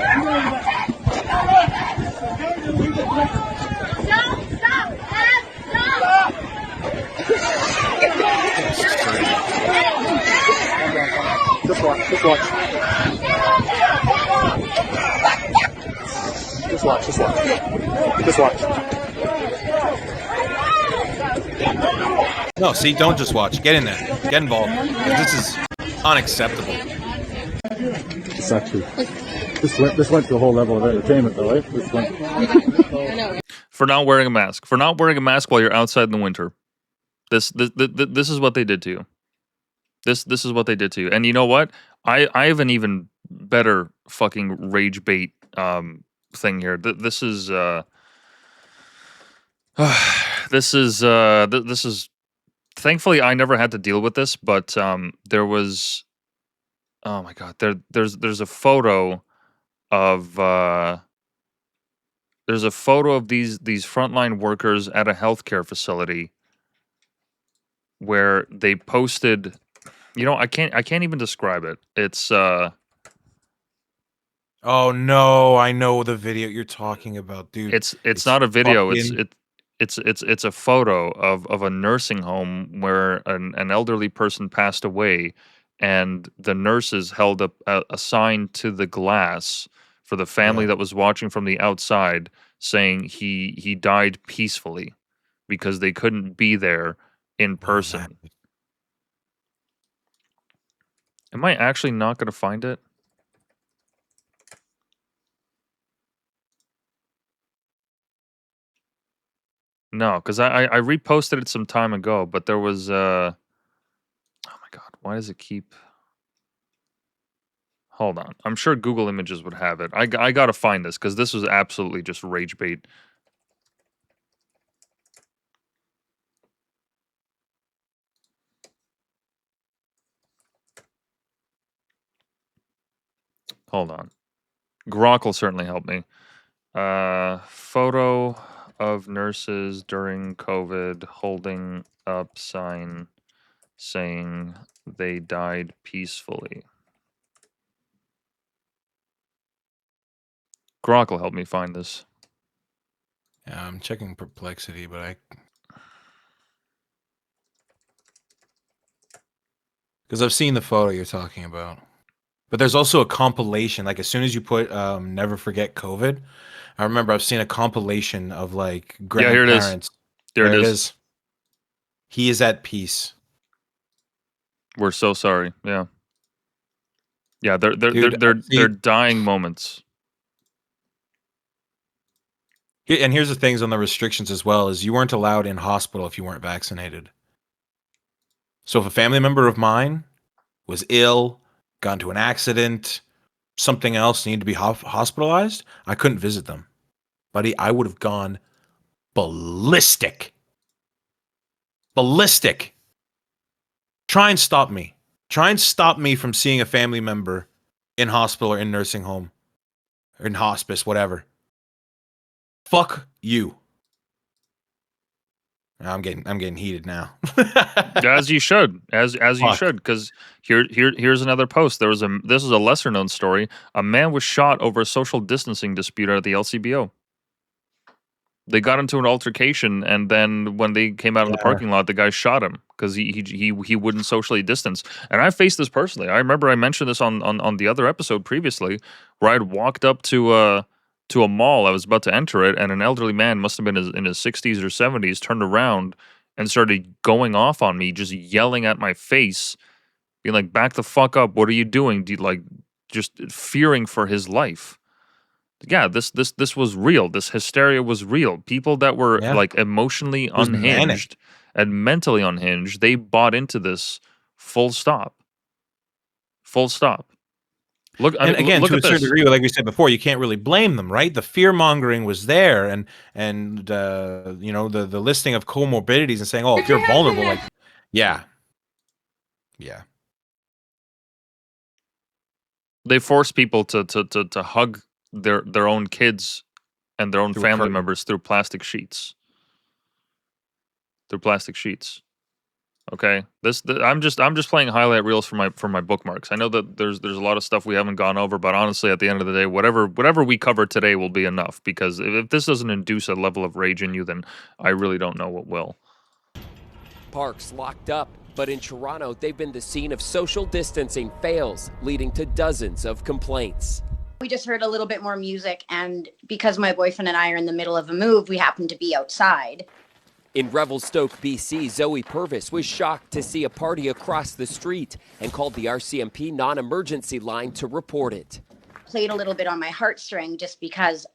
Just watch. Just watch. Just watch. Just watch. Just watch. No, see, don't just watch. Get in there. Get involved. This is unacceptable. It's actually this went to a whole level of entertainment, though, right? This went For not wearing a mask. For not wearing a mask while you're outside in the winter. This is what they did to you. This is what they did to you. And you know what? I have an even better fucking rage bait thing here. This is thankfully I never had to deal with this, but there was, oh my god, there's a photo of these frontline workers at a healthcare facility where they posted, you know, I can't even describe it. It's oh no, I know the video you're talking about, dude. It's not a video. fucking- It's a photo of a nursing home where an elderly person passed away, and the nurses held up a sign to the glass for the family that was watching from the outside, saying he died peacefully because they couldn't be there in person. Am I actually not going to find it? No, because I reposted it some time ago, but there was oh my god, why does it keep Hold on. I'm sure Google Images would have it. I got to find this because this was absolutely just rage bait. Hold on. Grok will certainly help me. Photo of nurses during COVID holding up sign saying they died peacefully. Grok will help me find this. Yeah, I'm checking Perplexity, but because I've seen the photo you're talking about. But there's also a compilation. Like as soon as you put "Never Forget COVID," I remember I've seen a compilation of like Yeah, here it is. grandparents. There it is. He is at peace. We're so sorry. Yeah. Yeah, they're dying moments. And here's the things on the restrictions as well: is you weren't allowed in hospital if you weren't vaccinated. So if a family member of mine was ill, got into an accident, something else, needed to be hospitalized, I couldn't visit them. Buddy, I would have gone ballistic. Ballistic. Try and stop me. Try and stop me from seeing a family member in hospital or in nursing home or in hospice, whatever. Fuck you. I'm getting heated now. As you should, as you should, because here's another post. This is a lesser known story. A man was shot over a social distancing dispute at the LCBO. They got into an altercation, and then when they came out of the parking lot, the guy shot him because he wouldn't socially distance. And I faced this personally. I remember I mentioned this on the other episode previously, where I'd walked up to a mall. I was about to enter it, and an elderly man, must have been in his 60s or 70s, turned around and started going off on me, just yelling at my face, being like, "Back the fuck up! What are you doing?" Just fearing for his life. Yeah, this was real. This hysteria was real. People that were like emotionally unhinged and mentally unhinged, they bought into this. Full stop. Full stop. Look, and again, to a certain degree, like we said before, you can't really blame them, right? The fear mongering was there, and you know, the listing of comorbidities and saying, "Oh, if you're vulnerable," like, yeah. They force people to hug their own kids and their own family members through plastic sheets. Okay, I'm just playing highlight reels for my bookmarks. I know that there's a lot of stuff we haven't gone over, but honestly, at the end of the day, whatever we cover today will be enough. Because if this doesn't induce a level of rage in you, then I really don't know what will. Parks locked up, but in Toronto, they've been the scene of social distancing fails, leading to dozens of complaints. We just heard a little bit more music, and because my boyfriend and I are in the middle of a move, we happened to be outside. In Revelstoke, BC, Zoe Purvis was shocked to see a party across the street and called the RCMP non-emergency line to report it. Played a little bit on my heartstring just because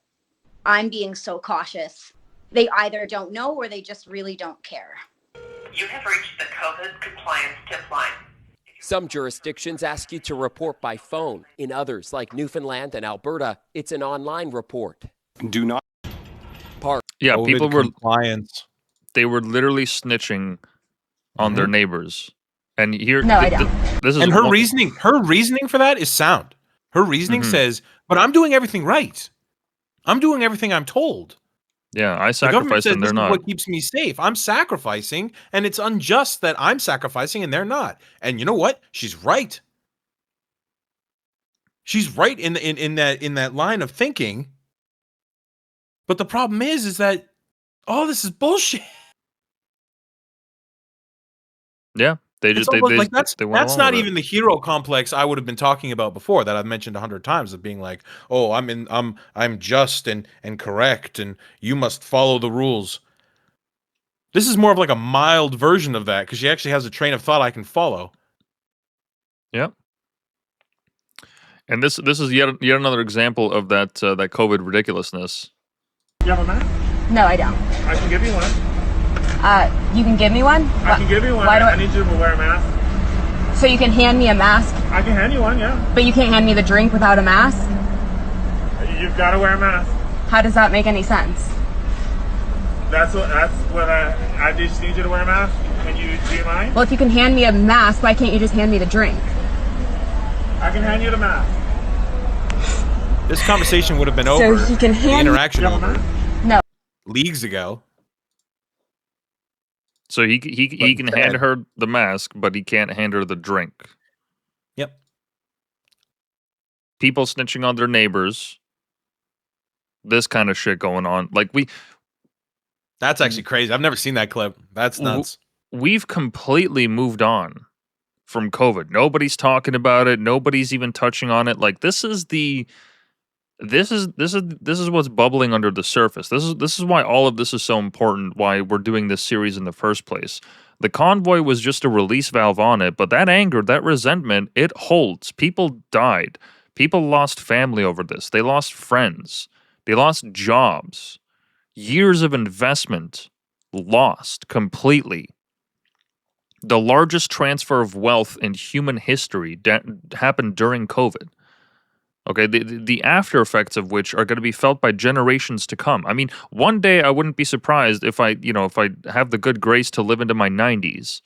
I'm being so cautious. They either don't know or they just really don't care. You have reached the COVID compliance tip line. Some jurisdictions ask you to report by phone. In others, like Newfoundland and Alberta, it's an online report. Do not. Yeah, COVID people were compliance. They were literally snitching on their neighbors. And here, No, I don't. This is And her reasoning for that is sound. Her reasoning says, "But I'm doing everything right. I'm doing everything I'm told. Yeah, I The government sacrifice says and this they're is not. what keeps me safe. I'm sacrificing, and it's unjust that I'm sacrificing and they're not." And you know what? She's right. She's right in that line of thinking. But the problem is that all this is bullshit. Yeah, they just That's they went along not with it. even the hero complex I would have been talking about before, that I've mentioned 100 times, of being like, "Oh, I'm just and correct, and you must follow the rules." This is more of like a mild version of that, because she actually has a train of thought I can follow. Yep. And this is yet another example of that COVID ridiculousness. You have a mask? No, I don't. I can give you one. You can give me one? I can give you one. Why do I need you to wear a mask. So you can hand me a mask, I can hand you one, yeah. but you can't hand me the drink without a mask? You've got to wear a mask. How does that make any sense? That's what I just need you to wear a mask. Do you mind? Well, if you can hand me a mask, why can't you just hand me the drink? I can hand you the mask. This conversation would have been So over. he can the hand- interaction over No. leagues ago. So he can hand her the mask, but he can't hand her the drink. Yep. People snitching on their neighbors. This kind of shit going on. Like That's actually crazy. I've never seen that clip. That's nuts. We've completely moved on from COVID. Nobody's talking about it. Nobody's even touching on it. Like this is what's bubbling under the surface. This is why all of this is so important. Why we're doing this series in the first place. The convoy was just a release valve on it, but that anger, that resentment, it holds. People died. People lost family over this. They lost friends. They lost jobs. Years of investment lost completely. The largest transfer of wealth in human history happened during COVID. Okay, the after effects of which are going to be felt by generations to come. I mean, one day I wouldn't be surprised if I have the good grace to live into my 90s,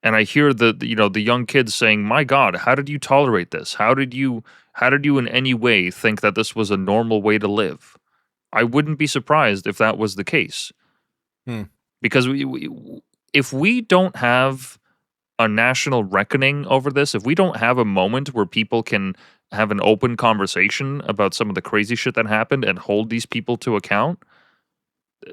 and I hear the young kids saying, "My God, how did you tolerate this? How did you in any way think that this was a normal way to live?" I wouldn't be surprised if that was the case, because if we don't have a national reckoning over this, if we don't have a moment where people can have an open conversation about some of the crazy shit that happened and hold these people to account,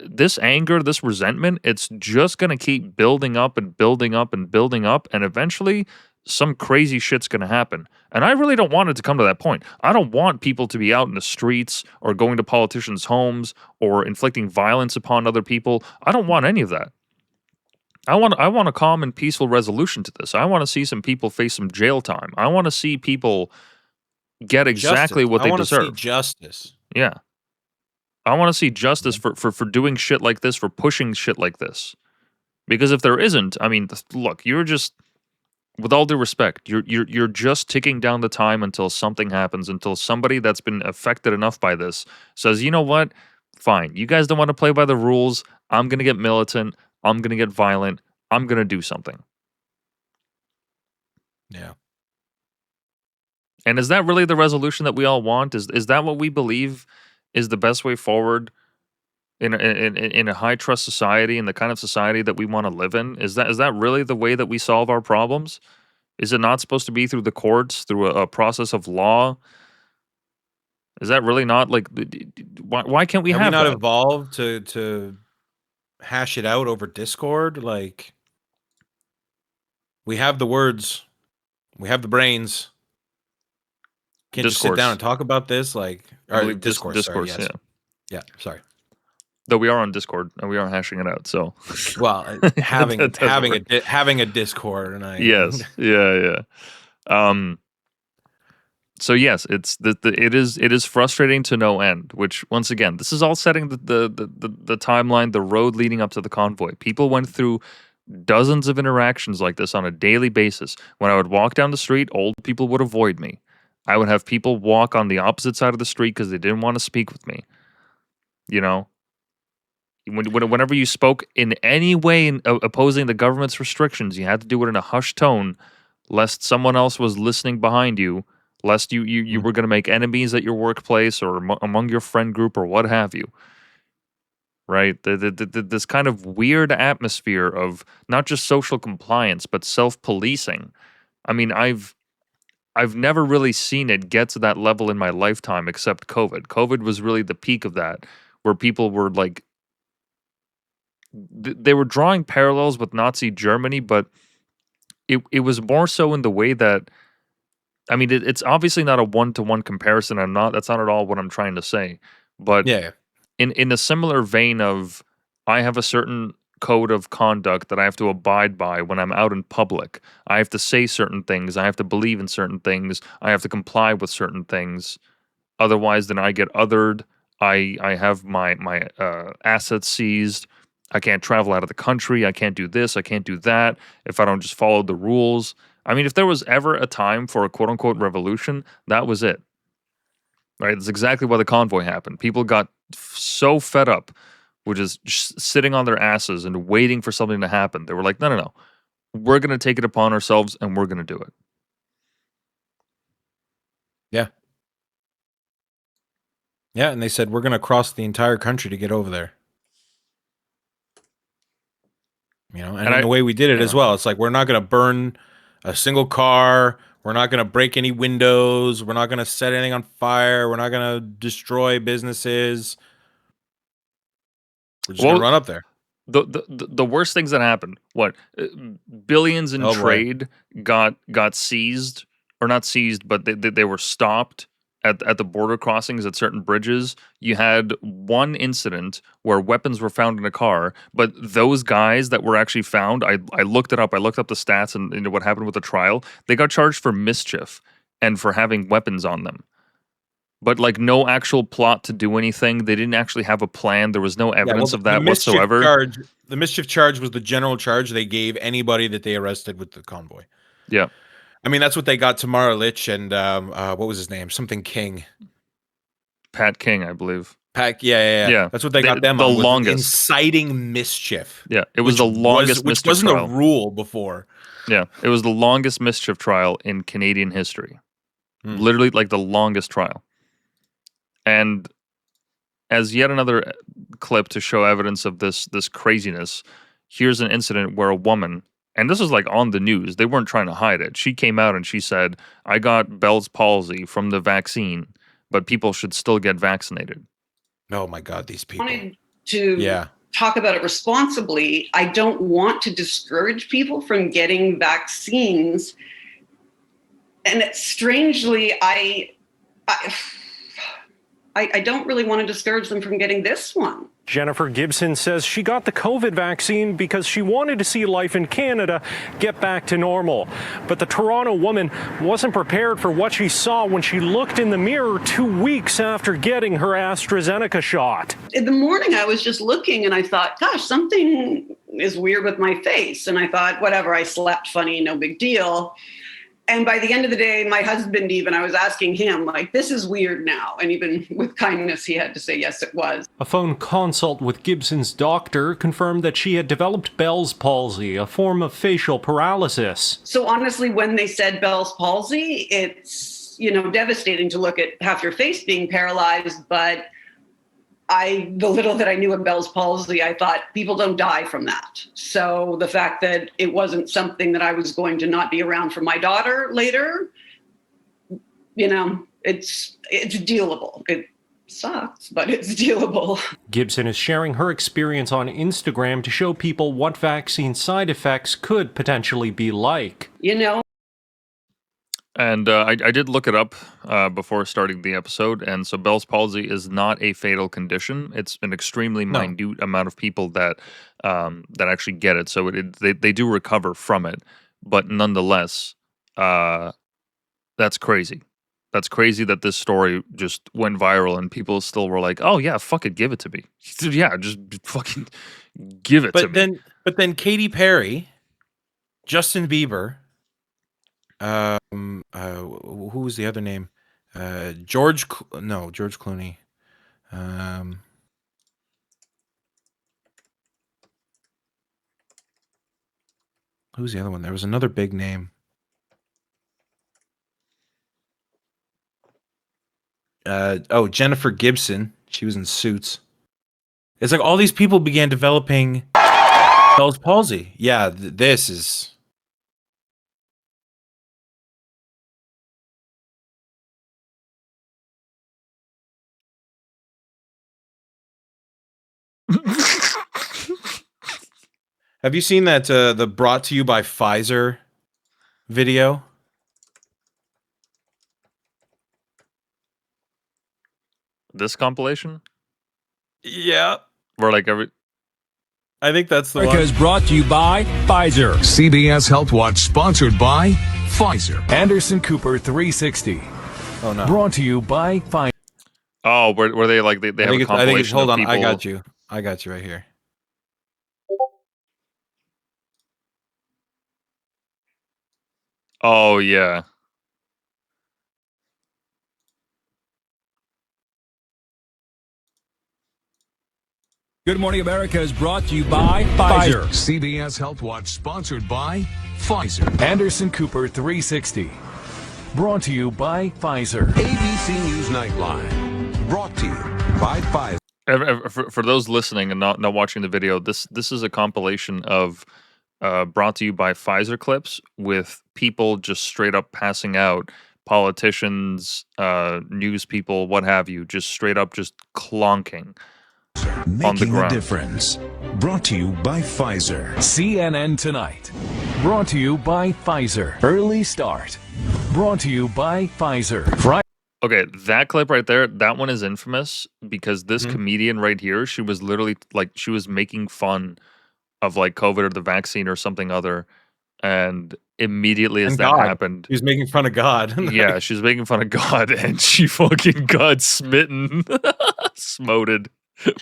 this anger, this resentment, it's just going to keep building up and building up and building up, and eventually some crazy shit's going to happen. And I really don't want it to come to that point. I don't want people to be out in the streets or going to politicians' homes or inflicting violence upon other people. I don't want any of that. I want a calm and peaceful resolution to this. I want to see some people face some jail time. I want to see people get exactly what they deserve. I want to see justice. Yeah. I want to see justice for doing shit like this, for pushing shit like this. Because if there isn't, I mean, look, you're just, with all due respect, you're just ticking down the time until something happens, until somebody that's been affected enough by this says, you know what? Fine. You guys don't want to play by the rules. I'm going to get militant. I'm going to get violent. I'm going to do something. Yeah. And is that really the resolution that we all want? Is that what we believe is the best way forward in a high trust society, in the kind of society that we want to live in? Is that really the way that we solve our problems? Is it not supposed to be through the courts, through a process of law? Is that really not like, why can't we have we not that? evolved to hash it out over Discord? Like, we have the words, we have the brains. Can't just sit down and talk about this, like, or discourse. Sorry, yes. Yeah, sorry. Though we are on Discord and we are hashing it out, so well, having a Discord, and I yes, yeah. So yes, it is frustrating to no end. Which, once again, this is all setting the timeline, the road leading up to the convoy. People went through dozens of interactions like this on a daily basis. When I would walk down the street, old people would avoid me. I would have people walk on the opposite side of the street because they didn't want to speak with me. You know, whenever you spoke in any way opposing the government's restrictions, you had to do it in a hushed tone, lest someone else was listening behind you, lest you were going to make enemies at your workplace or among your friend group or what have you. Right? This kind of weird atmosphere of not just social compliance, but self-policing. I mean, I've never really seen it get to that level in my lifetime except COVID. COVID was really the peak of that, where people were like, they were drawing parallels with Nazi Germany, but it was more so in the way that, I mean, it's obviously not a one-to-one comparison. That's not at all what I'm trying to say. But yeah. In a similar vein of, I have a certain code of conduct that I have to abide by when I'm out in public. I have to say certain things. I have to believe in certain things. I have to comply with certain things. Otherwise, then I get othered. I have my assets seized. I can't travel out of the country. I can't do this. I can't do that if I don't just follow the rules. I mean, if there was ever a time for a quote unquote revolution, that was it. Right? That's exactly why the convoy happened. People got so fed up with just sitting on their asses and waiting for something to happen. They were like, no. We're going to take it upon ourselves and we're going to do it. Yeah. Yeah, and they said, we're going to cross the entire country to get over there. You know, and in the way we did it as well, it's like, we're not going to burn a single car. We're not going to break any windows. We're not going to set anything on fire. We're not going to destroy businesses. We're just going to run up there. The worst things that happened, billions in trade got seized, or not seized, but they were stopped at the border crossings at certain bridges. You had one incident where weapons were found in a car, but those guys that were actually found, I looked it up. I looked up the stats and what happened with the trial. They got charged for mischief and for having weapons on them. But like no actual plot to do anything. They didn't actually have a plan. There was no evidence of that whatsoever. The mischief charge was the general charge they gave anybody that they arrested with the convoy. Yeah. I mean, that's what they got Tamara Litch and what was his name? Something King. Pat King, I believe. Yeah. That's what they got them on. Longest. Inciting mischief. Yeah, it was the longest which mischief wasn't trial. a rule before. Yeah, it was the longest mischief trial in Canadian history. Literally, like the longest trial. And as yet another clip to show evidence of this craziness, here's an incident where a woman, and this was like on the news, they weren't trying to hide it. She came out and she said, I got Bell's palsy from the vaccine, but people should still get vaccinated. Oh my God, these people. Wanted to talk about it responsibly. I don't want to discourage people from getting vaccines. And strangely, I don't really want to discourage them from getting this one. Jennifer Gibson says she got the COVID vaccine because she wanted to see life in Canada get back to normal. But the Toronto woman wasn't prepared for what she saw when she looked in the mirror 2 weeks after getting her AstraZeneca shot. In the morning, I was just looking and I thought, gosh, something is weird with my face. And I thought, whatever, I slept funny, no big deal. And by the end of the day, my husband I was asking him, like, this is weird now. And even with kindness, he had to say, yes, it was. A phone consult with Gibson's doctor confirmed that she had developed Bell's palsy, a form of facial paralysis. So honestly, when they said Bell's palsy, it's, devastating to look at half your face being paralyzed. But the little that I knew of Bell's palsy, I thought people don't die from that. So the fact that it wasn't something that I was going to not be around for my daughter later, it's dealable. It sucks, but it's dealable. Gibson is sharing her experience on Instagram to show people what vaccine side effects could potentially be like. And I did look it up before starting the episode, and so Bell's palsy is not a fatal condition. It's an extremely minute amount of people that actually get it. So they do recover from it, but nonetheless, that's crazy. That's crazy that this story just went viral and people still were like, "Oh yeah, fuck it, give it to me." Yeah, just fucking give it to me. But then Katy Perry, Justin Bieber. Who was the other name? George Clooney. Who's the other one? There was another big name. Jennifer Gibson. She was in Suits. It's like all these people began developing Bell's palsy. Yeah, this is... Have you seen that the brought to you by Pfizer video? This compilation? Yeah. Where like every... I think that's the America one. is brought to you by Pfizer. CBS Health Watch sponsored by Pfizer. Anderson Cooper 360. Oh no. Brought to you by Pfizer. Oh, where they like they have a compilation hold of on, people... I got you right here. Oh yeah. Good Morning America is brought to you by Pfizer. CBS Health Watch sponsored by Pfizer. Anderson Cooper 360. Brought to you by Pfizer. ABC News Nightline. Brought to you by Pfizer. For those listening and not watching the video, this is a compilation of brought to you by Pfizer clips with people just straight up passing out, politicians, news people, what have you, just straight up just clonking on the Making a ground. difference. Brought to you by Pfizer. CNN Tonight. Brought to you by Pfizer. Early Start. Brought to you by Pfizer. Friday. Okay, that clip right there, that one is infamous because this comedian right here, she was literally like, she was making fun of like COVID or the vaccine or something other. And immediately as And that God. happened, He was making fun of God. yeah, she's making fun of God and she fucking got smitten, smoted.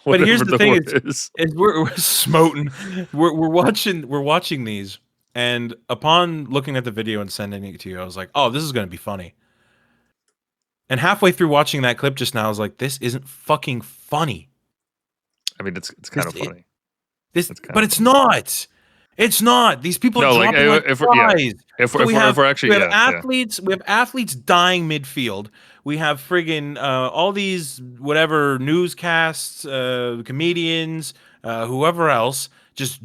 But here's whatever the thing: word is we're smoten. We're watching these, and upon looking at the video and sending it to you, I was like, "Oh, this is going to be funny." And halfway through watching that clip just now, I was like, "This isn't fucking funny." I mean, it's kind of funny. But it's not. It's not. These people are dropping like flies. If we're actually, we have athletes. We have athletes dying midfield. We have friggin' all these whatever newscasts, comedians, whoever else, just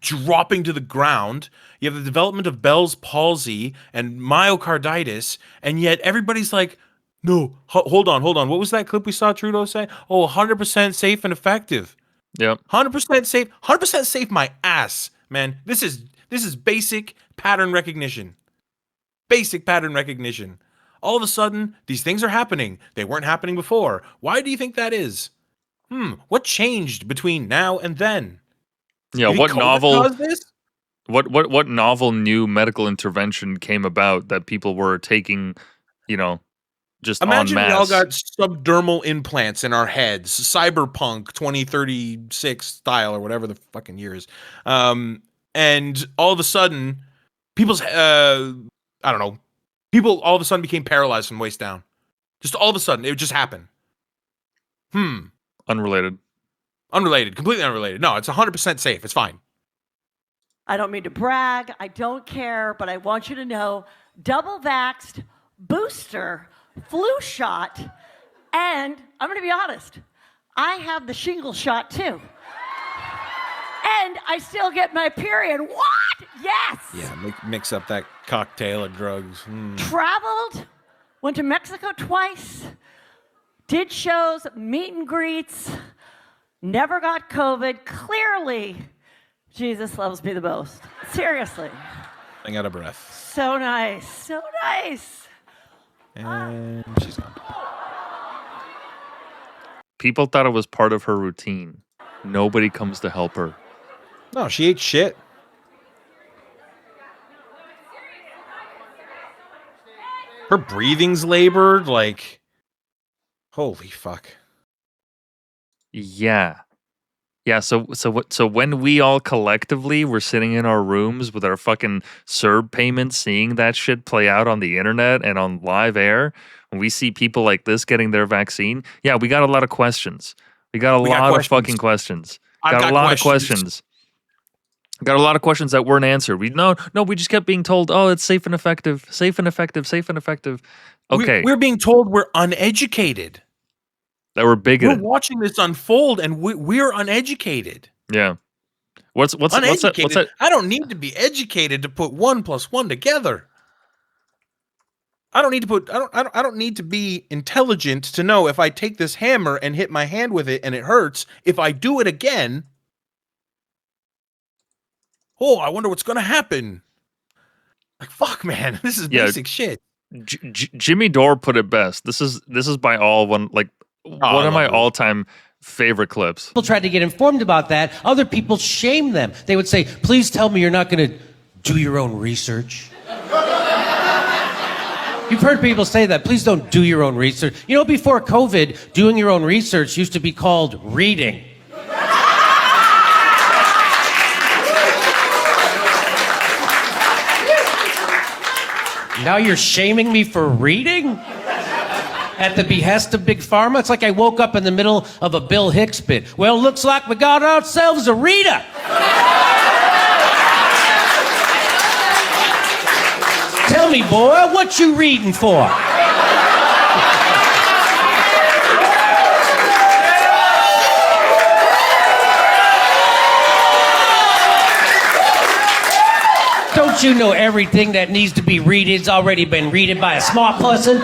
dropping to the ground. You have the development of Bell's palsy and myocarditis, and yet everybody's like, "No, hold on. What was that clip we saw Trudeau say? Oh, 100% safe and effective." Yep. 100% safe. 100% safe. My ass, man. This is basic pattern recognition. Basic pattern recognition. All of a sudden, these things are happening. They weren't happening before. Why do you think that is? What changed between now and then? Yeah, You think what COVID novel? caused this? What novel new medical intervention came about that people were taking, just Imagine en we all masse? got subdermal implants in our heads, cyberpunk 2036 style or whatever the fucking year is. And all of a sudden, people's, people all of a sudden became paralyzed from waist down. Just all of a sudden, it would just happen. Unrelated. Unrelated, completely unrelated. No, it's 100% safe. It's fine. I don't mean to brag. I don't care, but I want you to know, double vaxxed, booster, flu shot, and I'm going to be honest, I have the shingle shot too. And I still get my period. What? Yes. Yeah, mix up that cocktail of drugs. Traveled, went to Mexico twice, did shows, meet and greets, never got COVID. Clearly, Jesus loves me the most. Seriously. I'm out of breath. So nice. So nice. And she's gone. People thought it was part of her routine. Nobody comes to help her. No, she ate shit. Her breathing's labored, like, holy fuck. Yeah. So when we all collectively were sitting in our rooms with our fucking CERB payments, seeing that shit play out on the internet and on live air, when we see people like this getting their vaccine, yeah, we got a lot of questions. We got a lot of fucking questions. Got a lot of questions. Got a lot of questions that weren't answered. We just kept being told, oh, it's safe and effective, safe and effective, safe and effective. Okay. We're being told we're uneducated. That we're bigoted. We're watching this unfold, and we're uneducated. Yeah. What's that? I don't need to be educated to put 1 + 1 together. I don't need to be intelligent to know if I take this hammer and hit my hand with it and it hurts. If I do it again, oh, I wonder what's going to happen. Like, fuck, man, this is basic shit. Jimmy Dore put it best. This is by all one of my all-time favorite clips. People tried to get informed about that. Other people shamed them. They would say, please tell me you're not going to do your own research. You've heard people say that. Please don't do your own research. You know, before COVID, doing your own research used to be called reading. Now you're shaming me for reading? At the behest of Big Pharma? It's like I woke up in the middle of a Bill Hicks bit. Well, looks like we got ourselves a reader. Tell me, boy, what you reading for? Don't you know everything that needs to be readed's already been readed by a smart person?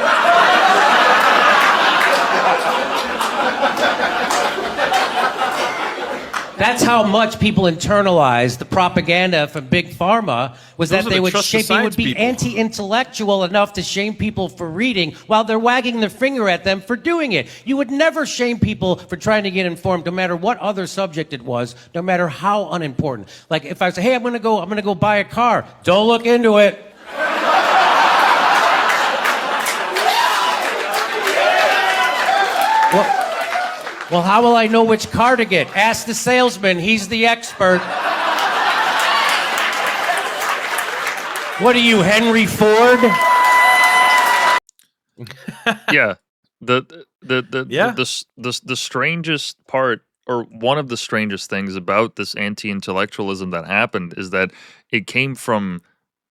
That's how much people internalized the propaganda from Big Pharma, was that they would be anti-intellectual enough to shame people for reading while they're wagging their finger at them for doing it. You would never shame people for trying to get informed, no matter what other subject it was, no matter how unimportant. Like if I say, hey, I'm gonna go buy a car. Don't look into it. Well, how will I know which car to get? Ask the salesman. He's the expert. What are you, Henry Ford? Yeah. The strangest part, or one of the strangest things about this anti-intellectualism that happened, is that it came from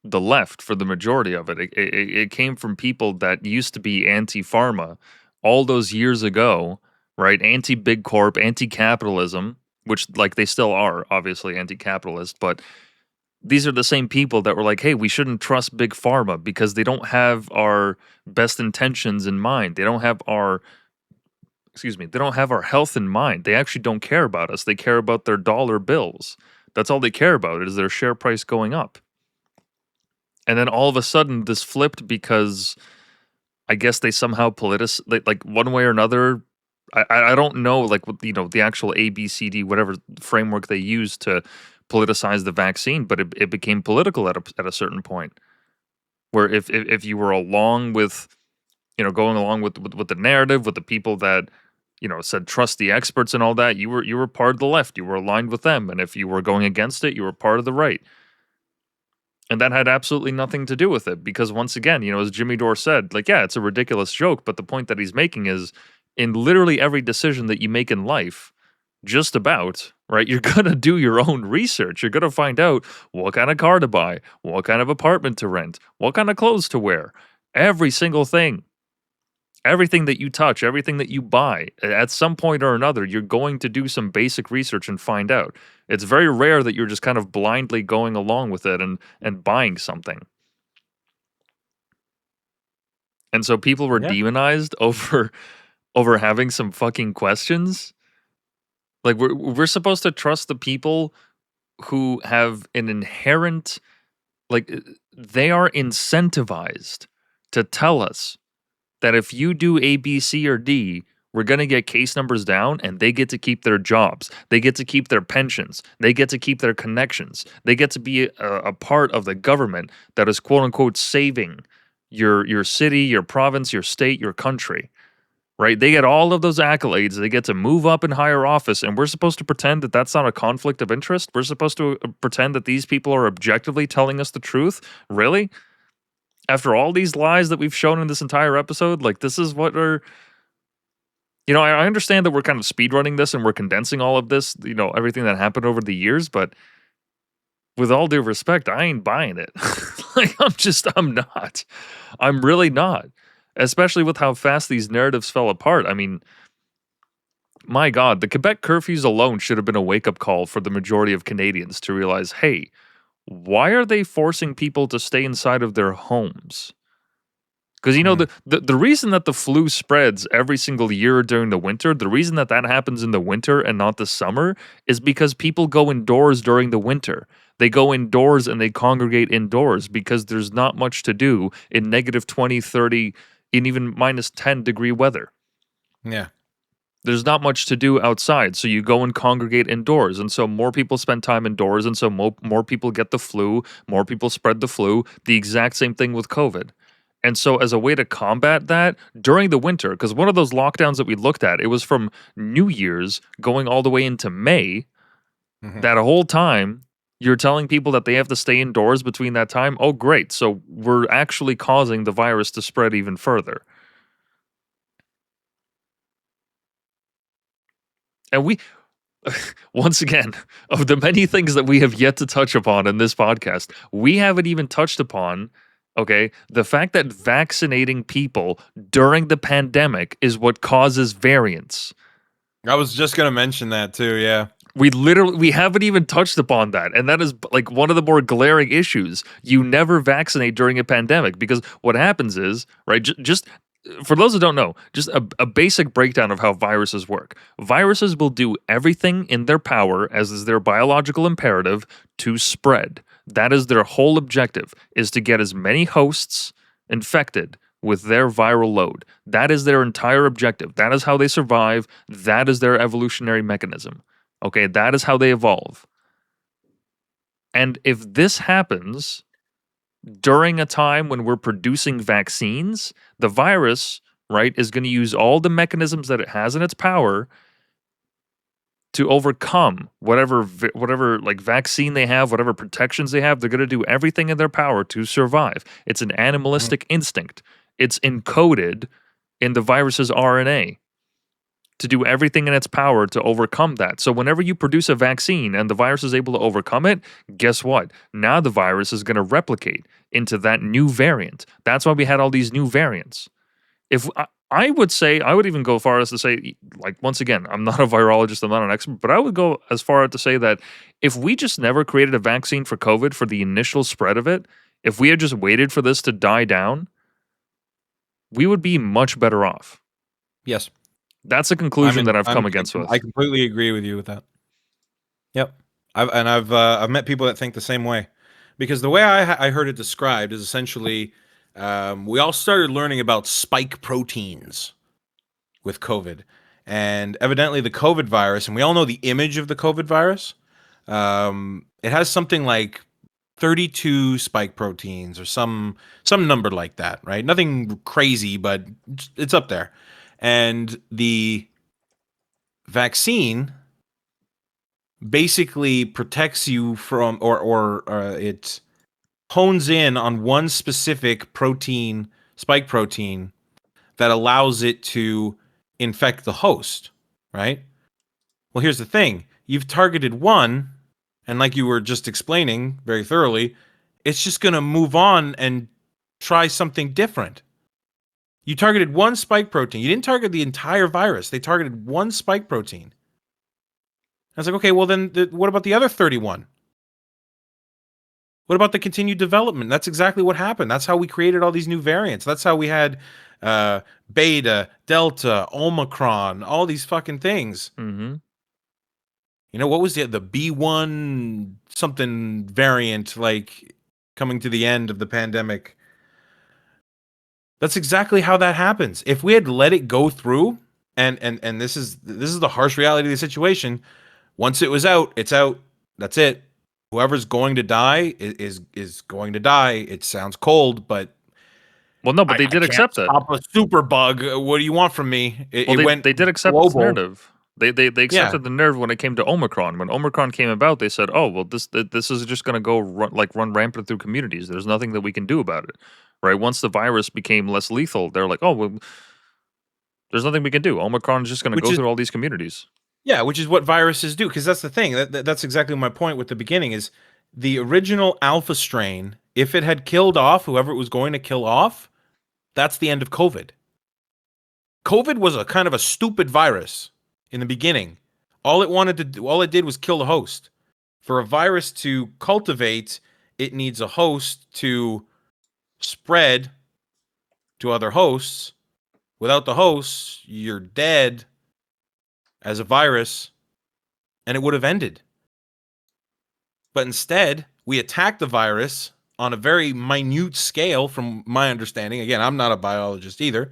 the left for the majority of it. It came from people that used to be anti-pharma all those years ago, right? Anti-big corp, anti-capitalism, which like they still are, obviously anti-capitalist, but these are the same people that were like, hey, we shouldn't trust big pharma because they don't have our best intentions in mind. They don't have our health in mind. They actually don't care about us. They care about their dollar bills. That's all they care about, is their share price going up. And then all of a sudden this flipped because I guess they somehow like one way or another. I don't know, like, what, the actual ABCD, whatever framework they use to politicize the vaccine, but it became political at a certain point, where if you were along with, going along with the narrative, with the people that, said trust the experts and all that, you were part of the left, you were aligned with them, and if you were going against it, you were part of the right. And that had absolutely nothing to do with it, because once again, as Jimmy Dore said, like, yeah, it's a ridiculous joke, but the point that he's making is, in literally every decision that you make in life, just about, right, you're going to do your own research. You're going to find out what kind of car to buy, what kind of apartment to rent, what kind of clothes to wear. Every single thing. Everything that you touch, everything that you buy, at some point or another, you're going to do some basic research and find out. It's very rare that you're just kind of blindly going along with it and buying something. And so people were demonized over having some fucking questions. Like, we're supposed to trust the people who have an inherent, like, they are incentivized to tell us that if you do A, B, C, or D, we're going to get case numbers down, and they get to keep their jobs. They get to keep their pensions. They get to keep their connections. They get to be a part of the government that is, quote unquote, saving your city, your province, your state, your country. Right? They get all of those accolades. They get to move up in higher office, and we're supposed to pretend that that's not a conflict of interest? We're supposed to pretend that these people are objectively telling us the truth? Really? After all these lies that we've shown in this entire episode, like, this is what are... I understand that we're kind of speedrunning this and we're condensing all of this, everything that happened over the years, but with all due respect, I ain't buying it. Like, I'm not. I'm really not. Especially with how fast these narratives fell apart. I mean, my God, the Quebec curfews alone should have been a wake-up call for the majority of Canadians to realize, hey, why are they forcing people to stay inside of their homes? Because, the reason that the flu spreads every single year during the winter, the reason that happens in the winter and not the summer, is because people go indoors during the winter. They go indoors and they congregate indoors because there's not much to do in negative 20, 30, and even minus 10 degree weather. Yeah. There's not much to do outside, so you go and congregate indoors, and so more people spend time indoors, and so more people get the flu, more people spread the flu, the exact same thing with COVID. And so as a way to combat that, during the winter, because one of those lockdowns that we looked at, it was from New Year's going all the way into May, that whole time, You're telling people that they have to stay indoors between that time? Oh, great. So we're actually causing the virus to spread even further. And we, once again, of the many things that we have yet to touch upon in this podcast, we haven't even touched upon, okay, the fact that vaccinating people during the pandemic is what causes variants. I was just going to mention that too, yeah. We haven't even touched upon that. And that is like one of the more glaring issues. You never vaccinate during a pandemic because what happens is, right, just for those who don't know, just a basic breakdown of how viruses work. Viruses will do everything in their power, as is their biological imperative, to spread. That is their whole objective, is to get as many hosts infected with their viral load. That is their entire objective. That is how they survive. That is their evolutionary mechanism. Okay, that is how they evolve. And if this happens during a time when we're producing vaccines, the virus, right, is going to use all the mechanisms that it has in its power to overcome whatever like vaccine they have, whatever protections they have. They're going to do everything in their power to survive. It's an animalistic instinct. It's encoded in the virus's RNA to do everything in its power to overcome that. So whenever you produce a vaccine and the virus is able to overcome it, guess what? Now the virus is going to replicate into that new variant. That's why we had all these new variants. If I would say, I would even go as far as to say, like, once again, I'm not a virologist, I'm not an expert, but I would go as far as to say that if we just never created a vaccine for COVID for the initial spread of it, if we had just waited for this to die down, we would be much better off. Yes. That's a conclusion that I've come against with. I completely agree with you with that. Yep. I've met people that think the same way, because the way I heard it described is essentially we all started learning about spike proteins with COVID, and evidently the COVID virus, and we all know the image of the COVID virus. It has something like 32 spike proteins or some number like that, right? Nothing crazy, but it's up there. And the vaccine basically protects you from, or it hones in on one specific protein, spike protein, that allows it to infect the host, right? Well, here's the thing. You've targeted one, and like you were just explaining very thoroughly, it's just going to move on and try something different. You targeted one spike protein. You didn't target the entire virus. They targeted one spike protein. I was like, okay, well then what about the other 31? What about the continued development? That's exactly what happened. That's how we created all these new variants. That's how we had Beta, Delta, Omicron, all these fucking things. Mm-hmm. You know, what was the B1 something variant, like, coming to the end of the pandemic? That's exactly how that happens. If we had let it go through, and this is the harsh reality of the situation. Once it was out, it's out. That's it. Whoever's going to die is going to die. It sounds cold, but well, no, but they did accept it. Stop a super bug. What do you want from me? They did accept this narrative. They accepted the nerve when it came to Omicron. When Omicron came about, they said, "Oh, well, this is just going to go run rampant through communities. There's nothing that we can do about it." Right? Once the virus became less lethal, they're like, "Oh, well, there's nothing we can do. Omicron is just going to go through all these communities." Yeah, which is what viruses do. Because that's the thing. That's exactly my point with the beginning. Is the original alpha strain, if it had killed off whoever it was going to kill off, that's the end of COVID. COVID was a kind of a stupid virus in the beginning. All it did was kill the host. For a virus to cultivate, it needs a host to spread to other hosts. Without the hosts, you're dead as a virus, and it would have ended. But instead, we attacked the virus on a very minute scale, from my understanding. Again, I'm not a biologist either.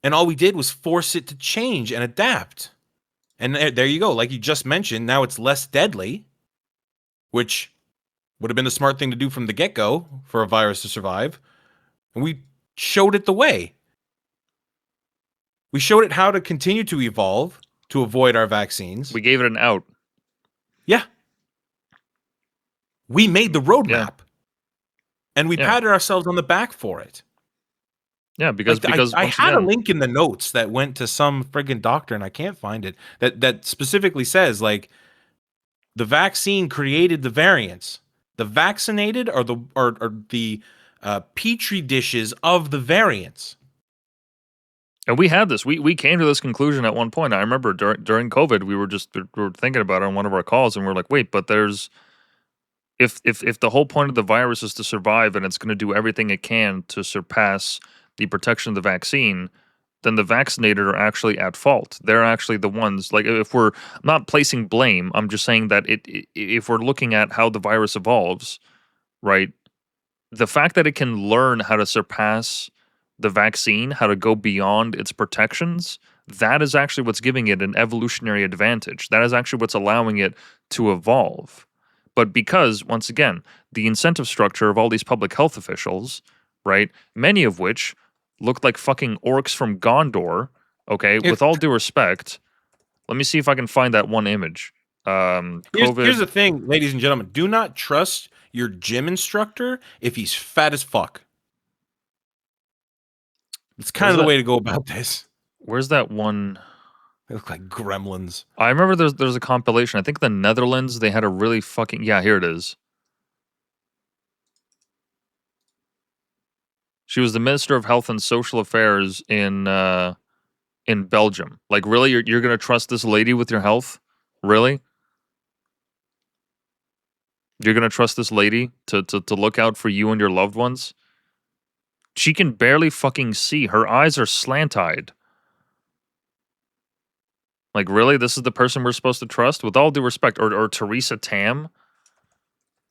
And all we did was force it to change and adapt. And there you go. Like you just mentioned, now it's less deadly, which would have been the smart thing to do from the get-go for a virus to survive. And we showed it the way. We showed it how to continue to evolve to avoid our vaccines. We gave it an out. Yeah. We made the roadmap, Yeah. and we Yeah. patted ourselves on the back for it. Yeah, because I once had a again, link in the notes that went to some friggin' doctor, and I can't find it. That specifically says like the vaccine created the variants. The vaccinated are the petri dishes of the variants. and we had this. We came to this conclusion at one point. I remember during COVID, we were thinking about it on one of our calls, and we're like, wait, but there's if the whole point of the virus is to survive, and it's going to do everything it can to surpass the protection of the vaccine, then the vaccinated are actually at fault. They're actually the ones. Like, if we're not placing blame, I'm just saying that if we're looking at how the virus evolves, right? The fact that it can learn how to surpass the vaccine, how to go beyond its protections, that is actually what's giving it an evolutionary advantage. That is actually what's allowing it to evolve. But because, once again, the incentive structure of all these public health officials, right, many of which looked like fucking orcs from Gondor, okay, with all due respect, let me see if I can find that one image. Here's the thing, ladies and gentlemen. Do not trust your gym instructor if he's fat as fuck. It's kind of the way to go about this. Where's that one? They look like gremlins. I remember there's a compilation. I think the Netherlands, they had a really fucking... Yeah, here it is. She was the Minister of Health and Social Affairs in Belgium. Like, really? You're going to trust this lady with your health? Really? You're going to trust this lady to look out for you and your loved ones? She can barely fucking see. Her eyes are slant-eyed. Like, really? This is the person we're supposed to trust? With all due respect. Or Theresa Tam?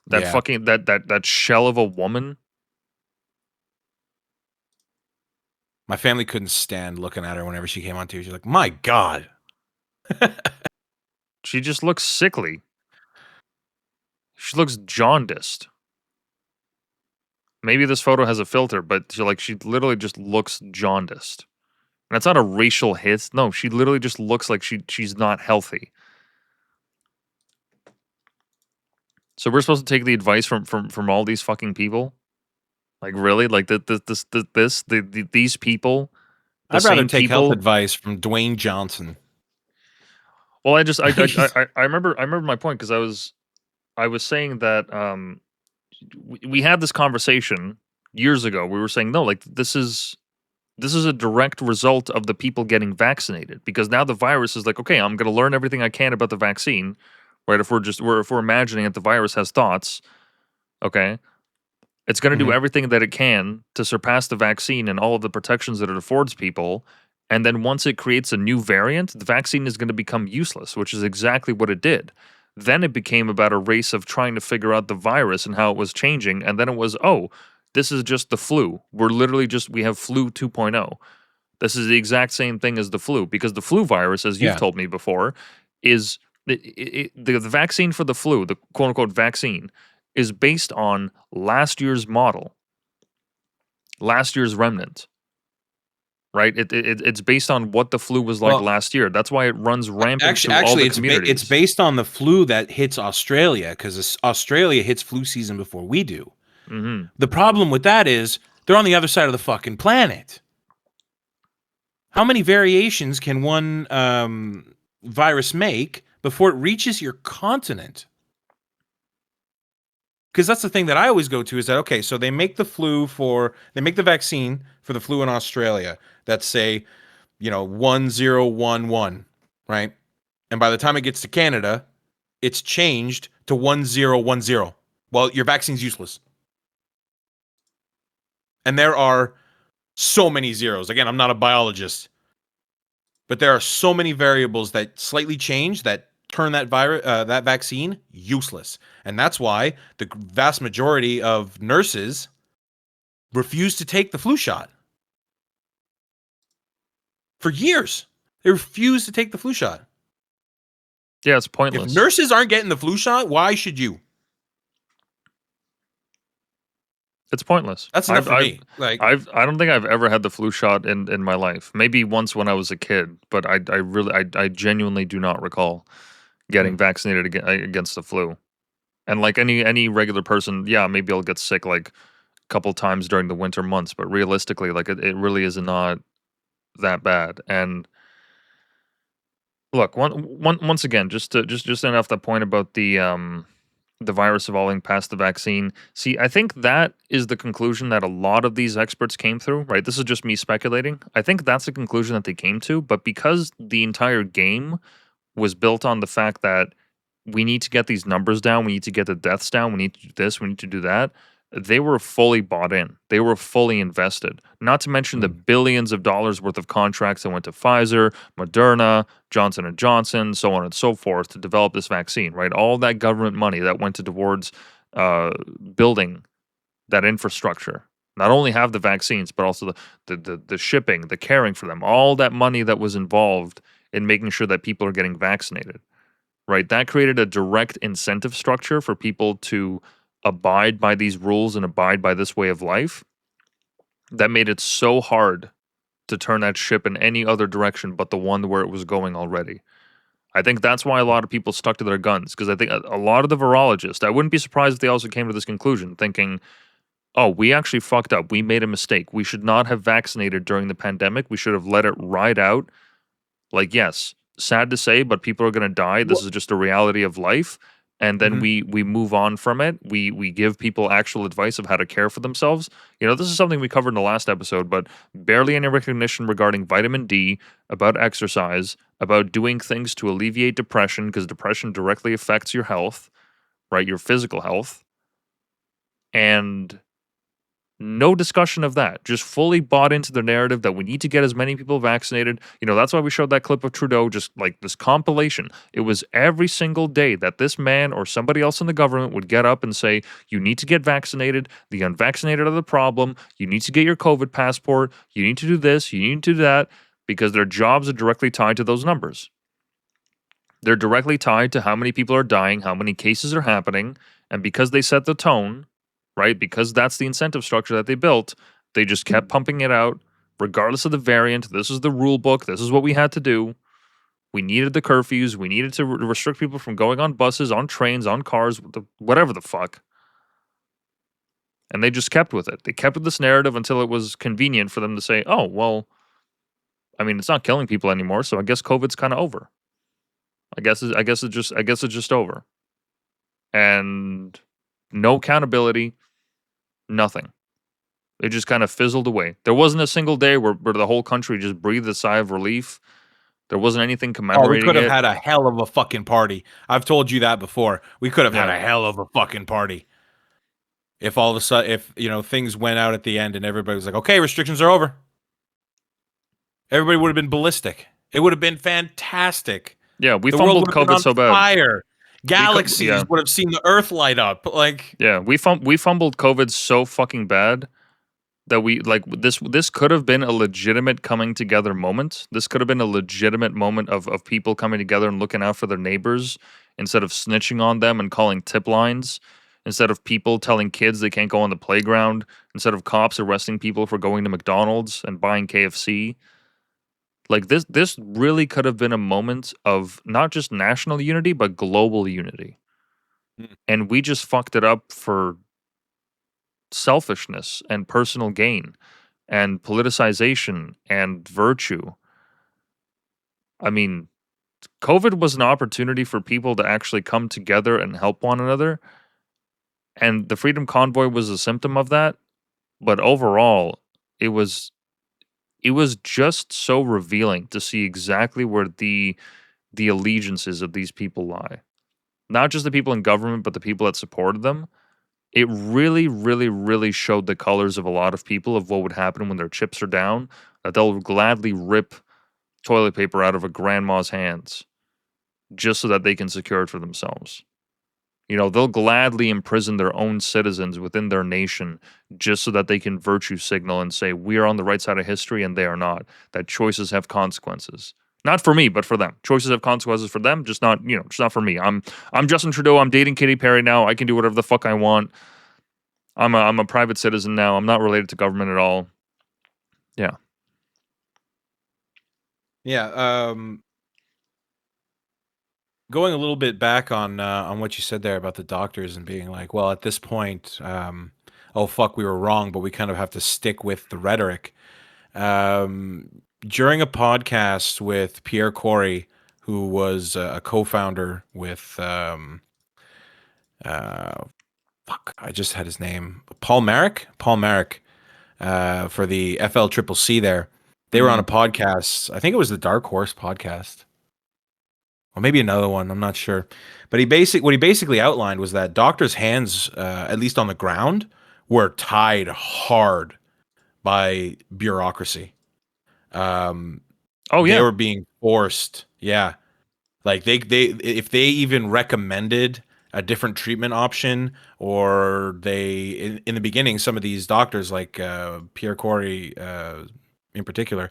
That fucking... That shell of a woman? My family couldn't stand looking at her whenever she came on TV. She's like, my God. She just looks sickly. She looks jaundiced. Maybe this photo has a filter, but she literally just looks jaundiced. And it's not a racial hit. No, she literally just looks like she's not healthy. So we're supposed to take the advice from all these fucking people? Like, really? Like, these people? I'd rather take health advice from Dwayne Johnson. Well, I remember my point, because I was saying that we had this conversation years ago. We were saying, no, like, this is a direct result of the people getting vaccinated, because now the virus is like, okay, I'm going to learn everything I can about the vaccine, right? If we're imagining that the virus has thoughts, okay, it's going to do everything that it can to surpass the vaccine and all of the protections that it affords people. And then once it creates a new variant, the vaccine is going to become useless, which is exactly what it did. Then it became about a race of trying to figure out the virus and how it was changing. And then it was, oh, this is just the flu. We have flu 2.0. This is the exact same thing as the flu, because the flu virus, as you've told me before, is the vaccine for the flu, the quote unquote vaccine, is based on last year's model, last year's remnant. Right? It's based on what the flu was like last year. That's why it runs rampant through all the communities. It's based on the flu that hits Australia, because Australia hits flu season before we do. Mm-hmm. The problem with that is they're on the other side of the fucking planet. How many variations can one virus make before it reaches your continent? Because that's the thing that I always go to is that, okay, so they make the vaccine for the flu in Australia. That's say, 1011, right? And by the time it gets to Canada, it's changed to 1010. Well, your vaccine's useless. And there are so many zeros. Again, I'm not a biologist, but there are so many variables that slightly change that turn that vaccine useless. And that's why the vast majority of nurses refuse to take the flu shot. For years, they refuse to take the flu shot. Yeah, it's pointless. If nurses aren't getting the flu shot, why should you? It's pointless. That's enough for me. Like, I don't think I've ever had the flu shot in my life. Maybe once when I was a kid, but I genuinely do not recall getting vaccinated against the flu. And like any regular person, yeah, maybe I'll get sick like a couple times during the winter months, but realistically, like it really is not that bad. And look, once again, just enough that point about the virus evolving past the vaccine. See, I think that is the conclusion that a lot of these experts came through, right? This is just me speculating. I think that's the conclusion that they came to, but because the entire game was built on the fact that we need to get these numbers down, we need to get the deaths down, we need to do this, we need to do that, they were fully bought in. They were fully invested. Not to mention the billions of dollars worth of contracts that went to Pfizer, Moderna, Johnson & Johnson, so on and so forth to develop this vaccine, right? All that government money that went towards building that infrastructure. Not only have the vaccines, but also the shipping, the caring for them, all that money that was involved in making sure that people are getting vaccinated, right? That created a direct incentive structure for people to abide by these rules and abide by this way of life that made it so hard to turn that ship in any other direction but the one where it was going already. I think that's why a lot of people stuck to their guns, because I think a lot of the virologists, I wouldn't be surprised if they also came to this conclusion thinking, oh, we actually fucked up. We made a mistake. We should not have vaccinated during the pandemic. We should have let it ride out. Like, yes, sad to say, but people are going to die. This is just a reality of life. And then we move on from it. We give people actual advice of how to care for themselves. You know, this is something we covered in the last episode, but barely any recognition regarding vitamin D, about exercise, about doing things to alleviate depression, because depression directly affects your health, right? Your physical health. And no discussion of that. Just fully bought into the narrative that we need to get as many people vaccinated. You know, that's why we showed that clip of Trudeau, just like this compilation. It was every single day that this man or somebody else in the government would get up and say, you need to get vaccinated. The unvaccinated are the problem. You need to get your COVID passport. You need to do this. You need to do that, because their jobs are directly tied to those numbers. They're directly tied to how many people are dying, how many cases are happening. And because they set the tone, right? Because that's the incentive structure that they built, they just kept pumping it out, regardless of the variant. This is the rule book. This is what we had to do. We needed the curfews. We needed to restrict people from going on buses, on trains, on cars, whatever the fuck. And they just kept with it. They kept with this narrative until it was convenient for them to say, oh, well, I mean, it's not killing people anymore, so I guess COVID's kind of over. I guess it's just over. And no accountability. Nothing. It just kind of fizzled away. There wasn't a single day where the whole country just breathed a sigh of relief. There wasn't anything commemorating it. We could have had a hell of a fucking party. I've told you that before. We could have had a hell of a fucking party. If all of a sudden, if, you know, things went out at the end and everybody was like, okay, restrictions are over. Everybody would have been ballistic. It would have been fantastic. Yeah, we fumbled COVID so bad. Fire. Galaxies would have seen the Earth light up. Like, yeah, we fumbled COVID so fucking bad that we, like, this could have been a legitimate coming together moment. This could have been a legitimate moment of people coming together and looking out for their neighbors instead of snitching on them and calling tip lines, instead of people telling kids they can't go on the playground, instead of cops arresting people for going to McDonald's and buying KFC. Like, this really could have been a moment of not just national unity, but global unity. And we just fucked it up for selfishness and personal gain and politicization and virtue. I mean, COVID was an opportunity for people to actually come together and help one another. And the Freedom Convoy was a symptom of that. But overall, it was just so revealing to see exactly where the allegiances of these people lie. Not just the people in government, but the people that supported them. It really, really, really showed the colors of a lot of people of what would happen when their chips are down, that they'll gladly rip toilet paper out of a grandma's hands just so that they can secure it for themselves. You know, they'll gladly imprison their own citizens within their nation just so that they can virtue signal and say, we are on the right side of history and they are not. That choices have consequences. Not for me, but for them. Choices have consequences for them, just not for me. I'm Justin Trudeau. I'm dating Katy Perry now. I can do whatever the fuck I want. I'm a private citizen now. I'm not related to government at all. Yeah. Yeah. Going a little bit back on what you said there about the doctors and being like, well, at this point, oh fuck, we were wrong, but we kind of have to stick with the rhetoric. During a podcast with Pierre Corey, who was a co-founder with I just had his name, Paul Marek, for the FLCCC. There, they were on a podcast. I think it was the Dark Horse podcast. Or maybe another one, I'm not sure. But what he basically outlined was that doctors' hands, at least on the ground, were tied hard by bureaucracy. They were being forced. Yeah. Like they if they even recommended a different treatment option, or they in the beginning, some of these doctors like Pierre Corey in particular,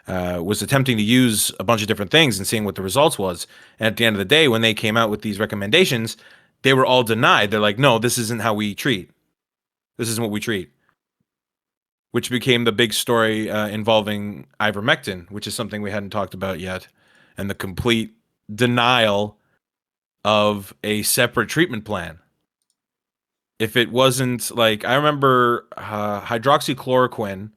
was attempting to use a bunch of different things and seeing what the results was. And at the end of the day, when they came out with these recommendations, they were all denied. They're like, no, this isn't how we treat. This isn't what we treat. Which became the big story involving ivermectin, which is something we hadn't talked about yet, and the complete denial of a separate treatment plan. If it wasn't like, I remember hydroxychloroquine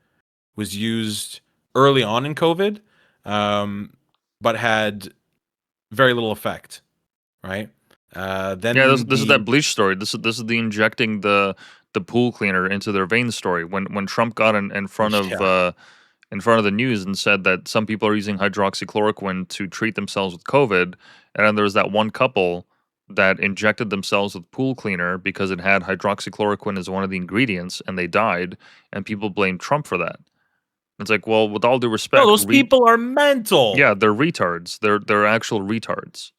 was used early on in COVID, but had very little effect, right? Then this is that bleach story. This is the injecting the pool cleaner into their veins story. When Trump got in front of the news and said that some people are using hydroxychloroquine to treat themselves with COVID, and then there was that one couple that injected themselves with pool cleaner because it had hydroxychloroquine as one of the ingredients, and they died, and people blamed Trump for that. It's like, well, with all due respect, no, those people are mental. Yeah, they're retards. They're actual retards.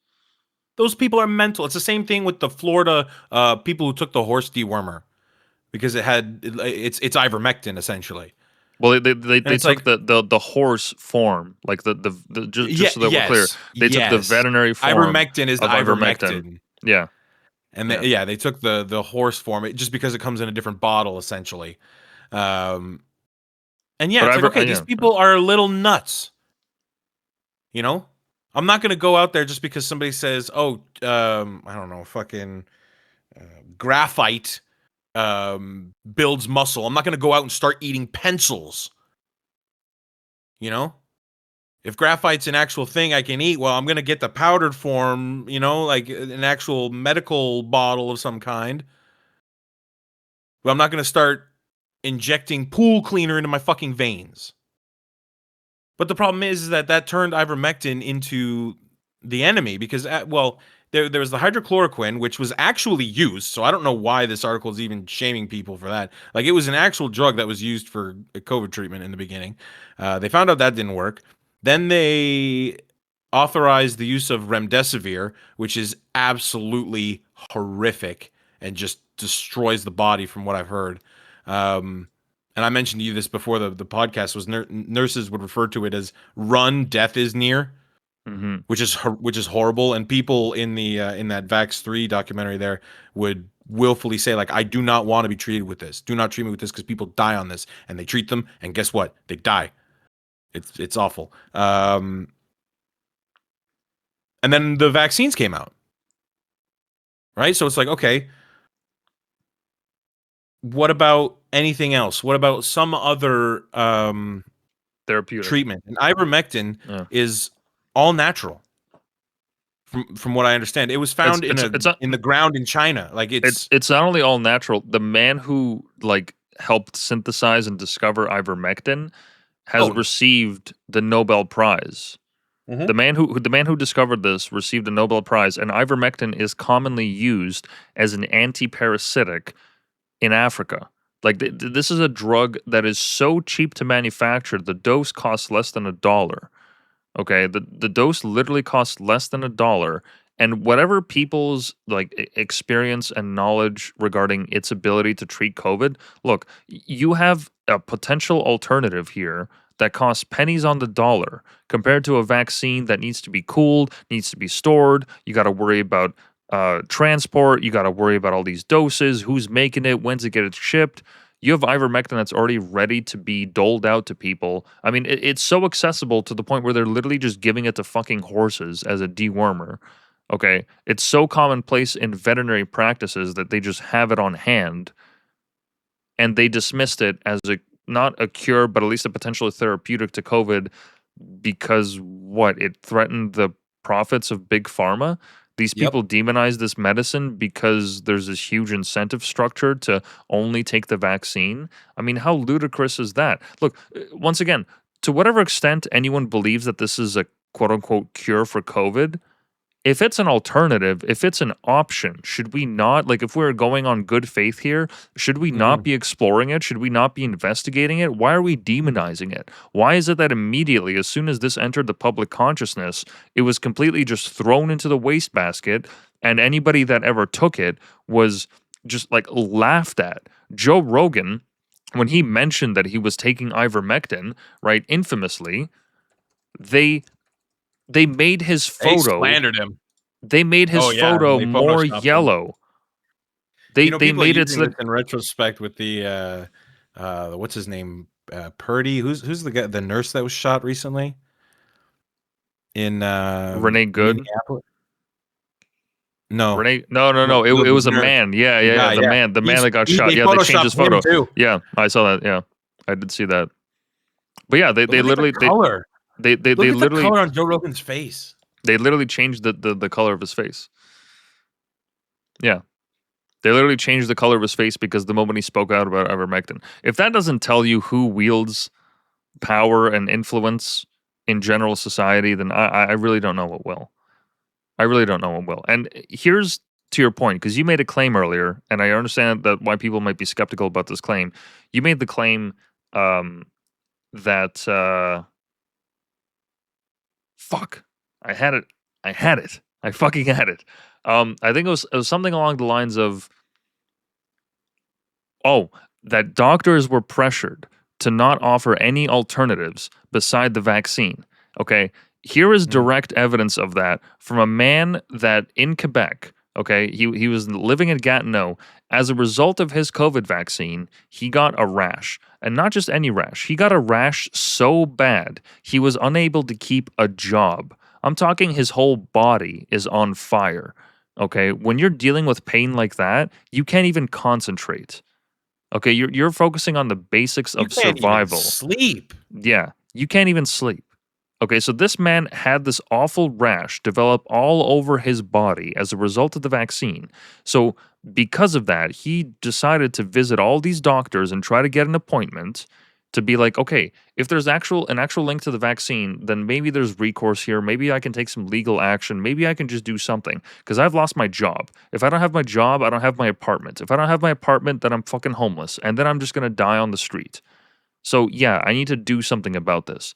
Those people are mental. It's the same thing with the Florida people who took the horse dewormer because it's ivermectin essentially. Well, they took like, the horse form, like the just so that we're clear, they took the veterinary form. Ivermectin is the ivermectin. Yeah, and they took the horse form just because it comes in a different bottle essentially. And yeah, it's like, okay, these people are little nuts. You know, I'm not going to go out there just because somebody says, oh, I don't know, fucking graphite builds muscle. I'm not going to go out and start eating pencils. You know, if graphite's an actual thing I can eat, well, I'm going to get the powdered form, you know, like an actual medical bottle of some kind. But I'm not going to start injecting pool cleaner into my fucking veins. But the problem is that turned ivermectin into the enemy because, well, there was the hydrochloroquine, which was actually used. So I don't know why this article is even shaming people for that. Like, it was an actual drug that was used for COVID treatment in the beginning. They found out that didn't work. Then they authorized the use of remdesivir, which is absolutely horrific and just destroys the body from what I've heard. And I mentioned to you this before the podcast was nurses would refer to it as "run, death is near," which is horrible. And people in that Vax 3 documentary there would willfully say, like, I do not want to be treated with this. Do not treat me with this because people die on this. And they treat them, and guess what? They die. It's awful. And then the vaccines came out, right? So it's like, okay, what about anything else? What about some other therapeutic treatment? And ivermectin is all natural, from what I understand. It was found in the ground in China. Like it's not only all natural. The man who helped synthesize and discover ivermectin has received the Nobel Prize. Mm-hmm. The man who discovered this received a Nobel Prize, and ivermectin is commonly used as an anti-parasitic in Africa. Like, this is a drug that is so cheap to manufacture. The dose costs less than $1. Okay, the dose literally costs less than $1, and whatever people's experience and knowledge regarding its ability to treat COVID, look, you have a potential alternative here that costs pennies on the dollar compared to a vaccine that needs to be cooled, needs to be stored. You got to worry about transport. You got to worry about all these doses, who's making it, when's it get shipped. You have ivermectin that's already ready to be doled out to people. I mean, it's so accessible to the point where they're literally just giving it to fucking horses as a dewormer. Okay, it's so commonplace in veterinary practices that they just have it on hand, and they dismissed it as not a cure, but at least a potentially therapeutic to COVID because it threatened the profits of big pharma. These people demonize this medicine because there's this huge incentive structure to only take the vaccine. I mean, how ludicrous is that? Look, once again, to whatever extent anyone believes that this is a quote unquote cure for COVID, if it's an alternative, if it's an option, should we not, like, if we're going on good faith here, should we not be exploring it? Should we not be investigating it? Why are we demonizing it? Why is it that immediately, as soon as this entered the public consciousness, it was completely just thrown into the wastebasket, and anybody that ever took it was just, like, laughed at? Joe Rogan, when he mentioned that he was taking ivermectin, right, infamously, they made his photo. They slandered him. They made his photo more yellow. They made it so this in retrospect with the what's his name, Purdy. Who's the guy, the nurse that was shot recently in Renee Good. No, Renee. No. It was a man. Yeah. The man that got shot. Yeah, they changed his photo. Yeah, I saw that. Yeah, I did see that. But yeah, they literally color. They Look at literally the color on Joe Rogan's face. They literally changed the color of his face. Yeah. They literally changed the color of his face because the moment he spoke out about ivermectin. If that doesn't tell you who wields power and influence in general society, then I really don't know what will. I really don't know what will. And here's to your point, because you made a claim earlier, and I understand that why people might be skeptical about this claim. You made the claim that... fuck. I had it. I fucking had it. I think it was something along the lines of, that doctors were pressured to not offer any alternatives beside the vaccine. Okay, here is direct evidence of that from a man that in Quebec, okay, he was living in Gatineau. As a result of his COVID vaccine, he got a rash. And not just any rash. He got a rash so bad, he was unable to keep a job. I'm talking his whole body is on fire. Okay, when you're dealing with pain like that, you can't even concentrate. Okay, you're focusing on the basics of survival. Sleep. Yeah, you can't even sleep. Okay, so this man had this awful rash develop all over his body as a result of the vaccine. So because of that, he decided to visit all these doctors and try to get an appointment to be like, okay, if there's an actual link to the vaccine, then maybe there's recourse here. Maybe I can take some legal action. Maybe I can just do something because I've lost my job. If I don't have my job, I don't have my apartment. If I don't have my apartment, then I'm fucking homeless. And then I'm just going to die on the street. So yeah, I need to do something about this.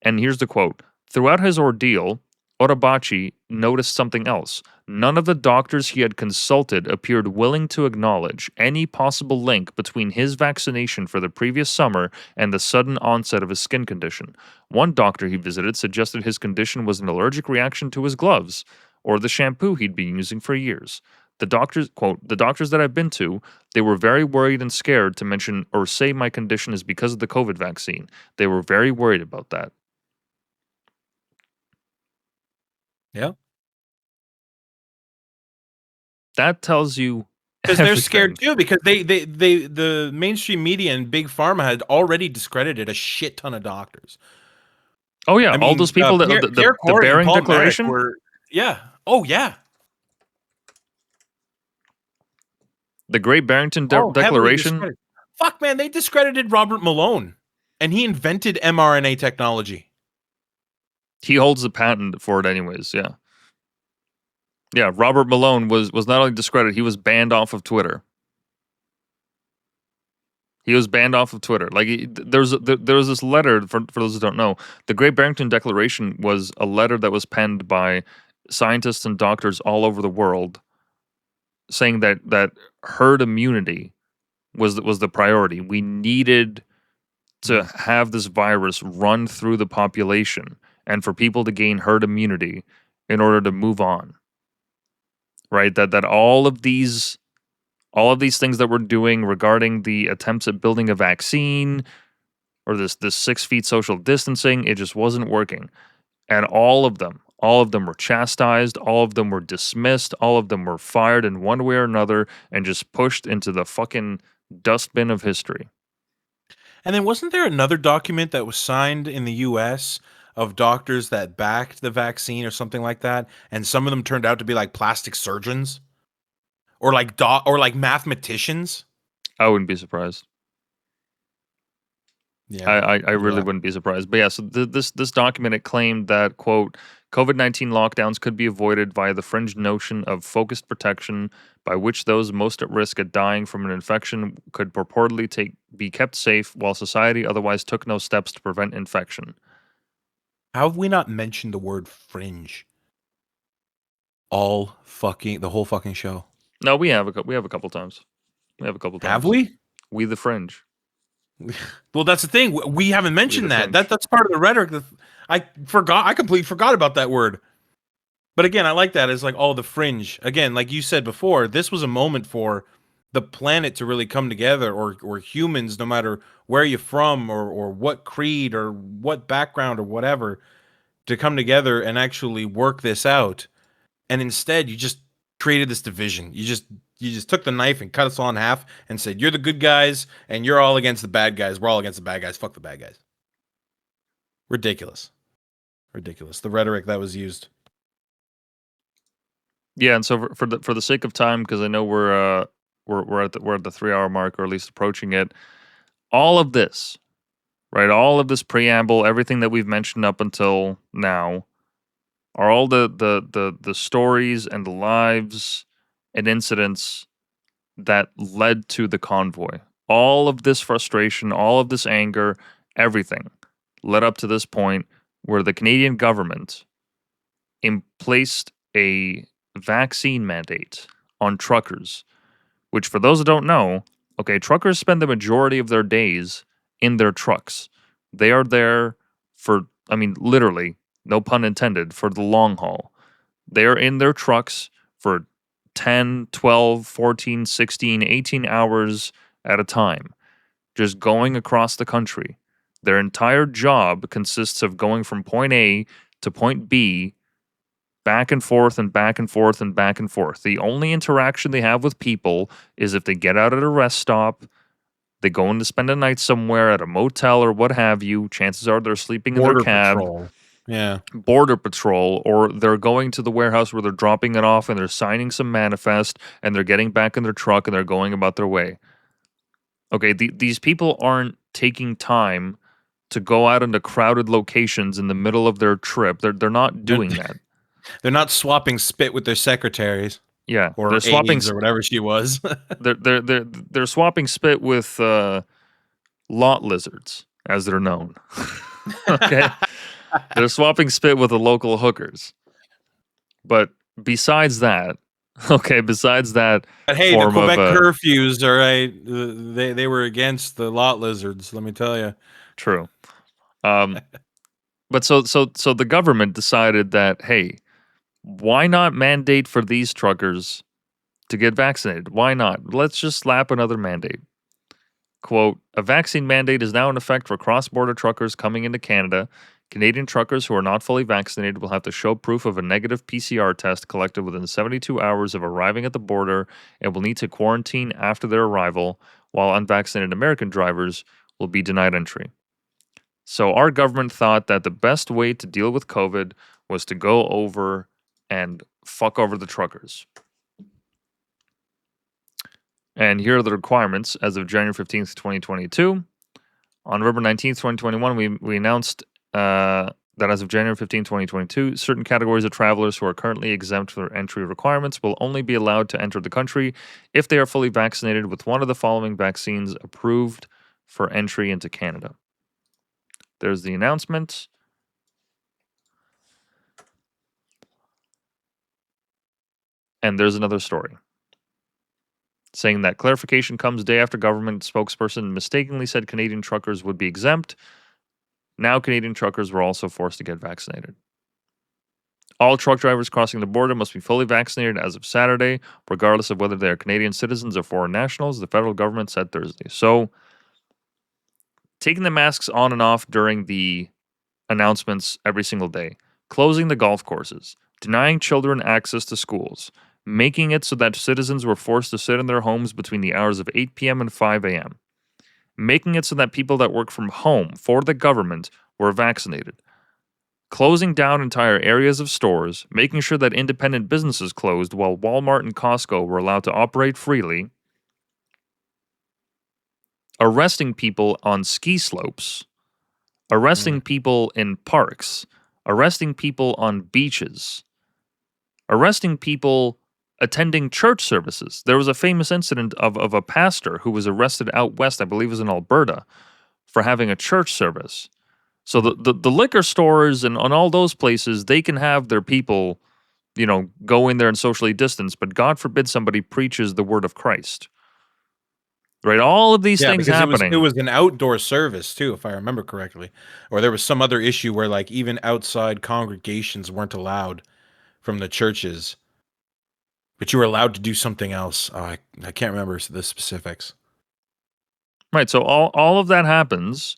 And here's the quote. Throughout his ordeal, Orabachi noticed something else. None of the doctors he had consulted appeared willing to acknowledge any possible link between his vaccination for the previous summer and the sudden onset of his skin condition. One doctor he visited suggested his condition was an allergic reaction to his gloves or the shampoo he'd been using for years. The doctors, quote, the doctors that I've been to, they were very worried and scared to mention or say my condition is because of the COVID vaccine. They were very worried about that. Yeah. That tells you because they're scared too, because the mainstream media and big pharma had already discredited a shit ton of doctors. Oh yeah, all those people that the Bering Declaration were, yeah. Oh yeah. The Great Barrington Declaration. Fuck man, they discredited Robert Malone, and he invented mRNA technology. He holds the patent for it anyways, yeah. Yeah, Robert Malone was not only discredited, he was banned off of Twitter. He was banned off of Twitter. Like, there was this letter, for those who don't know, the Great Barrington Declaration was a letter that was penned by scientists and doctors all over the world saying that herd immunity was the priority. We needed to have this virus run through the population and for people to gain herd immunity in order to move on. Right? That all of these things that we're doing regarding the attempts at building a vaccine or this 6 feet social distancing, it just wasn't working. And all of them, All of them were chastised. All of them were dismissed. All of them were fired in one way or another and just pushed into the fucking dustbin of history. And then wasn't there another document that was signed in the U.S. of doctors that backed the vaccine or something like that, and some of them turned out to be like plastic surgeons or like mathematicians? I wouldn't be surprised. Yeah, I really wouldn't be surprised. But yeah, so this document, it claimed that, quote, COVID-19 lockdowns could be avoided via the fringe notion of focused protection by which those most at risk of dying from an infection could purportedly be kept safe while society otherwise took no steps to prevent infection. How have we not mentioned the word fringe the whole fucking show? No, we have a couple times. Have we? We the fringe. Well, that's the thing. We haven't mentioned that. That's part of the rhetoric. I completely forgot about that word. But again, I like that. It's like, oh, the fringe. Again, like you said before, this was a moment for the planet to really come together, or humans, no matter where you're from or what creed or what background or whatever, to come together and actually work this out. And instead, you just created this division. You just took the knife and cut us all in half and said, you're the good guys and you're all against the bad guys. We're all against the bad guys. Fuck the bad guys. Ridiculous. The rhetoric that was used. Yeah, and so for the sake of time, because I know we're at the 3-hour mark, or at least approaching it. All of this, right? All of this preamble, everything that we've mentioned up until now, are all the stories and the lives and incidents that led to the convoy. All of this frustration, all of this anger, everything led up to this point where the Canadian government placed a vaccine mandate on truckers, which, for those who don't know, okay, truckers spend the majority of their days in their trucks. They are there for, I mean, literally, no pun intended, for the long haul. They are in their trucks for 10, 12, 14, 16, 18 hours at a time, just going across the country. Their entire job consists of going from point A to point B, back and forth and back and forth and back and forth. The only interaction they have with people is if they get out at a rest stop, they go in to spend a night somewhere at a motel or what have you. Chances are they're sleeping in their cab. Patrol. Yeah. Border Patrol, or they're going to the warehouse where they're dropping it off and they're signing some manifest and they're getting back in their truck and they're going about their way. Okay, these people aren't taking time to go out into crowded locations in the middle of their trip. They're not doing that. They're not swapping spit with their secretaries. Yeah, or they're swapping aides or whatever she was. they're swapping spit with lot lizards, as they're known. Okay, they're swapping spit with the local hookers. But besides that, but hey, the Quebec curfews, all right, they were against the lot lizards. Let me tell you. True. But so the government decided that, hey, why not mandate for these truckers to get vaccinated? Why not? Let's just slap another mandate. Quote, a vaccine mandate is now in effect for cross-border truckers coming into Canada. Canadian truckers who are not fully vaccinated will have to show proof of a negative PCR test collected within 72 hours of arriving at the border and will need to quarantine after their arrival, while unvaccinated American drivers will be denied entry. So our government thought that the best way to deal with COVID was to go over and fuck over the truckers. And here are the requirements as of January 15th, 2022. On November 19th, 2021, we announced that as of January 15th, 2022, certain categories of travelers who are currently exempt from entry requirements will only be allowed to enter the country if they are fully vaccinated with one of the following vaccines approved for entry into Canada. There's the announcement. And there's another story saying that clarification comes day after government spokesperson mistakenly said Canadian truckers would be exempt. Now Canadian truckers were also forced to get vaccinated. All truck drivers crossing the border must be fully vaccinated as of Saturday, regardless of whether they are Canadian citizens or foreign nationals, the federal government said Thursday. So, taking the masks on and off during the announcements every single day. closing the golf courses, denying children access to schools, making it so that citizens were forced to sit in their homes between the hours of 8 p.m. and 5 a.m., making it so that people that work from home for the government were vaccinated, closing down entire areas of stores, making sure that independent businesses closed while Walmart and Costco were allowed to operate freely, arresting people on ski slopes, arresting people in parks, arresting people on beaches, arresting people attending church services. There was a famous incident of a pastor who was arrested out west, I believe it was in Alberta, for having a church service. So the liquor stores and on all those places, they can have their people, go in there and socially distance, but God forbid somebody preaches the word of Christ. Right? All of these things happening. It was an outdoor service too, if I remember correctly. Or there was some other issue where like even outside congregations weren't allowed from the churches. But you were allowed to do something else. I can't remember the specifics. Right, so all of that happens.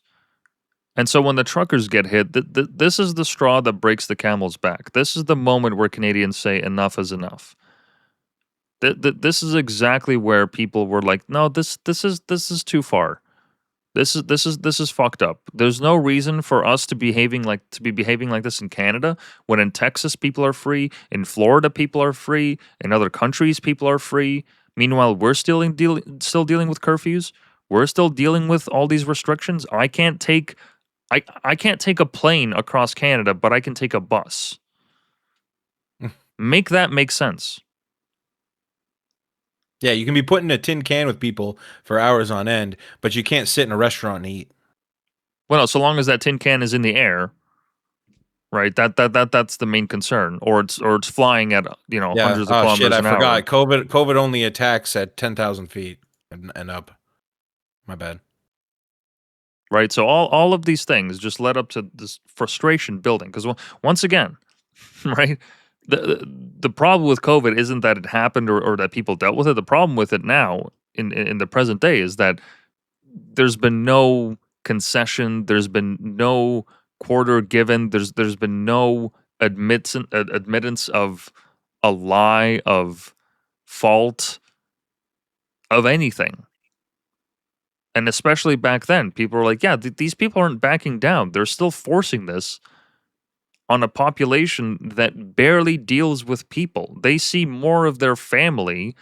And so when the truckers get hit, this is the straw that breaks the camel's back. This is the moment where Canadians say enough is enough. This is exactly where people were like, no, this is too far. This is fucked up. There's no reason for us to be behaving like this in Canada when in Texas people are free, in Florida people are free, in other countries people are free. Meanwhile, we're still dealing with curfews. We're still dealing with all these restrictions. I can't take a plane across Canada, but I can take a bus. Make that make sense. Yeah, you can be put in a tin can with people for hours on end, but you can't sit in a restaurant and eat. Well, no, so long as that tin can is in the air, right? That's the main concern. Or it's flying at hundreds of kilometers an hour. I forgot. COVID only attacks at 10,000 feet and up. My bad. Right, so all of these things just led up to this frustration building. Because once again, right, the problem with COVID isn't that it happened or that people dealt with it. The problem with it now, in the present day, is that there's been no concession. There's been no quarter given. There's been no admittance of a lie, of fault, of anything. And especially back then, people were like, yeah, these people aren't backing down. They're still forcing this on a population that barely deals with people. They see more of their family,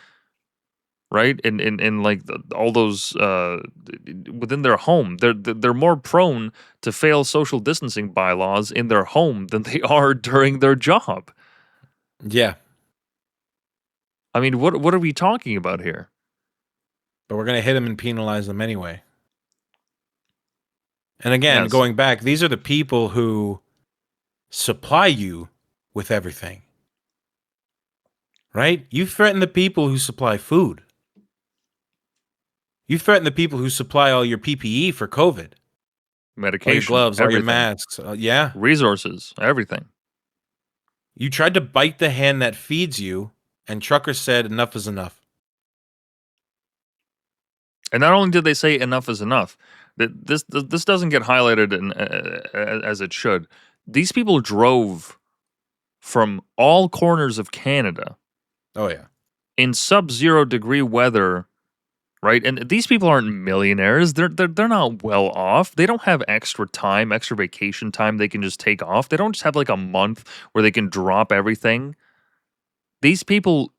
right? In like all those within their home. They're more prone to fail social distancing bylaws in their home than they are during their job. Yeah. I mean, what are we talking about here? But we're going to hit them and penalize them anyway. And again, going back, these are the people who supply you with everything. Right? You threaten the people who supply food. You threaten the people who supply all your PPE for COVID. Medication, all your gloves, everything. All your masks. Yeah. Resources, everything. You tried to bite the hand that feeds you, and truckers said enough is enough. And not only did they say enough is enough, this doesn't get highlighted as it should. These people drove from all corners of Canada. Oh, yeah. In sub-zero degree weather, right? And these people aren't millionaires. They're not well off. They don't have extra time, extra vacation time they can just take off. They don't just have like a month where they can drop everything. These people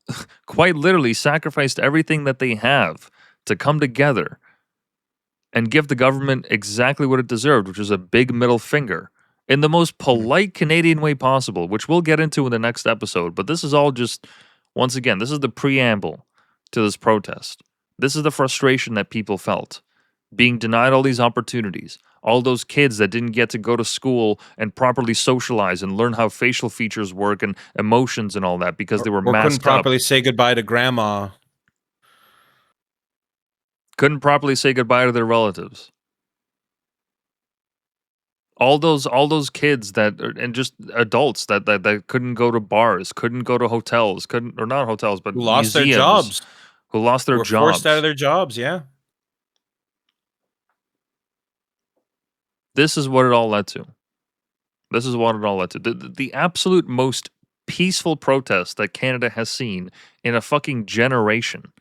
quite literally sacrificed everything that they have to come together and give the government exactly what it deserved, which is a big middle finger in the most polite Canadian way possible, which we'll get into in the next episode. But this is all just, once again, this is the preamble to this protest. This is the frustration that people felt, being denied all these opportunities, all those kids that didn't get to go to school and properly socialize and learn how facial features work and emotions and all that because they were masked couldn't properly say goodbye to grandma. Couldn't properly say goodbye to their relatives. All those kids that, and just adults that couldn't go to bars, couldn't go to hotels, not hotels, but who lost museums, their jobs. Who lost their were jobs. Forced out of their jobs, yeah. This is what it all led to. This is what it all led to. The absolute most peaceful protest that Canada has seen in a fucking generation.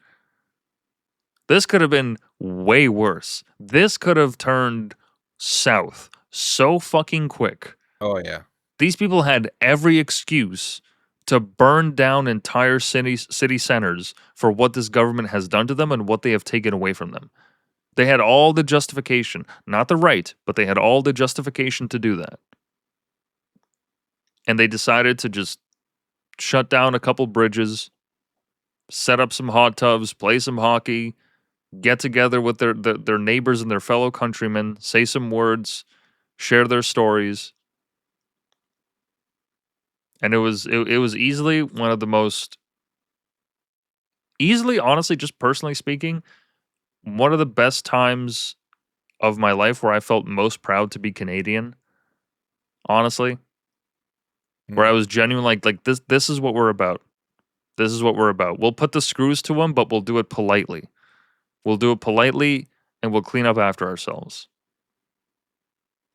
This could have been way worse. This could have turned south so fucking quick. Oh, yeah. These people had every excuse to burn down entire city centers for what this government has done to them and what they have taken away from them. They had all the justification, not the right, but they had all the justification to do that. And they decided to just shut down a couple bridges, set up some hot tubs, play some hockey, get together with their neighbors and their fellow countrymen, say some words, share their stories. And it was easily one of the most, honestly, just personally speaking, one of the best times of my life where I felt most proud to be Canadian. Honestly. Where I was genuine, like this is what we're about. This is what we're about. We'll put the screws to them, but we'll do it politely. We'll do it politely, and we'll clean up after ourselves.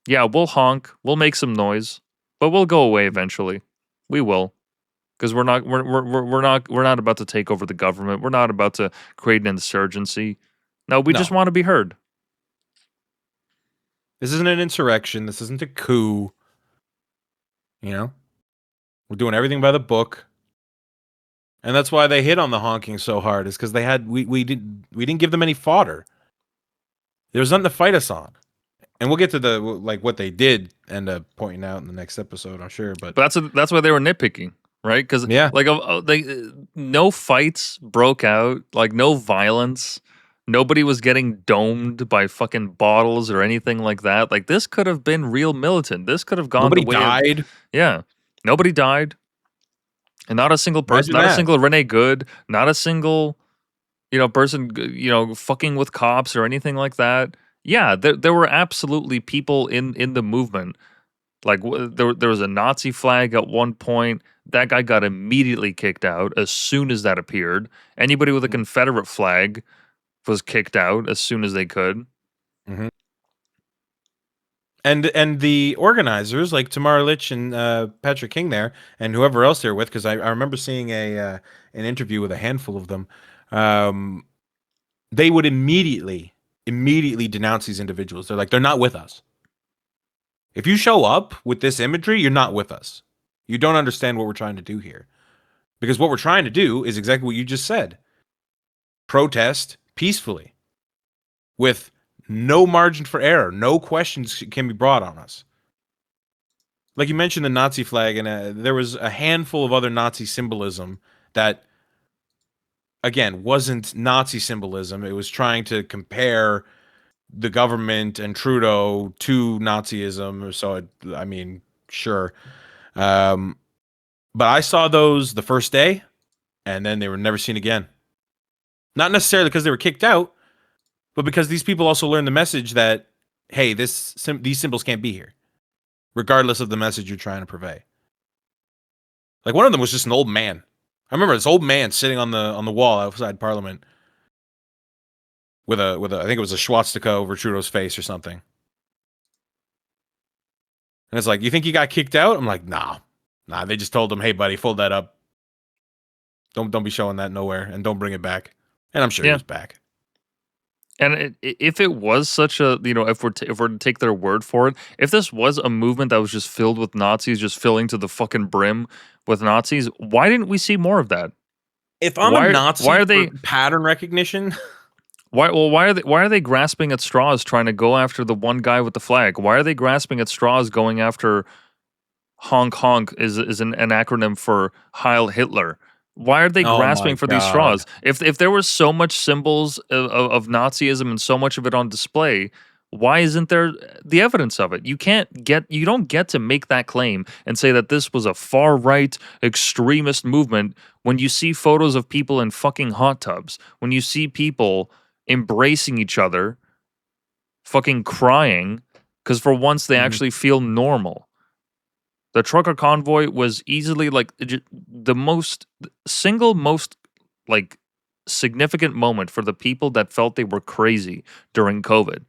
Yeah, we'll honk, we'll make some noise, but we'll go away eventually. We will, because we're not about to take over the government. We're not about to create an insurgency. No, we just want to be heard. This isn't an insurrection. This isn't a coup. You know, we're doing everything by the book. And that's why they hit on the honking so hard, is because we didn't give them any fodder. There was nothing to fight us on. And we'll get to what they did end up pointing out in the next episode, I'm sure. But that's why they were nitpicking, right? Because no fights broke out, like no violence. Nobody was getting domed by fucking bottles or anything like that. Like, this could have been real militant. This could have gone nobody the way died. Yeah, nobody died. And not a single person, not a single Renee Good, not a single, person, fucking with cops or anything like that. Yeah, there were absolutely people in the movement. Like, there was a Nazi flag at one point. That guy got immediately kicked out as soon as that appeared. Anybody with a Confederate flag was kicked out as soon as they could. Mm-hmm. And the organizers, like Tamara Litch and Patrick King there, and whoever else they're with, because I remember seeing an interview with a handful of them, they would immediately denounce these individuals. They're like, they're not with us. If you show up with this imagery, you're not with us. You don't understand what we're trying to do here. Because what we're trying to do is exactly what you just said. Protest peacefully with no margin for error. No questions can be brought on us. Like you mentioned the Nazi flag, and there was a handful of other Nazi symbolism that, again, wasn't Nazi symbolism. It was trying to compare the government and Trudeau to Nazism. So, sure. But I saw those the first day, and then they were never seen again. Not necessarily because they were kicked out, but because these people also learned the message that, hey, these symbols can't be here, regardless of the message you're trying to purvey. Like, one of them was just an old man. I remember this old man sitting on the wall outside Parliament with a I think it was a swastika over Trudeau's face or something. And it's like, you think he got kicked out? I'm like, nah. They just told him, hey, buddy, fold that up. Don't be showing that nowhere, and don't bring it back. And I'm sure he was back. And if it was such a, if we're to take their word for it, if this was a movement that was just filled with Nazis, just filling to the fucking brim with Nazis, why didn't we see more of that? If I'm a Nazi, why are they pattern recognition? Why are they grasping at straws trying to go after the one guy with the flag? Why are they grasping at straws going after honk honk is an acronym for Heil Hitler? Why are they grasping for these straws? If there was so much symbols of Nazism and so much of it on display, why isn't there the evidence of it? You don't get to make that claim and say that this was a far right extremist movement when you see photos of people in fucking hot tubs, when you see people embracing each other, fucking crying because for once they actually feel normal. The trucker convoy was easily like the single most significant moment for the people that felt they were crazy during COVID.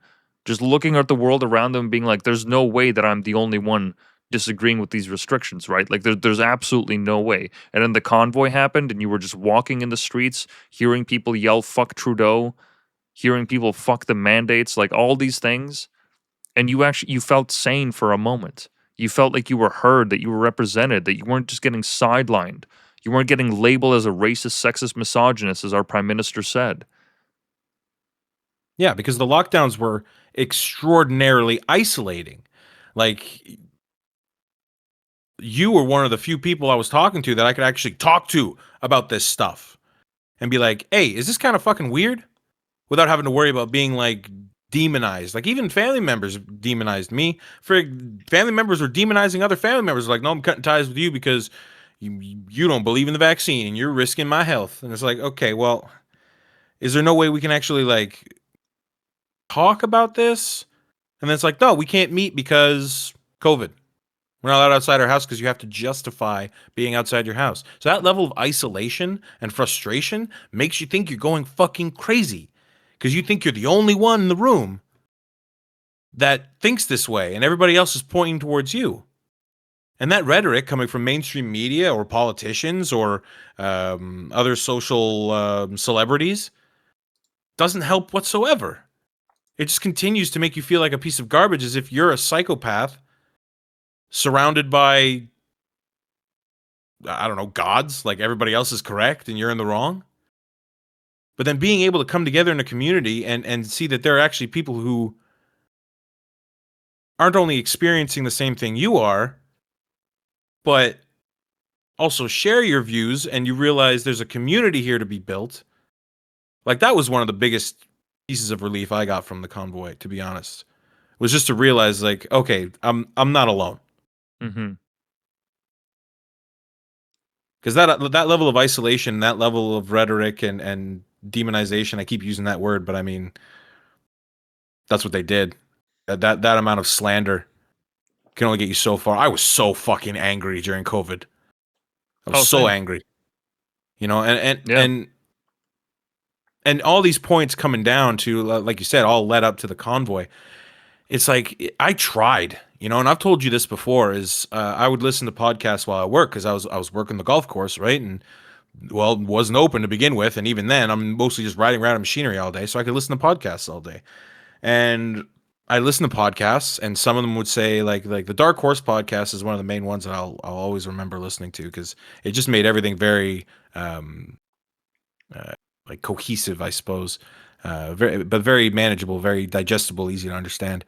Just looking at the world around them and being like, there's no way that I'm the only one disagreeing with these restrictions, right? Like there's absolutely no way. And then the convoy happened and you were just walking in the streets, hearing people yell fuck Trudeau, hearing people fuck the mandates, like all these things, and you felt sane for a moment. You felt like you were heard, that you were represented, that you weren't just getting sidelined. You weren't getting labeled as a racist, sexist, misogynist, as our prime minister said. Yeah, because the lockdowns were extraordinarily isolating. Like, you were one of the few people I was talking to that I could actually talk to about this stuff and be like, hey, is this kind of fucking weird? Without having to worry about being like demonized. Like, even family members demonized me. For family members were demonizing other family members. Like, no, I'm cutting ties with you because you don't believe in the vaccine and you're risking my health. And it's like, okay, well, is there no way we can actually like talk about this? And then it's like, no, we can't meet because COVID. We're not allowed outside our house because you have to justify being outside your house. So that level of isolation and frustration makes you think you're going fucking crazy because you think you're the only one in the room that thinks this way and everybody else is pointing towards you. And that rhetoric coming from mainstream media or politicians or other social celebrities doesn't help whatsoever. It just continues to make you feel like a piece of garbage, as if you're a psychopath surrounded by, I don't know, gods, like everybody else is correct and you're in the wrong. But then being able to come together in a community and see that there are actually people who aren't only experiencing the same thing you are, but also share your views, and you realize there's a community here to be built. Like, that was one of the biggest pieces of relief I got from the convoy, to be honest, was just to realize, like, okay, I'm not alone. Mm-hmm. Because that level of isolation, that level of rhetoric and demonization, I keep using that word, but I mean, that's what they did. That amount of slander can only get you so far. I was so fucking angry during COVID. I was so angry. You know, and all these points coming down to, like you said, all led up to the convoy. It's like, I tried, you know, and I've told you this before, is I would listen to podcasts while I work because I was working the golf course, right? And, well, it wasn't open to begin with, and even then, I'm mostly just riding around in machinery all day, so I could listen to podcasts all day. And I listen to podcasts, and some of them would say, like the Dark Horse podcast is one of the main ones that I'll always remember listening to, because it just made everything very like cohesive, I suppose, very manageable, very digestible, easy to understand.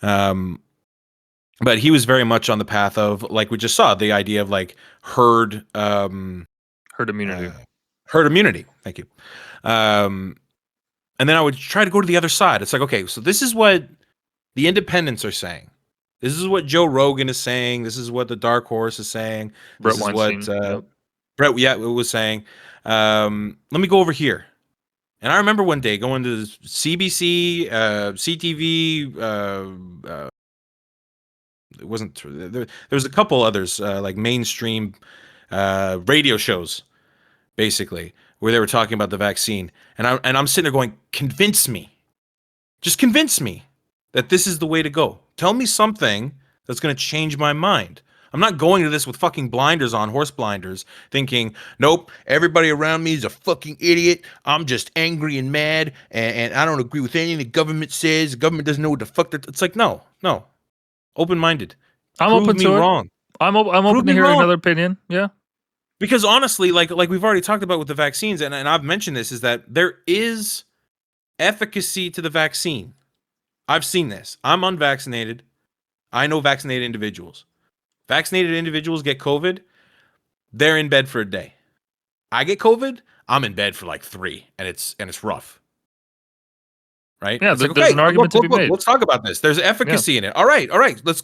But he was very much on the path of, like we just saw, the idea of like herd immunity. Herd immunity. Thank you. And then I would try to go to the other side. It's like, okay, so this is what the independents are saying. This is what Joe Rogan is saying. This is what the Dark Horse is saying. This is what Brett was saying. Let me go over here. And I remember one day going to CBC, CTV. It wasn't there was a couple others like mainstream radio shows, basically, where they were talking about the vaccine, and I'm sitting there going, convince me, just convince me that this is the way to go. Tell me something that's going to change my mind. I'm not going to this with fucking blinders on, horse blinders, thinking, nope, everybody around me is a fucking idiot. I'm just angry and mad, and I don't agree with anything the government says. The government doesn't know what the fuck. It's like, no. Open-minded. I'm open to it. Wrong. I'm open to hearing another opinion. Yeah. Because honestly, like we've already talked about with the vaccines, and I've mentioned this, is that there is efficacy to the vaccine. I've seen this. I'm unvaccinated. I know vaccinated individuals. Vaccinated individuals get COVID, they're in bed for a day. I get COVID, I'm in bed for like 3, and it's rough. Right? Yeah, it's like, there's an argument to be made. Let's talk about this. There's efficacy in it. All right. Let's.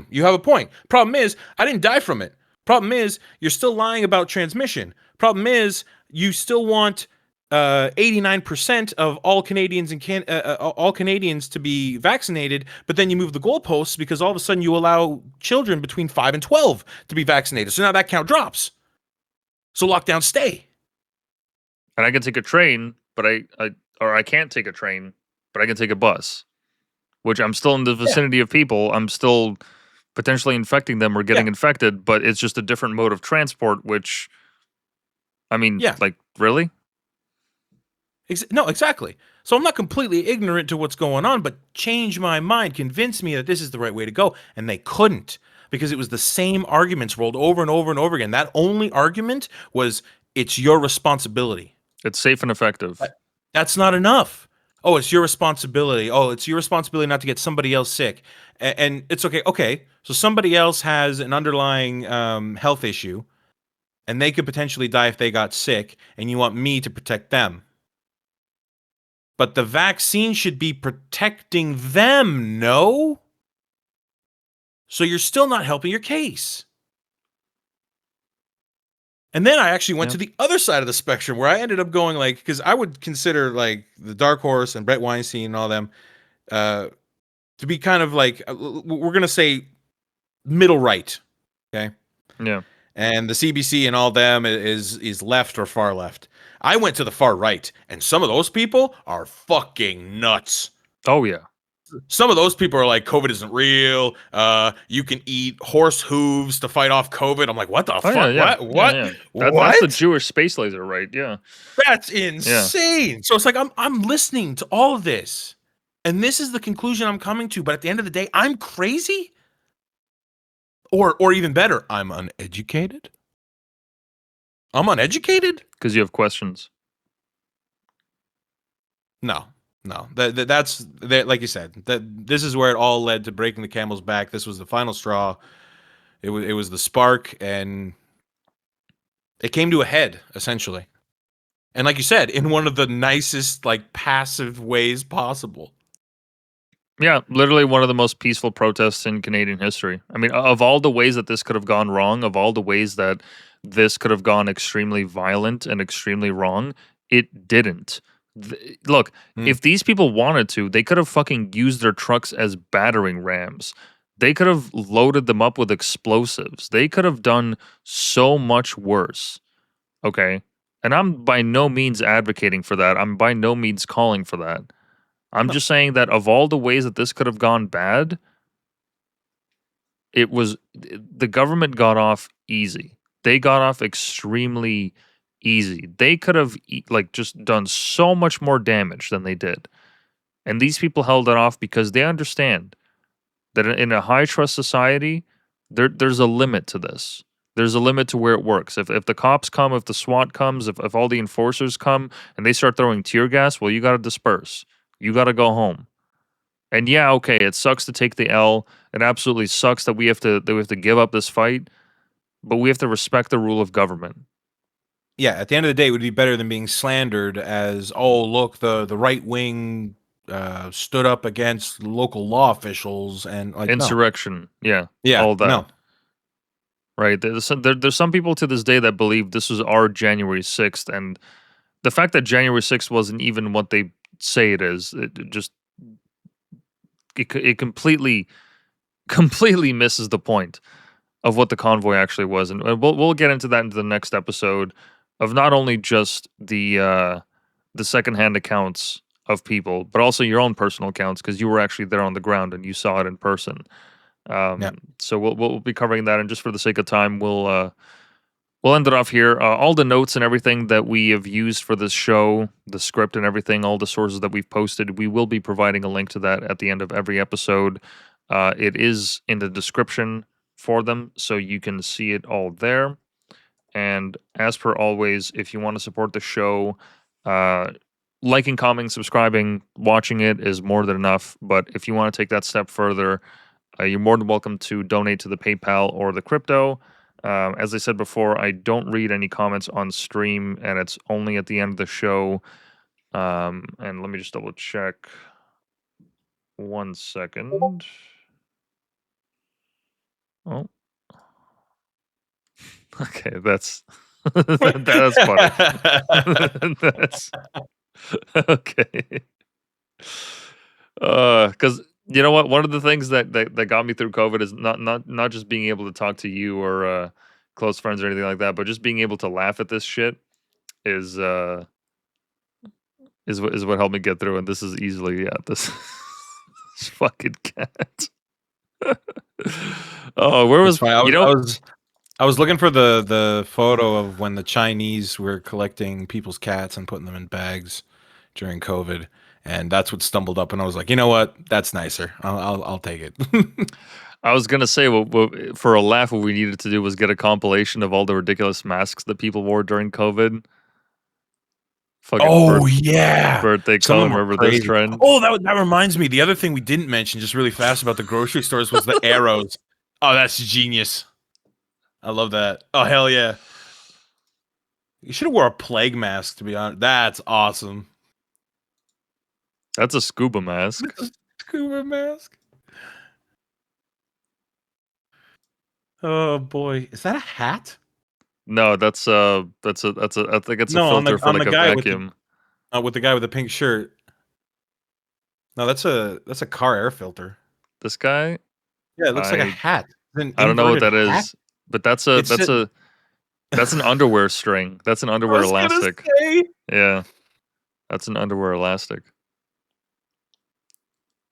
You have a point. Problem is, I didn't die from it. Problem is, you're still lying about transmission. Problem is, you still want 89% of all Canadians and all Canadians to be vaccinated, but then you move the goalposts because all of a sudden you allow children between 5 and 12 to be vaccinated. So now that count drops. So lockdowns stay. And I can take a train, but I can't take a train, but I can take a bus, which I'm still in the vicinity of people. I'm still potentially infecting them or getting infected, but it's just a different mode of transport, which, I mean, like, really? No, exactly. So I'm not completely ignorant to what's going on, but change my mind, convince me that this is the right way to go. And they couldn't, because it was the same arguments rolled over and over and over again. That only argument was, it's your responsibility. It's safe and effective. That's not enough. Oh, it's your responsibility. Oh, it's your responsibility not to get somebody else sick. And it's okay. Okay, so somebody else has an underlying health issue, and they could potentially die if they got sick, and you want me to protect them. But the vaccine should be protecting them, no? So you're still not helping your case. And then I actually went to the other side of the spectrum, where I ended up going, like, because I would consider, like, the Dark Horse and Brett Weinstein and all them to be kind of like, we're going to say middle right, okay? Yeah. And the CBC and all them is left or far left. I went to the far right, and some of those people are fucking nuts. Oh, yeah. Some of those people are like, COVID isn't real. You can eat horse hooves to fight off COVID. I'm like, what the fuck? Yeah. What? Yeah. What? That's the Jewish space laser, right? Yeah. That's insane. So it's like, I'm listening to all of this, and this is the conclusion I'm coming to. But at the end of the day, I'm crazy, or even better, I'm uneducated. I'm uneducated because you have questions. No. That's like you said. This is where it all led to breaking the camel's back. This was the final straw. It was the spark, and it came to a head essentially. And like you said, in one of the nicest, like, passive ways possible. Yeah, literally one of the most peaceful protests in Canadian history. I mean, of all the ways that this could have gone wrong, of all the ways that this could have gone extremely violent and extremely wrong, it didn't. Look, if these people wanted to, they could have fucking used their trucks as battering rams. They could have loaded them up with explosives. They could have done so much worse. Okay? And I'm by no means advocating for that. I'm by no means calling for that. I'm just saying that of all the ways that this could have gone bad, the government got off easy. They got off extremely easy. They could have just done so much more damage than they did. And these people held it off because they understand that in a high trust society, there's a limit to this. There's a limit to where it works. If the cops come, if the SWAT comes, if all the enforcers come and they start throwing tear gas, well, you got to disperse. You got to go home. And yeah, okay, it sucks to take the L. It absolutely sucks that we have to give up this fight, but we have to respect the rule of government. Yeah, at the end of the day, it would be better than being slandered as, oh, look, the right wing stood up against local law officials and like insurrection. No. Yeah, all that. No. Right. There's some people to this day that believe this was our January 6th, and the fact that January 6th wasn't even what they say it is, it completely misses the point of what the convoy actually was, and we'll get into that into the next episode of not only just the secondhand accounts of people, but also your own personal accounts, because you were actually there on the ground and you saw it in person. So we'll be covering that, and just for the sake of time, we'll end it off here. All the notes and everything that we have used for this show, the script and everything, all the sources that we've posted, we will be providing a link to that at the end of every episode. It is in the description for them, so you can see it all there. And as per always, if you want to support the show, liking, commenting, subscribing, watching it is more than enough. But if you want to take that step further, you're more than welcome to donate to the PayPal or the crypto. As I said before, I don't read any comments on stream, and it's only at the end of the show. And let me just double check. 1 second. Oh. Okay, that's that's funny. That's okay. Because you know what? One of the things that got me through COVID is not just being able to talk to you or close friends or anything like that, but just being able to laugh at this shit is what helped me get through. And this is easily this fucking cat. Oh, where was I was looking for the photo of when the Chinese were collecting people's cats and putting them in bags during COVID, and that's what stumbled up. And I was like, you know what? That's nicer. I'll take it. I was gonna say, for a laugh, what we needed to do was get a compilation of all the ridiculous masks that people wore during COVID. Yeah, birthday some of cone. them were Remember this crazy. trend? Oh, that reminds me. The other thing we didn't mention, just really fast, about the grocery stores was the arrows. Oh, that's genius. I love that. Oh, hell yeah. You should have wore a plague mask, to be honest. That's awesome. That's a scuba mask. Scuba mask. Oh boy, is that a hat? No, that's I think it's a filter for like a vacuum. With the guy with the pink shirt. No, that's a car air filter. This guy? Yeah, it looks like a hat. I don't know what that hat? is, but that's an underwear string. That's an underwear elastic. Yeah, that's an underwear elastic.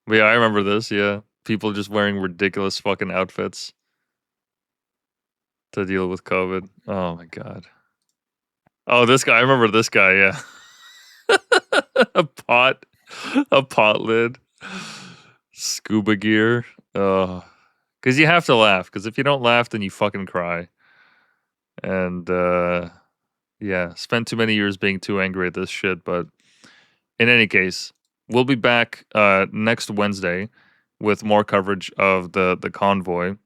But yeah, I remember this. Yeah, people just wearing ridiculous fucking outfits to deal with COVID. Oh my god. Oh, this guy. I remember this guy. Yeah, a pot lid, scuba gear. Oh, because you have to laugh. Because if you don't laugh, then you fucking cry. And yeah, spent too many years being too angry at this shit. But in any case, we'll be back next Wednesday with more coverage of the convoy.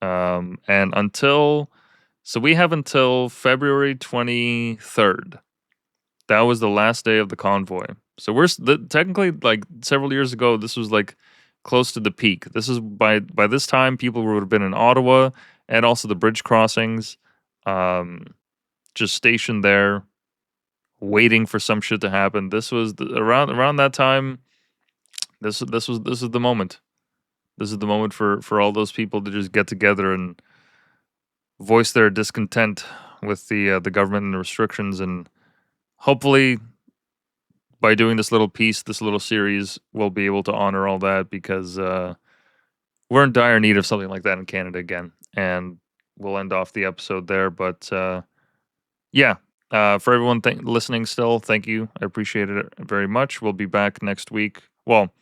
And so we have until February 23rd. That was the last day of the convoy. So we're technically, like, several years ago, this was like close to the peak. This is by this time people would have been in Ottawa and also the bridge crossings, just stationed there, waiting for some shit to happen. This was around that time. This is the moment. This is the moment for all those people to just get together and voice their discontent with the government and the restrictions, and hopefully by doing this little piece, this little series, we'll be able to honor all that, because we're in dire need of something like that in Canada again. And we'll end off the episode there. But yeah, for everyone listening still, thank you. I appreciate it very much. We'll be back next week. Well,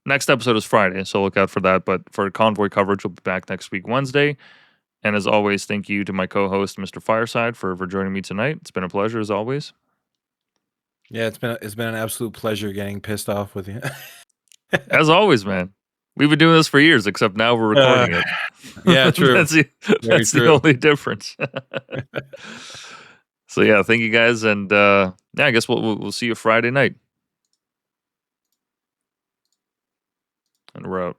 next episode is Friday, so look out for that. But for convoy coverage, we'll be back next week, Wednesday. And as always, thank you to my co-host, Mr. Fireside, for joining me tonight. It's been a pleasure, as always. Yeah, it's been an absolute pleasure getting pissed off with you. As always, man. We've been doing this for years, except now we're recording it. Yeah, true. That's the only difference. So yeah, thank you guys, and yeah, I guess we'll see you Friday night. And we're out.